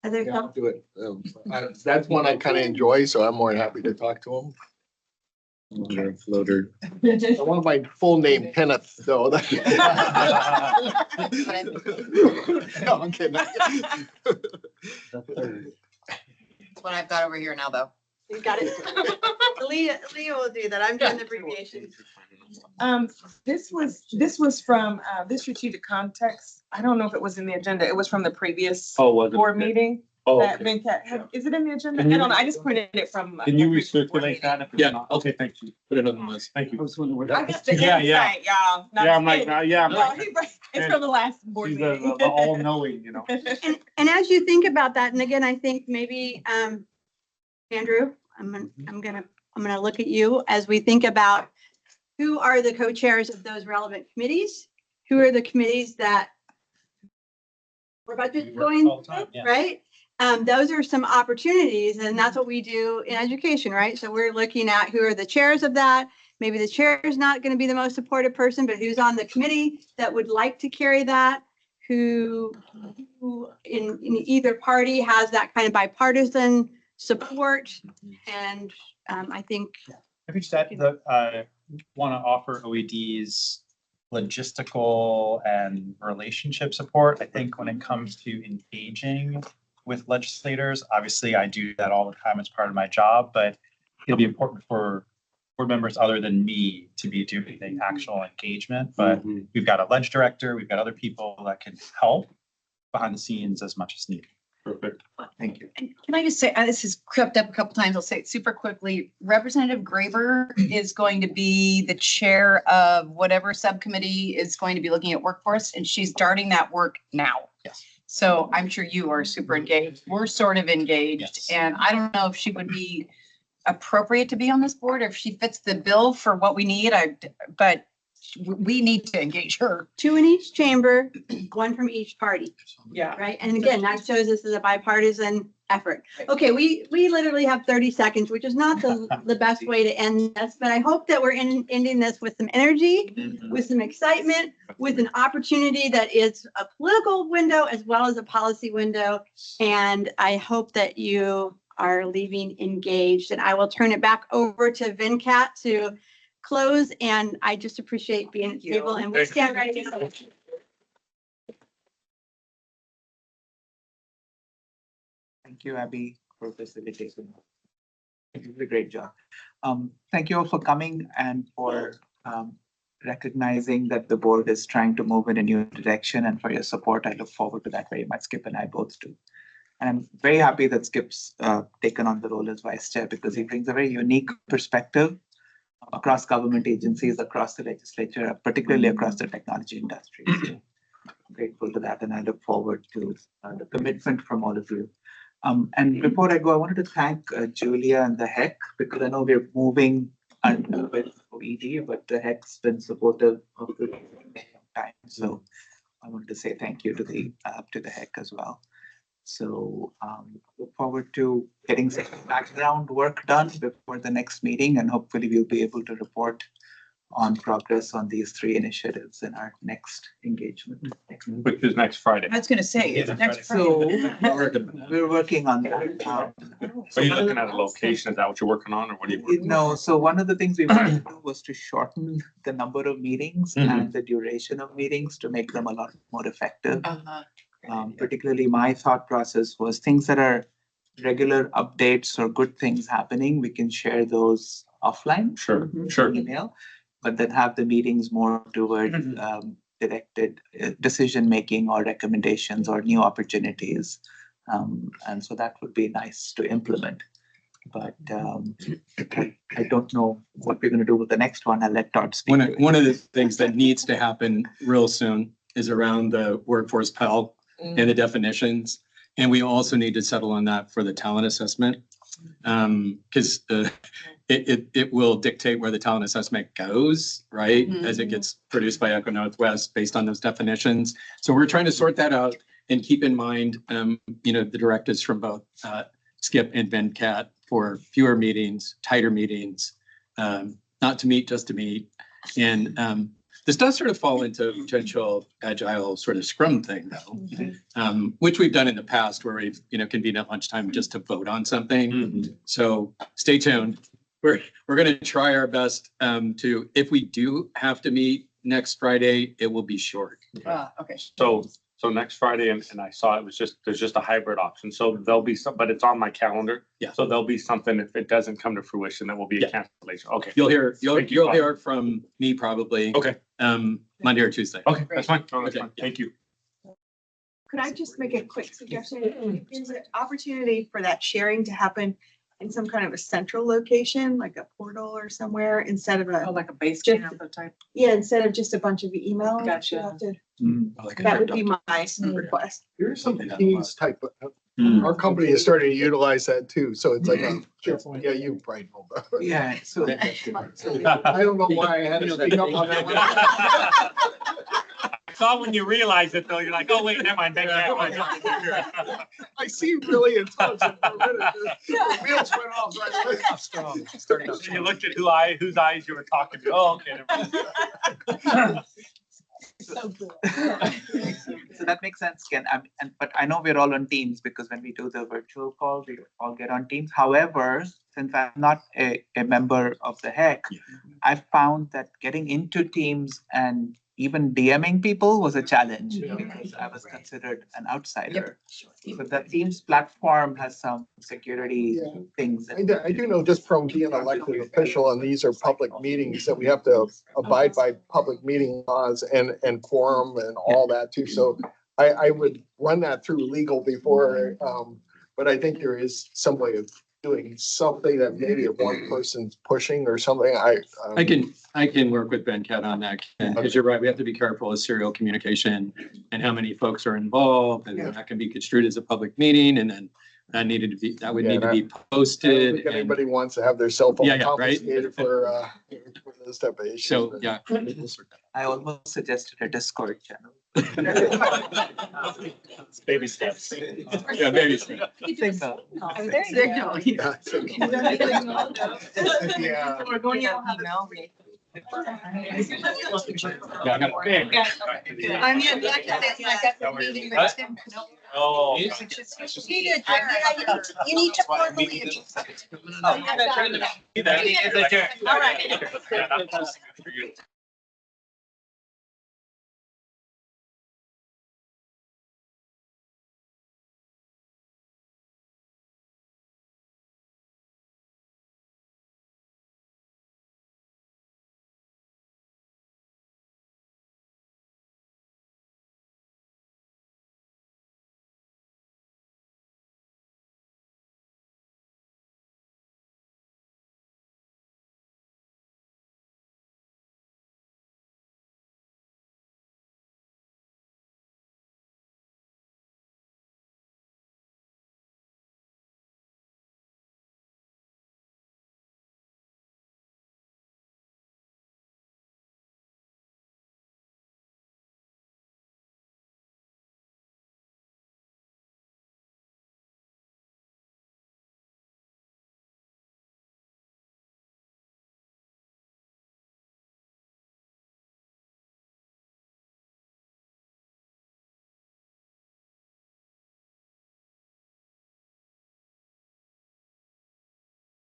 Yeah, I'll do it. That's one I kind of enjoy, so I'm more than happy to talk to them. Floater. I want my full name, Kenneth, though. No, I'm kidding. That's what I've got over here now, though. You got it. Leah will do that. I'm doing the abbreviations. This was from, this strategic context. I don't know if it was in the agenda. It was from the previous Oh, was it? board meeting. Oh, That okay. Venkat, is it in the agenda? I Can you- don't know. I just printed it from. Can you the previous board recirculate meeting. that? If it's Yeah. not? Okay, thank you. Put it on the list. Thank you. I got the Yeah, yeah. insight, y'all. not Yeah, I'm the like, edit. yeah, I'm No, like, it's from the last board she's meeting. the all-knowing, you know. And as you think about that, and again, I think maybe, Andrew, I'm gonna look at you as we think about who are the co-chairs of those relevant committees? Who are the committees that we're budget going, all the time, yeah. right? Those are some opportunities, and that's what we do in education, right? So we're looking at who are the chairs of that. Maybe the chair is not going to be the most supportive person, but who's on the committee that would like to carry that, who in either party has that kind of bipartisan support. And I think If you just add want to offer OED's logistical and relationship support, I think when it comes to engaging with legislators, obviously I do that all the time as part of my job, but it'll be important for board members other than me to be doing the actual engagement. But we've got a ledge director, we've got other people that can help behind the scenes as much as needed. Perfect. Thank you. And can I just say, this has crept up a couple times, I'll say it super quickly. Representative Graber is going to be the chair of whatever subcommittee is going to be looking at workforce, and she's starting that work now. Yes. So I'm sure you are super engaged. We're sort of engaged, Yes. and I don't know if she would be appropriate to be on this board, or if she fits the bill for what we need, but we need to engage her. 2 in each chamber, 1 from each party. Yeah. Right? And again, that shows this is a bipartisan effort. Okay, we literally have 30 seconds, which is not the best way to end this, but I hope that we're ending this with some energy, with some excitement, with an opportunity that is a political window as well as a policy window. And I hope that you are leaving engaged. And I will turn it back over to Venkat to close. And I just appreciate being able, and we stand ready to go. Thank you, Abby, for facilitating. You did a great job. Thank you all for coming and for recognizing that the board is trying to move in a new direction, and for your support. I look forward to that very much. Skip and I both do. And I'm very happy that Skip's taken on the role as vice chair, because he brings a very unique perspective across government agencies, across the legislature, particularly across the technology industry. So I'm grateful to that, and I look forward to the commitment from all of you. And before I go, I wanted to thank Julia and the HEC, because I know we're moving with OED, but the HEC's been supportive of the time. So I wanted to say thank you to the HEC as well. So look forward to getting some background work done before the next meeting, and hopefully we'll be able to report on progress on these 3 initiatives in our next engagement. Which is next Friday. I was gonna say, it's next So Friday. we're working on that. Are you looking at a location? Is that what you're working on or what are you working on? No, so one of the things we wanted to do was to shorten the number of meetings Mhm. and the duration of meetings to make them a lot more effective. Particularly my thought process was things that are regular updates or good things happening, we can share those offline. Sure, sure. Email, but then have the meetings more toward directed decision-making or recommendations or new opportunities. And so that would be nice to implement. But I don't know what we're gonna do with the next one. I'll let Todd speak. One of the things that needs to happen real soon is around the workforce Pell and the definitions. And we also need to settle on that for the talent assessment. Because it will dictate where the talent assessment goes, right? As it gets produced by Echo Northwest based on those definitions. So we're trying to sort that out and keep in mind, the directives from both Skip and Venkat for fewer meetings, tighter meetings, not to meet, just to meet. And this does sort of fall into potential agile sort of scrum thing though, which we've done in the past where we've, convened at lunchtime just to vote on something. So stay tuned. We're going to try our best to, if we do have to meet next Friday, it will be short. Okay. So next Friday, and I saw it was there's just a hybrid option. So there'll be some, but it's on my calendar. Yeah. So there'll be something, if it doesn't come to fruition, that will be a cancellation. Okay. You'll hear Thank you, Bob. hear from me probably. Okay. Monday or Tuesday. Okay, that's fine. No, that's Okay. fine. Thank you. Could I just make a quick suggestion? There's an opportunity for that sharing to happen in some kind of a central location, like a portal or somewhere, instead of a. Like a base Just- camp type. Yeah, instead of just a bunch of emails. Gotcha. You'll have to- Like a That would be crypto. my request. Here's some Something Teams type, our company is starting to utilize that too, so it's like, yeah, you probably know about it. Yeah, so I don't know why I had to speak up on that one. I saw when you realize it though, you're like, oh wait, never mind. I seemed really intelligent for a minute. The wheels went off right away. You looked at whose eyes you were talking to. Oh, okay. never mind. So cool. So that makes sense, Ken. But I know we're all on Teams because when we do the virtual call, we all get on Teams. However, since I'm not a member of the HEC, I found that getting into Teams and even DMing people was a challenge because I was considered an outsider. But the Teams platform has some security things. I do know just from being an elected official, and these are public meetings, that we have to abide by public meeting laws and quorum and all that too. So I would run that through legal before, but I think there is some way of doing something that maybe if one person's pushing or something, I can work with Venkat on that, because you're right, we have to be careful of serial communication and how many folks are involved, and that can be construed as a public meeting, and then that would need to be I don't posted. think and- anybody wants to have their cell phone Yeah, right. confiscated for this type of issue. So, yeah. I almost suggested a Discord channel. Baby steps. Yeah, baby steps. Signal. Oh, there you go. Yeah, yeah. We're going out email. Yeah, I got a big. I'm here, I got the meeting with Tim. Oh. You need to formally. All right.